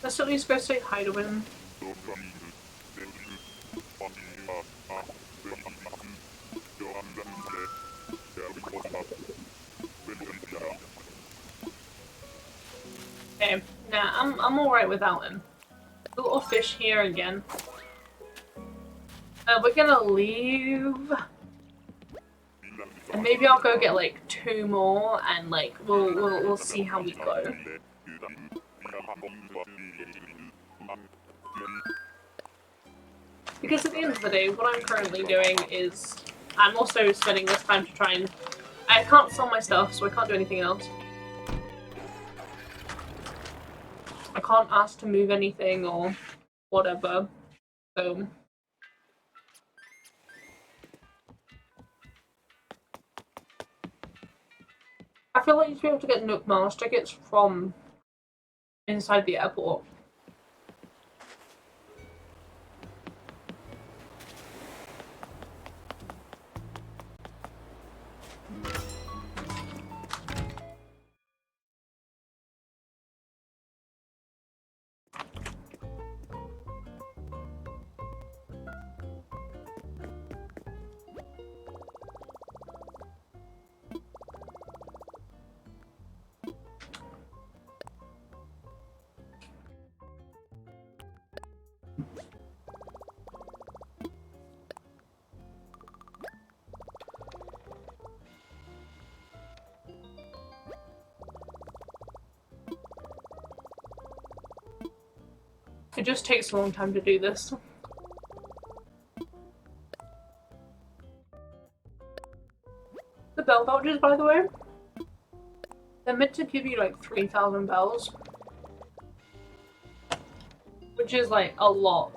[SPEAKER 1] Let's at least go say hi to him. Okay, nah, I'm alright without him. A little fish here again. We're gonna leave. And maybe I'll go get like 2 more and like we'll see how we go. Because at the end of the day, what I'm currently doing is I'm also spending this time to try and I can't sell my stuff, so I can't do anything else. I can't ask to move anything or whatever. So I feel like you should be able to get Nook Miles tickets from inside the airport. It just takes a long time to do this. The bell vouchers, by the way, they're meant to give you like 3,000 bells. Which is like a lot.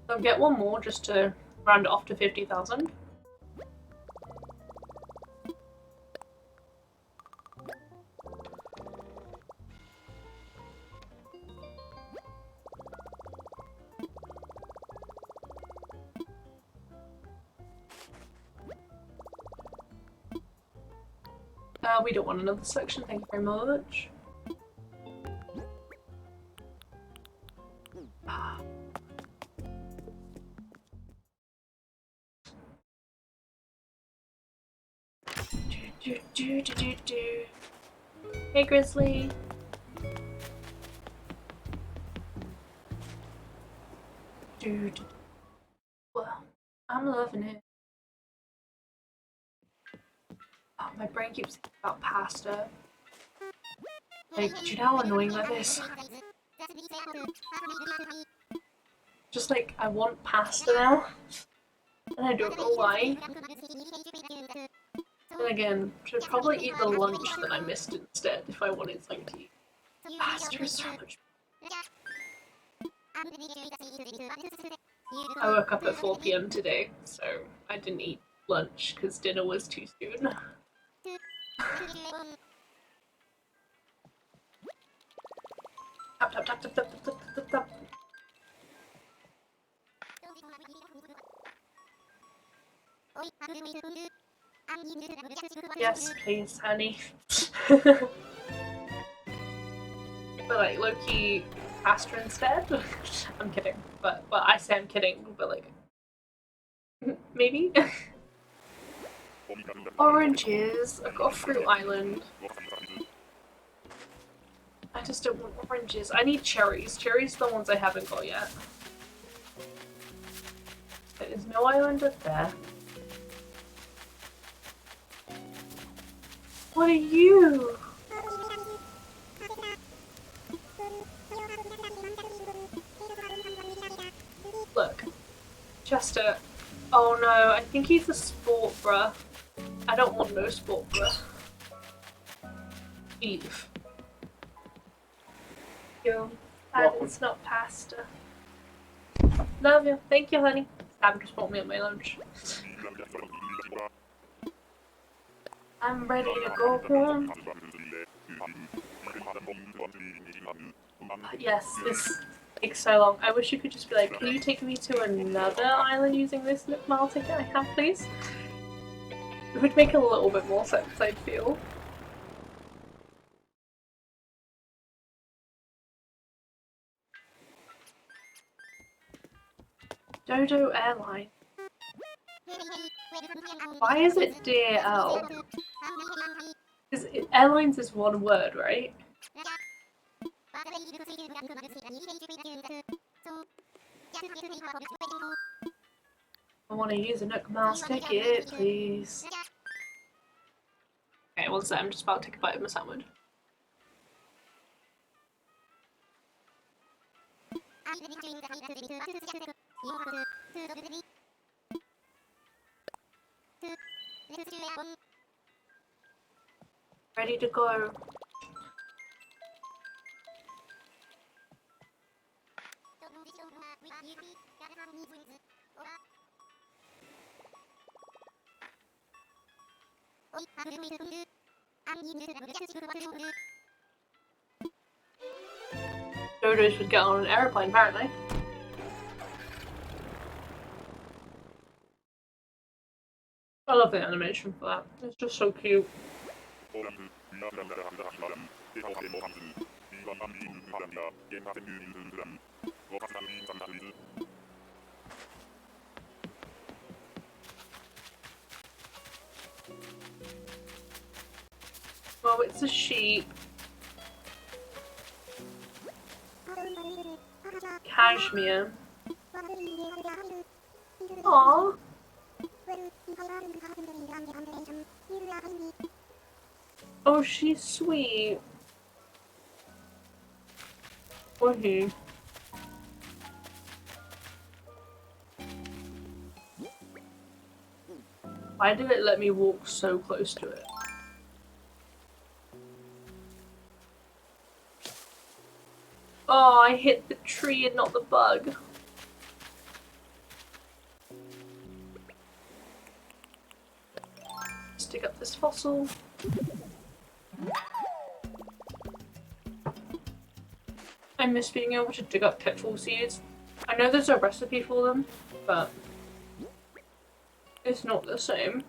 [SPEAKER 1] I'll get one more just to round it off to 50,000. We don't want another section, thank you very much. Do, do, do, do, do. Hey, Grizzly. Dude. Well, I'm loving it. Oh, my brain keeps thinking about pasta. Like, do you know how annoying that is? Just like, I want pasta now, and I don't know why. And again, should probably eat the lunch that I missed instead if I wanted something to eat. Pasta is so much. I woke up at 4 p.m. today, so I didn't eat lunch because dinner was too soon. Tap, tap, tap, tap, tap, tap, tap, tap, tap. Yes, please, honey. But like low-key pasta instead? I'm kidding. But well, I say I'm kidding, but like maybe? Oranges. I've got a fruit island. I just don't want oranges. I need cherries. Cherries are the ones I haven't got yet. There's no island up there. What are you? Look. Chester. Oh no, I think he's a sport bruh. I don't want no sport bruh. Leave. Yo, it's not pasta. Love you. Thank you, honey. Sam just bought me up my lunch. I'm ready to go home. Yes, this takes so long. I wish you could just be like, can you take me to another island using this mile ticket I have, please? It would make a little bit more sense, I'd feel. Dodo Airline. Why is it DL? Because airlines is one word, right? I want to use a Nook Miles ticket, please. Okay, one sec, I'm just about to take a bite of my sandwich. Ready to go. Dodos would get on an aeroplane, apparently. I love the animation for that. It's just so cute. Oh, it's a sheep. Cashmere. Aww. Oh, she's sweet. Or he. Why did it let me walk so close to it? Oh, I hit the tree and not the bug. Let's dig up this fossil. I miss being able to dig up pitfall seeds. I know there's a recipe for them, but it's not the same.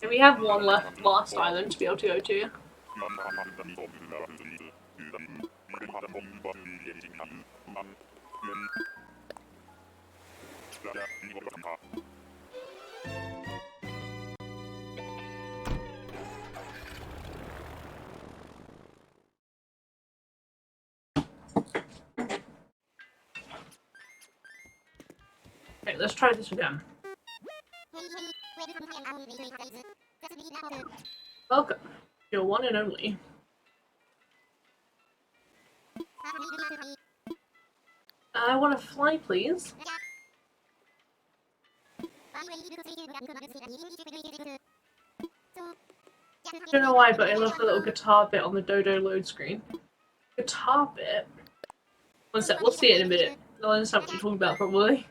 [SPEAKER 1] And we have one last island to be able to go to. Okay, let's try this again. Welcome, your one and only. I want to fly, please. I don't know why, but I love the little guitar bit on the Dodo load screen. Guitar bit? One sec, we'll see it in a minute. I'll understand what you're talking about, probably.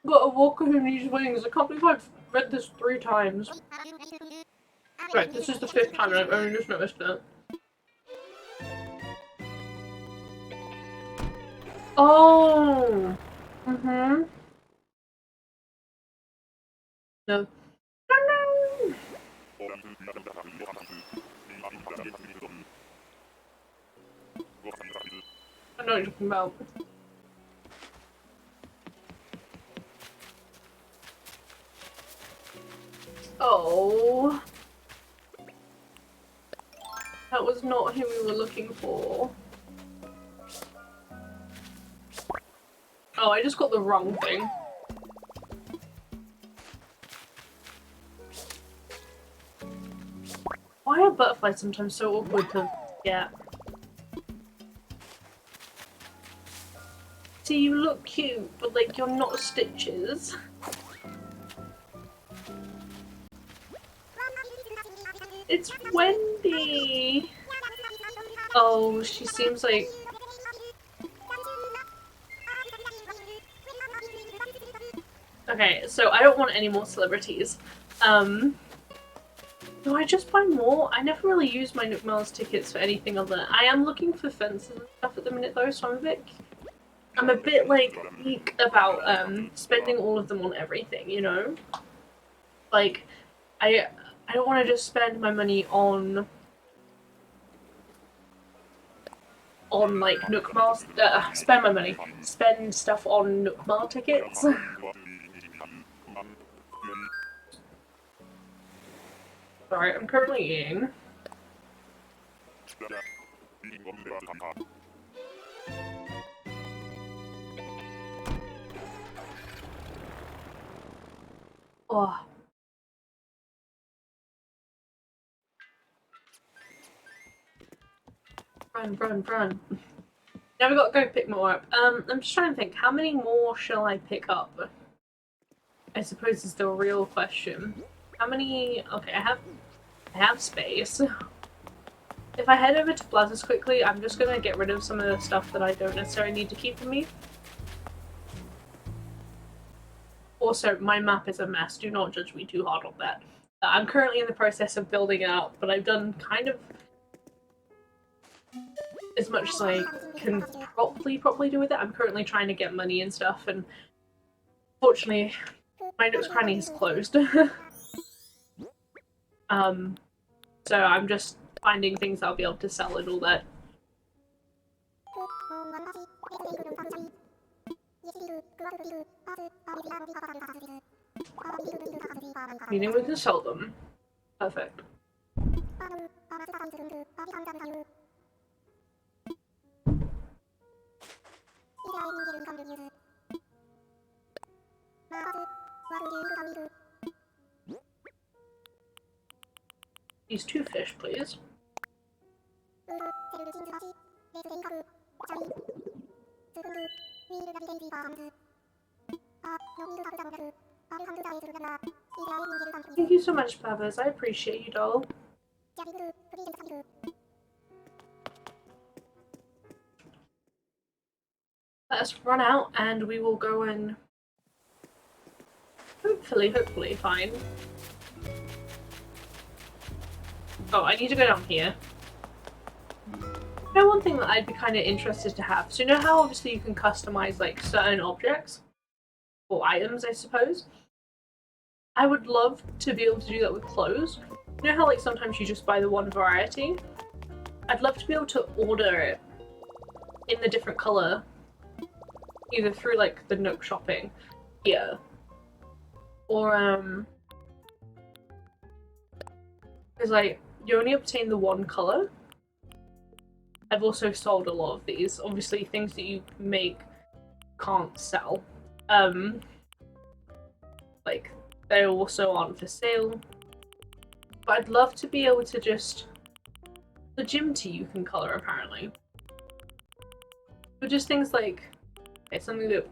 [SPEAKER 1] Got a walker who needs wings. I can't believe I've read this 3 times. Right, this is the 5th time and I've only just noticed it. Oh! Mm-hmm. No. No! I know what you're talking about. Oh. That was not who we were looking for. Oh, I just got the wrong thing. Why are butterflies sometimes so awkward to get? See, you look cute, but like you're not Stitches. It's Wendy! Oh, she seems like... Okay, so I don't want any more celebrities. Do I just buy more? I never really use my Nook Miles tickets for anything other. I am looking for fences and stuff at the minute though, so I'm a bit like weak about spending all of them on everything, you know? Like, I don't want to just spend my money on like Nook Miles. Spend my money. Spend stuff on Nook Mile tickets. Sorry, I'm currently eating. Oh. Run. Now we gotta go pick more up. I'm just trying to think, how many more shall I pick up? I suppose is the real question. How many... Okay, I have space. If I head over to Blathers quickly, I'm just gonna get rid of some of the stuff that I don't necessarily need to keep with me. Also, my map is a mess. Do not judge me too hard on that. I'm currently in the process of building it up, but I've done kind of as much as I can properly do with it. I'm currently trying to get money and stuff, and fortunately, my Nook's Cranny is closed. So I'm just finding things I'll be able to sell and all that. Meaning we can sell them. Perfect. These 2 fish, please. Thank you so much, Pavas. I appreciate you, doll. Let us run out and we will go and hopefully find Oh, I need to go down here. You know, one thing that I'd be kind of interested to have. So you know how obviously you can customize like certain objects or items, I suppose. I would love to be able to do that with clothes. You know how like sometimes you just buy the one variety? I'd love to be able to order it in the different color, either through like the Nook shopping here, or because like you only obtain the one color. I've also sold a lot of these. Obviously, things that you make can't sell. Like they also aren't for sale. But I'd love to be able to just the gym tee you can color apparently. But just things like it's something that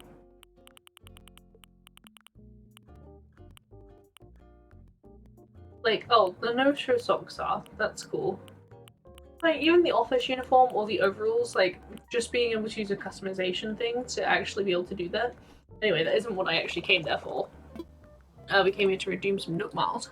[SPEAKER 1] like oh the no show socks are that's cool. Like even the office uniform or the overalls, like just being able to use a customization thing to actually be able to do that. Anyway, that isn't what I actually came there for. We came here to redeem some Nook Miles.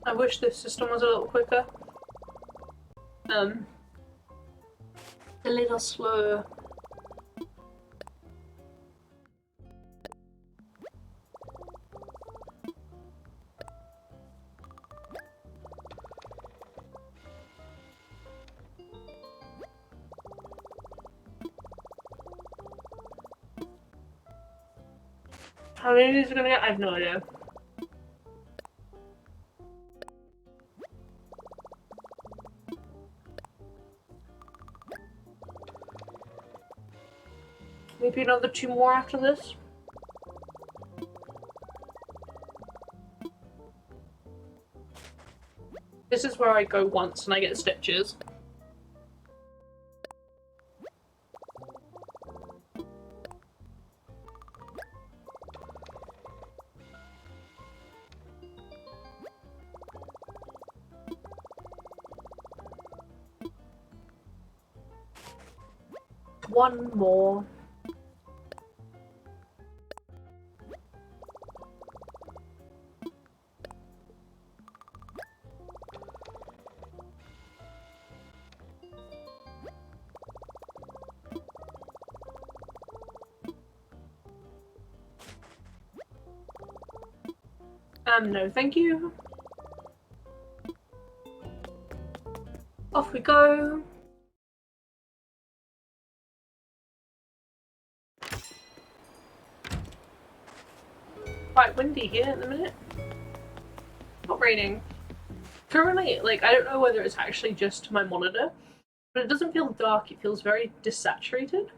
[SPEAKER 1] I wish this system was a little quicker. A little slower. How many of these are gonna get? I have no idea. Maybe another 2 more after this. This is where I go once and I get stitches. One more. No, thank you. Off we go. Quite windy here at the minute. Not raining. Currently, like, I don't know whether it's actually just my monitor, but it doesn't feel dark, it feels very desaturated.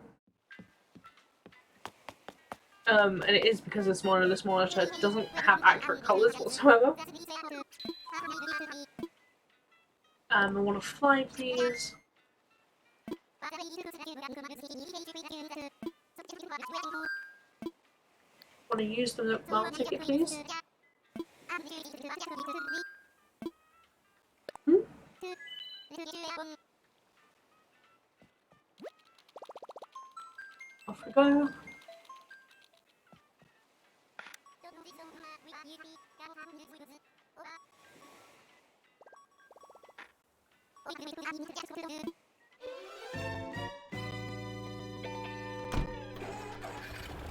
[SPEAKER 1] And it is because this monitor doesn't have accurate colours whatsoever. I want to fly, please. Want to use the Nook Mile ticket, please? Off we go.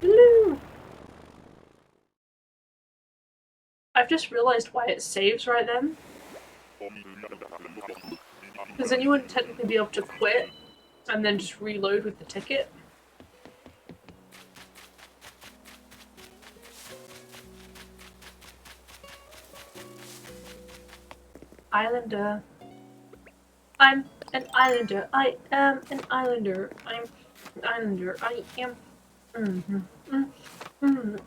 [SPEAKER 1] Hello. I've just realised why it saves right then. Because then you wouldn't technically be able to quit and then just reload with the ticket. Islander. I'm an islander. I am an islander. I'm an islander. I am. I am an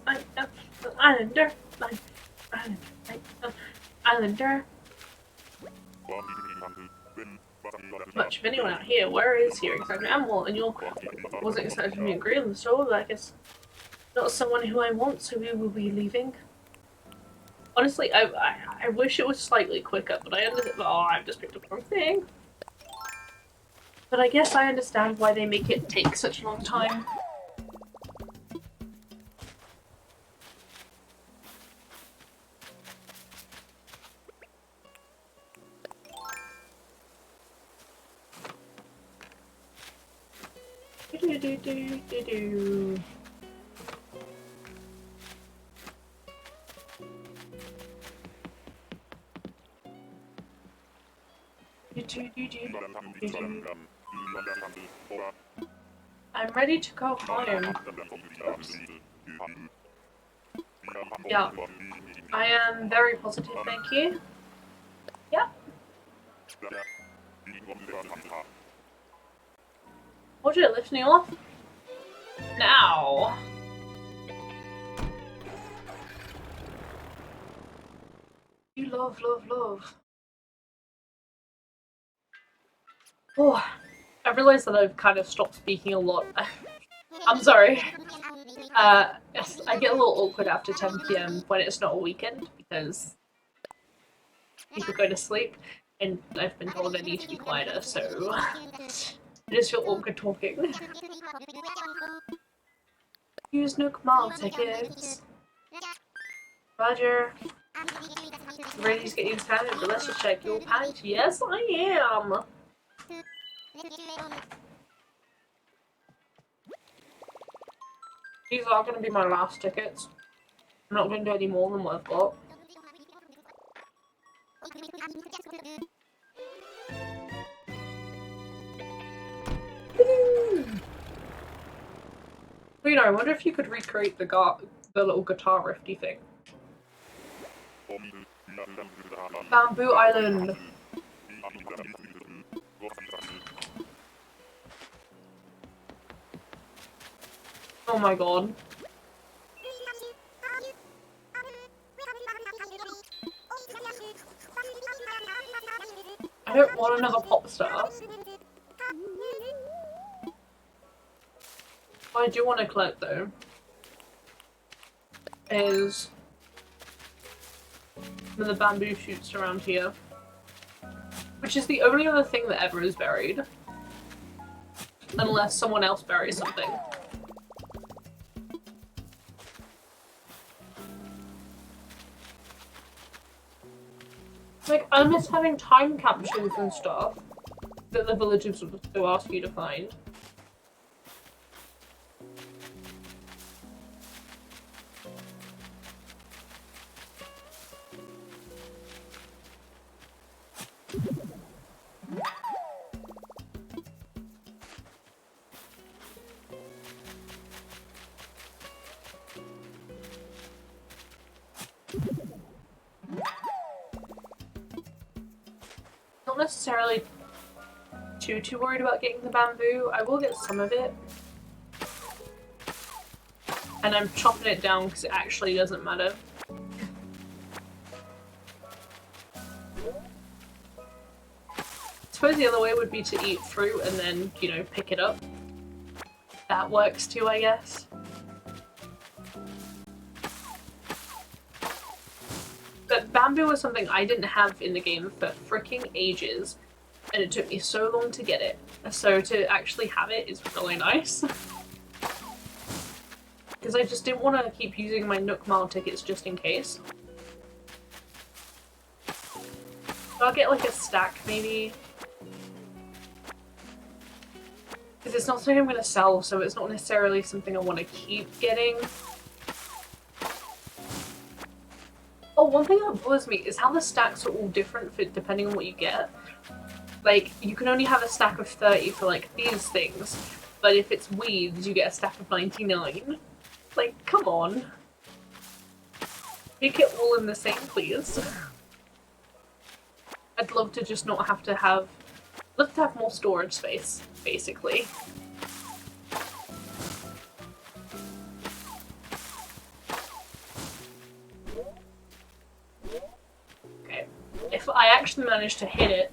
[SPEAKER 1] islander. I am islander. Much of anyone out here. Where is here exactly? I'm Walt, and you wasn't expecting me to agree on the soul, but I guess not someone who I want, so we will be leaving. Honestly, I wish it was slightly quicker, but I ended up. Oh, I've just picked up the wrong thing. But I guess I understand why they make it take such a long time. Do-do-do-do-do-do. I'm ready to go home. Yeah, I am very positive, thank you. Yeah. Would you lift me off? Now. You love, love, love. Oh, I realised that I've kind of stopped speaking a lot. I'm sorry. Yes, I get a little awkward after 10 PM when it's not a weekend because people go to sleep and I've been told I need to be quieter, so I just feel awkward talking. Use Nook Mall tickets. Roger. Ready to get you started, but let's just check your pants. Yes, I am. These are going to be my last tickets. I'm not going to do any more than what I've got. Well, you know, I wonder if you could recreate the little guitar rifty thing. Bamboo Island. Oh my god. I don't want another pop star. What I do want to collect though is the bamboo shoots around here, which is the only other thing that ever is buried, unless someone else buries something. Like, I miss having time capsules and stuff that the villagers will ask you to find. Not necessarily too worried about getting the bamboo. I will get some of it. And I'm chopping it down because it actually doesn't matter. I suppose the other way would be to eat fruit and then, you know, pick it up. That works too, I guess. But bamboo was something I didn't have in the game for freaking ages, and it took me so long to get it. So to actually have it is really nice. Because I just didn't want to keep using my Nook Mile tickets just in case. So I'll get like a stack maybe. Because it's not something I'm going to sell, so it's not necessarily something I want to keep getting. Oh, one thing that bothers me is how the stacks are all different for, depending on what you get. Like, you can only have a stack of 30 for, like, these things. But if it's weeds, you get a stack of 99. Like, come on. Make it all in the same, please. I'd love to just not have to have... Love to have more storage space, basically. Okay. If I actually manage to hit it,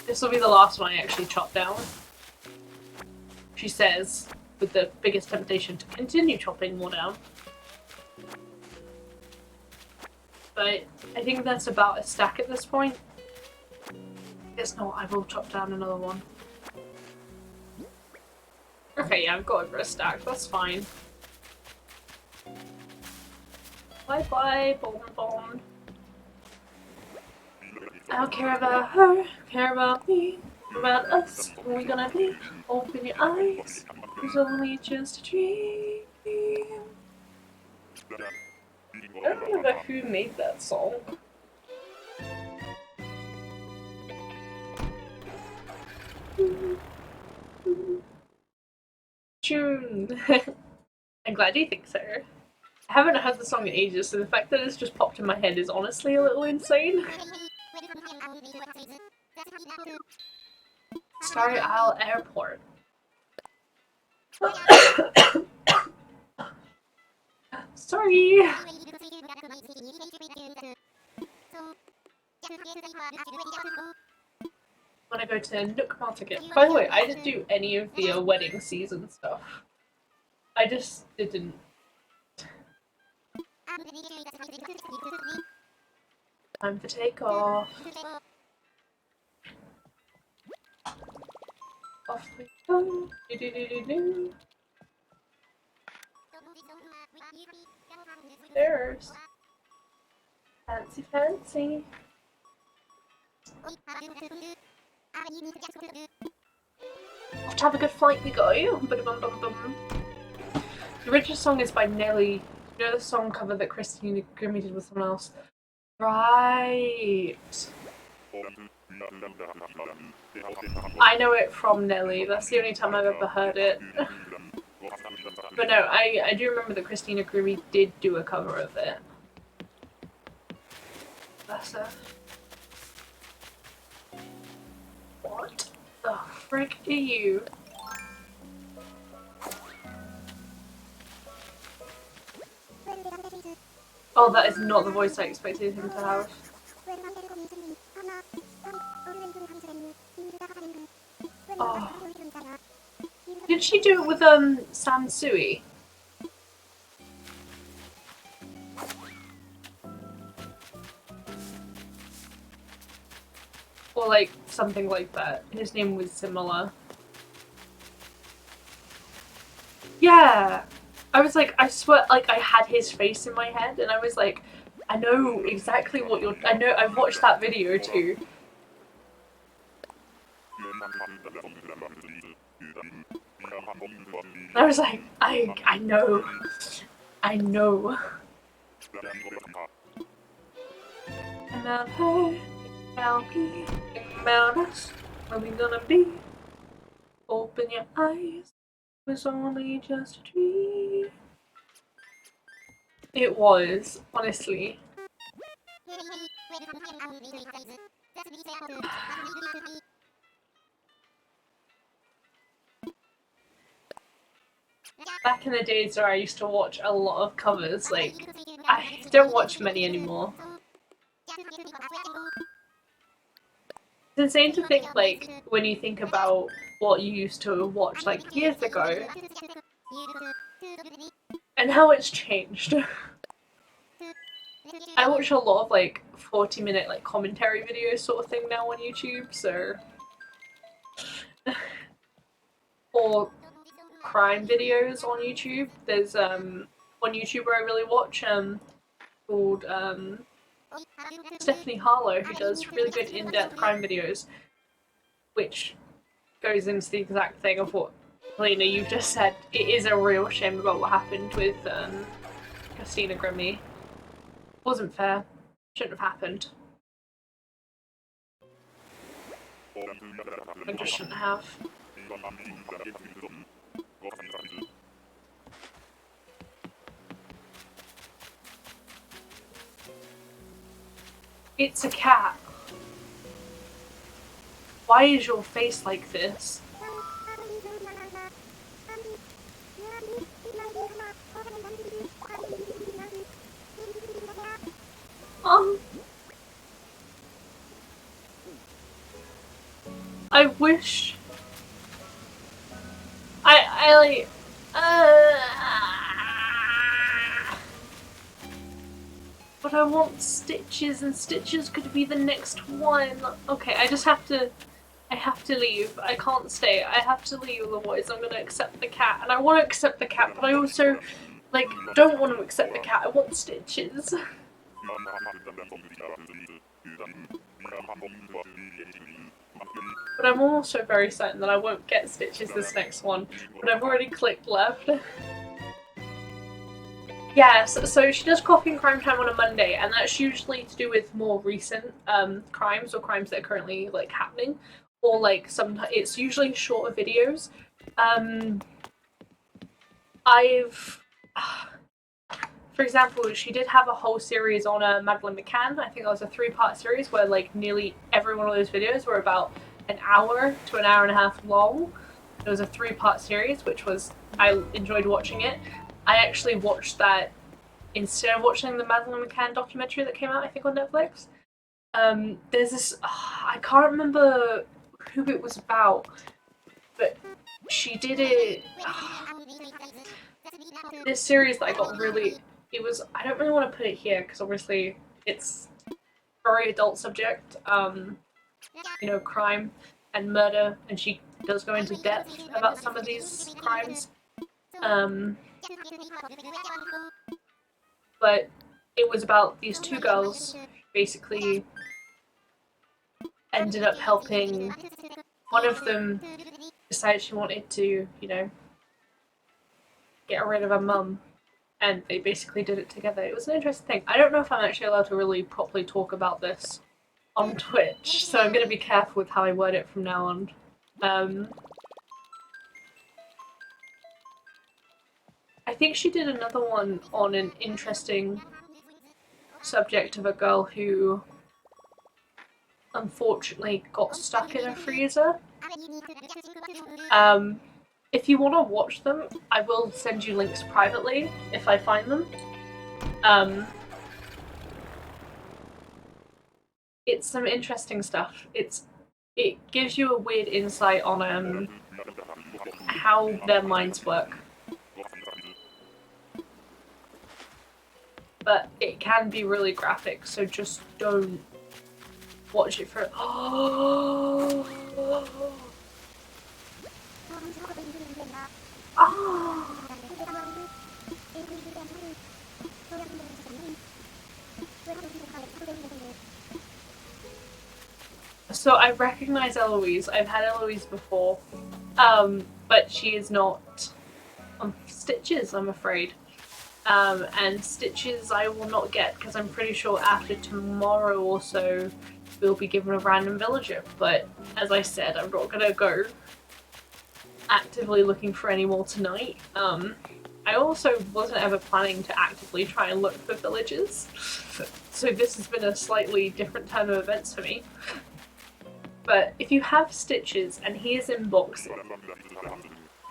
[SPEAKER 1] this will be the last one I actually chop down. She says, with the biggest temptation to continue chopping more down. But I think that's about a stack at this point. If not, I will chop down another one. Okay, yeah, I've got over a stack. That's fine. Bye bye, Bon. I don't care about her, care about me, about us. Who we gonna be? Open your eyes. It's only just a dream. I don't remember who made that song. Tune. I'm glad you think so. I haven't heard the song in ages, so the fact that it's just popped in my head is honestly a little insane. Starry Isle Airport. Sorry. When I go to Nook Market. By the way, I didn't do any of the wedding season stuff. I just didn't. Time to take off. Off we go. Do. There's fancy. Off to have a good flight we go. Ba-dum-bum-bum. The original song is by Nelly. You know the song cover that Christina Grimmie did with someone else? Right. I know it from Nelly. That's the only time I've ever heard it. But no, I do remember that Christina Grimmie did do a cover of it. That's a... What the frick are you? Oh, that is not the voice I expected him to have. Oh. Did she do it with Sansui? Or like something like that. His name was similar. Yeah! I was like, I swear, like I had his face in my head and I was like, I know exactly what you're... I've watched that video too. I was like, I know. I know. About her, about me, about us, where we gonna be? Open your eyes, it was only just a dream. It was, honestly. Back in the days where I used to watch a lot of covers, like, I don't watch many anymore. It's insane to think, like, when you think about what you used to watch, like, years ago, and how it's changed. I watch a lot of, like, 40-minute, like, commentary videos sort of thing now on YouTube, so... or crime videos on YouTube. There's, one YouTuber I really watch, called, Stephanie Harlow, who does really good in-depth crime videos, which goes into the exact thing of what, Helena, you've just said. It is a real shame about what happened with, Christina Grimmie. Wasn't fair. Shouldn't have happened. It just shouldn't have. It's a cat. Why is your face like this? I wish... I like... But I want Stitches, and Stitches could be the next one. Okay, I I have to leave. I can't stay. I have to leave, otherwise I'm gonna accept the cat. And I want to accept the cat, but I also, like, don't want to accept the cat. I want Stitches. But I'm also very certain that I won't get Stitches this next one. But I've already clicked left. Yeah, so she does Coffee and Crime Time on a Monday, and that's usually to do with more recent crimes or crimes that are currently like happening, or like sometimes it's usually shorter videos. For example, she did have a whole series on Madeleine McCann. I think that was a 3-part series where like nearly every one of those videos were about an hour to an hour and a half long. It was a 3-part series, which was, I enjoyed watching it. I actually watched that instead of watching the Madeleine McCann documentary that came out, I think, on Netflix. There's this, I can't remember who it was about, but she did it. This series that I got really, it was, I don't really want to put it here because obviously it's a very adult subject, you know, crime and murder, and she does go into depth about some of these crimes. But it was about these 2 girls basically ended up helping. One of them decided she wanted to, you know, get rid of her mum, and they basically did it together. It was an interesting thing. I don't know if I'm actually allowed to really properly talk about this on Twitch, so I'm going to be careful with how I word it from now on. I think she did another one on an interesting subject of a girl who unfortunately got stuck in a freezer. If you want to watch them, I will send you links privately if I find them. It's some interesting stuff. It gives you a weird insight on how their minds work. But it can be really graphic, so just don't watch it for. Oh. So I recognize Eloise. I've had Eloise before, but she is not on Stitches, I'm afraid. And Stitches I will not get because I'm pretty sure after tomorrow or so we'll be given a random villager. But as I said, I'm not gonna go actively looking for any more tonight. I also wasn't ever planning to actively try and look for villagers, so this has been a slightly different turn of events for me. But if you have Stitches and he is in boxes,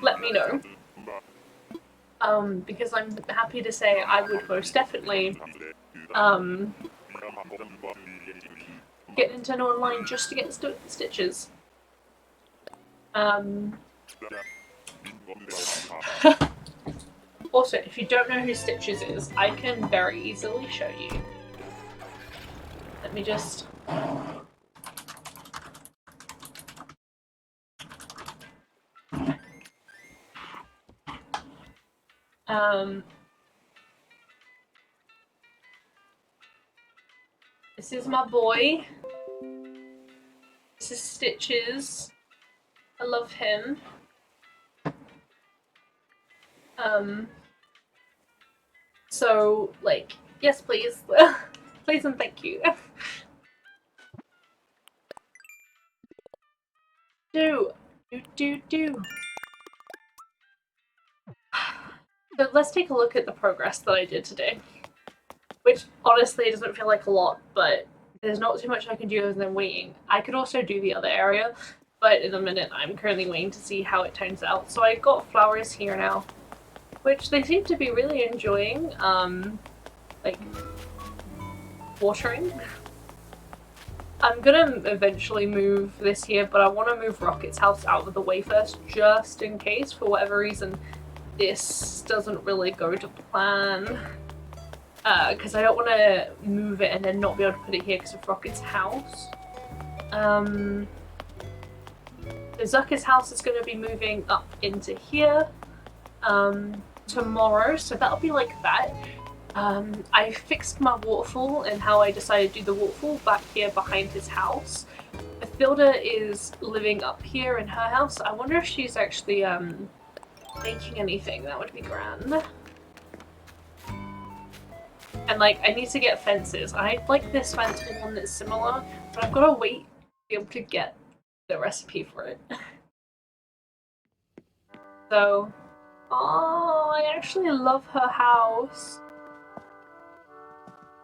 [SPEAKER 1] let me know. Because I'm happy to say I would most definitely get Nintendo Online just to get Stitches. Also, if you don't know who Stitches is, I can very easily show you. Let me just... This is my boy. This is Stitches. I love him. So, like, yes please. Please and thank you. Do. So let's take a look at the progress that I did today. Which, honestly, doesn't feel like a lot, but there's not too much I can do other than waiting. I could also do the other area, but in a minute I'm currently waiting to see how it turns out. So I got flowers here now, which they seem to be really enjoying, like, watering. I'm gonna eventually move this here, but I want to move Rocket's house out of the way first, just in case, for whatever reason, this doesn't really go to plan. Because I don't want to move it and then not be able to put it here because of Rocket's house. Zucker's house is going to be moving up into here tomorrow, so that'll be like that. I fixed my waterfall and how I decided to do the waterfall back here behind his house. Mathilda is living up here in her house. I wonder if she's actually making anything. That would be grand. And like, I need to get fences. I like this fence one that's similar, but I've got to wait to be able to get the recipe for it. So, oh, I actually love her house.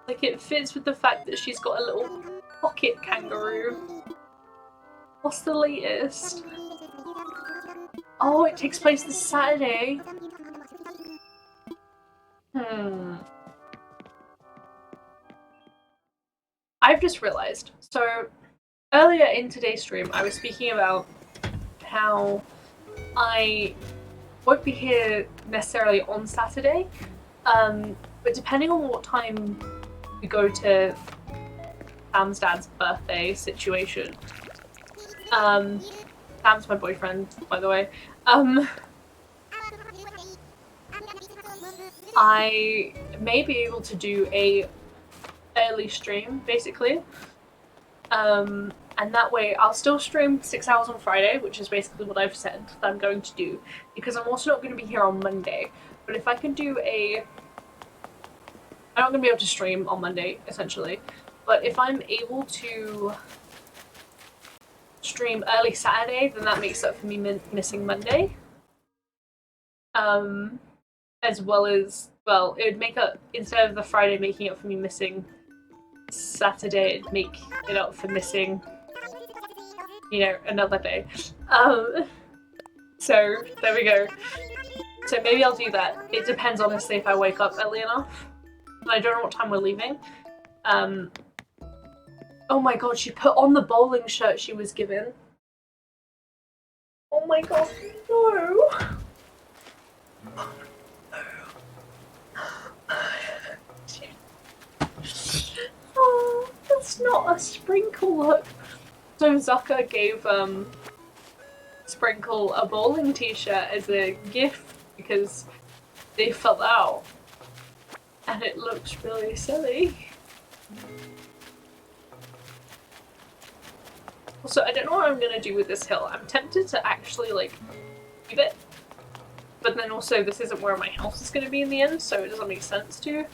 [SPEAKER 1] Like, it fits with the fact that she's got a little pocket kangaroo. What's the latest? Oh, it takes place this Saturday. I've just realised. So, earlier in today's stream, I was speaking about how I won't be here necessarily on Saturday, but depending on what time we go to Sam's dad's birthday situation. Sam's my boyfriend, by the way. I may be able to do a early stream, basically. And that way I'll still stream 6 hours on Friday, which is basically what I've said that I'm going to do, because I'm also not going to be here on Monday. But if I can do I'm not going to be able to stream on Monday, essentially. But if I'm able to stream early Saturday, then that makes up for me missing Monday. As well as, well, it would make up, instead of the Friday making up for me missing Saturday, it'd make it up for missing, you know, another day. So, there we go. So maybe I'll do that. It depends, honestly, if I wake up early enough. I don't know what time we're leaving. Oh my god, she put on the bowling shirt she was given. Oh my god, no! Oh, that's not a Sprinkle look. So Zucker gave Sprinkle a bowling t-shirt as a gift because they fell out. And it looks really silly. Also, I don't know what I'm gonna do with this hill. I'm tempted to actually, like, leave it. But then also, this isn't where my house is gonna be in the end, so it doesn't make sense to.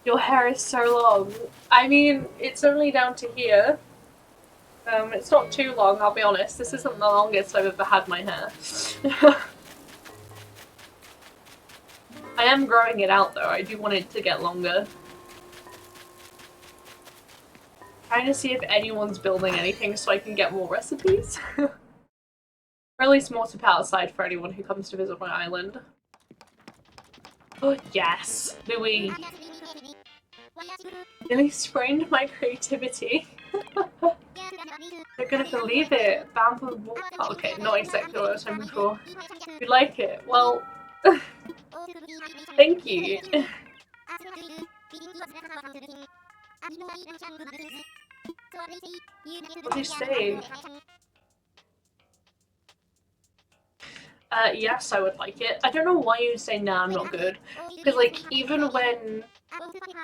[SPEAKER 1] Your hair is so long. I mean, it's only down to here. It's not too long, I'll be honest. This isn't the longest I've ever had my hair. I am growing it out though, I do want it to get longer. Trying to see if anyone's building anything so I can get more recipes. Or at least more to put outside for anyone who comes to visit my island. Oh yes, Louis. Nearly sprained my creativity. They're gonna believe it. Bamboo. Oh, okay, not exactly what I was hoping for. You like it? Well, thank you. What did you say? Yes, I would like it. I don't know why you say, nah, I'm not good. Because, like, even when,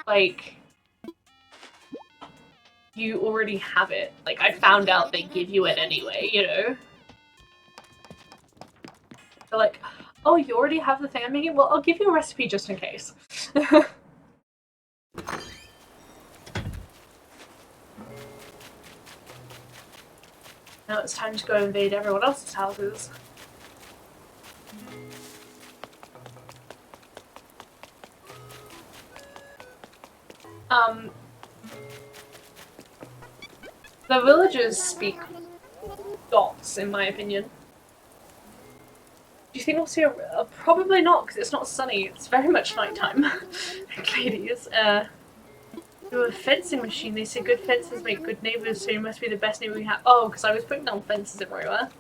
[SPEAKER 1] like, you already have it, like, I found out they give you it anyway, you know? They're like, oh, you already have the thing I'm making? Well, I'll give you a recipe just in case. Now it's time to go invade everyone else's houses. The villagers speak dots, in my opinion. Do you think we'll see a... probably not, because it's not sunny. It's very much nighttime. Ladies, do a fencing machine. They say good fences make good neighbours, so you must be the best neighbour we have. Oh, because I was putting down fences everywhere.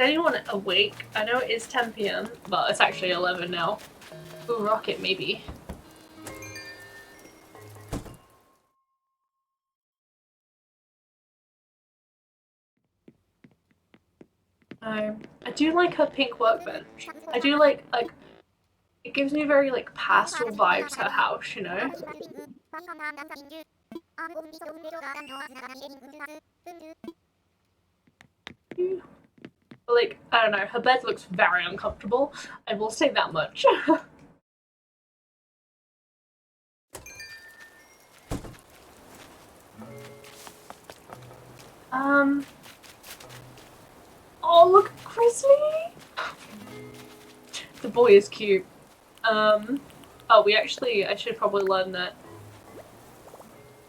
[SPEAKER 1] anyone awake? I know it is 10 p.m. Well, it's actually 11 now. Ooh, Rocket, maybe. I do like her pink workbench. I do like, it gives me very, like, pastel vibes, her house, you know? But, like, I don't know, her bed looks very uncomfortable. I will say that much. Oh, look at Grizzly! The boy is cute. Oh, I should probably learn that.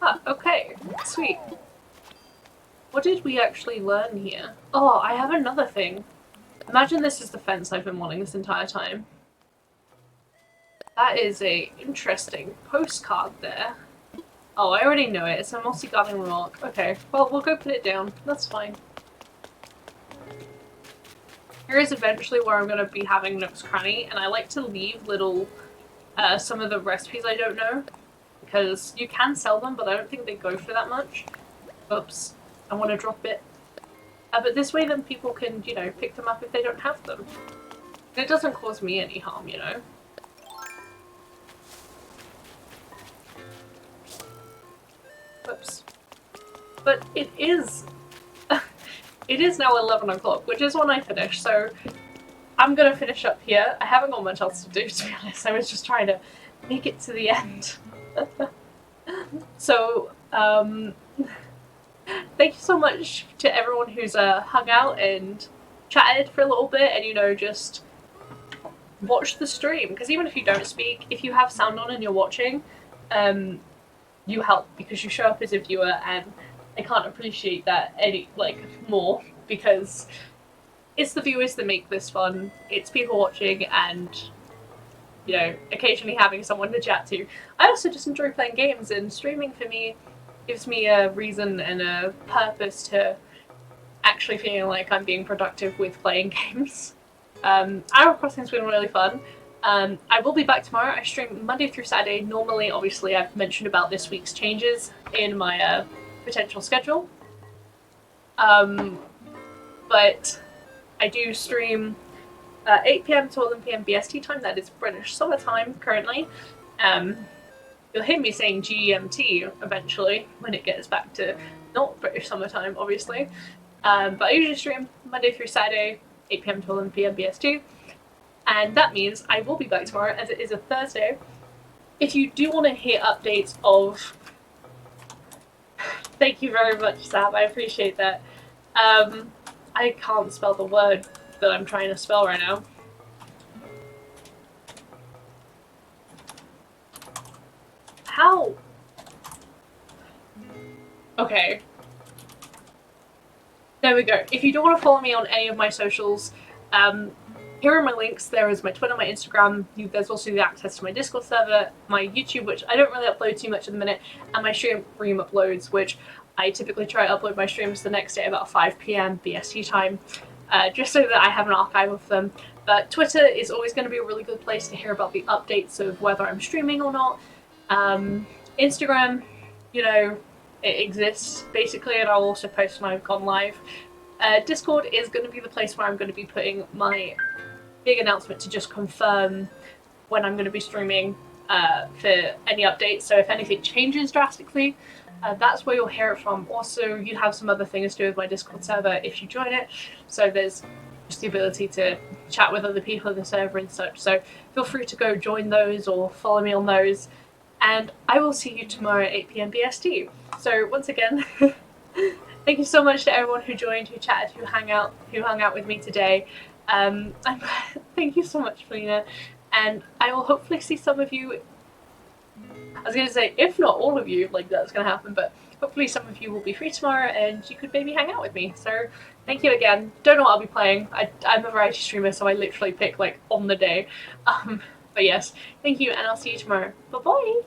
[SPEAKER 1] Ah, okay, sweet. What did we actually learn here? Oh, I have another thing. Imagine this is the fence I've been wanting this entire time. That is a interesting postcard there. Oh, I already know it. It's a mossy garden rock. Okay, well, we'll go put it down. That's fine. Here is eventually where I'm going to be having Nook's Cranny, and I like to leave little, some of the recipes I don't know, because you can sell them, but I don't think they go for that much. Oops, I want to drop it. But this way then people can, you know, pick them up if they don't have them. And it doesn't cause me any harm, you know? Oops. But it is... it is now 11 o'clock, which is when I finish, so I'm gonna finish up here. I haven't got much else to do, to be honest. I was just trying to make it to the end. So, thank you so much to everyone who's hung out and chatted for a little bit and, you know, just watched the stream. Because even if you don't speak, if you have sound on and you're watching, you help because you show up as a viewer, and I can't appreciate that any, like, more, because it's the viewers that make this fun. It's people watching and, you know, occasionally having someone to chat to. I also just enjoy playing games, and streaming for me gives me a reason and a purpose to actually feeling like I'm being productive with playing games. Animal Crossing's been really fun. I will be back tomorrow. I stream Monday through Saturday. Normally, obviously, I've mentioned about this week's changes in my potential schedule. But I do stream 8 p.m. to 11 p.m. BST time. That is British Summer Time currently. You'll hear me saying GMT eventually when it gets back to not British Summer Time, obviously. But I usually stream Monday through Saturday, 8 p.m. to 11 p.m. BST. And that means I will be back tomorrow, as it is a Thursday. If you do want to hear updates of... Thank you very much, Sam, I appreciate that. I can't spell the word that I'm trying to spell right now. How? Okay. There we go. If you do want to follow me on any of my socials, here are my links. There is my Twitter, my Instagram. There's also the access to my Discord server, my YouTube, which I don't really upload too much at the minute, and my stream uploads, which I typically try to upload my streams the next day about 5 p.m. BST time, just so that I have an archive of them. But Twitter is always going to be a really good place to hear about the updates of whether I'm streaming or not. Instagram, you know, it exists basically, and I'll also post when I've gone live. Discord is going to be the place where I'm going to be putting my big announcement to just confirm when I'm going to be streaming for any updates. So if anything changes drastically, that's where you'll hear it from. Also, you have some other things to do with my Discord server if you join it. So there's just the ability to chat with other people in the server and such. So feel free to go join those or follow me on those. And I will see you tomorrow at 8 p.m. BST. So once again, thank you so much to everyone who joined, who chatted, who hung out with me today. And thank you so much, Felina. And I will hopefully see some of you. I was going to say, if not all of you, like that's going to happen, but hopefully some of you will be free tomorrow and you could maybe hang out with me. So thank you again. Don't know what I'll be playing. I'm a variety streamer, so I literally pick like on the day. But yes, thank you, and I'll see you tomorrow. Bye bye!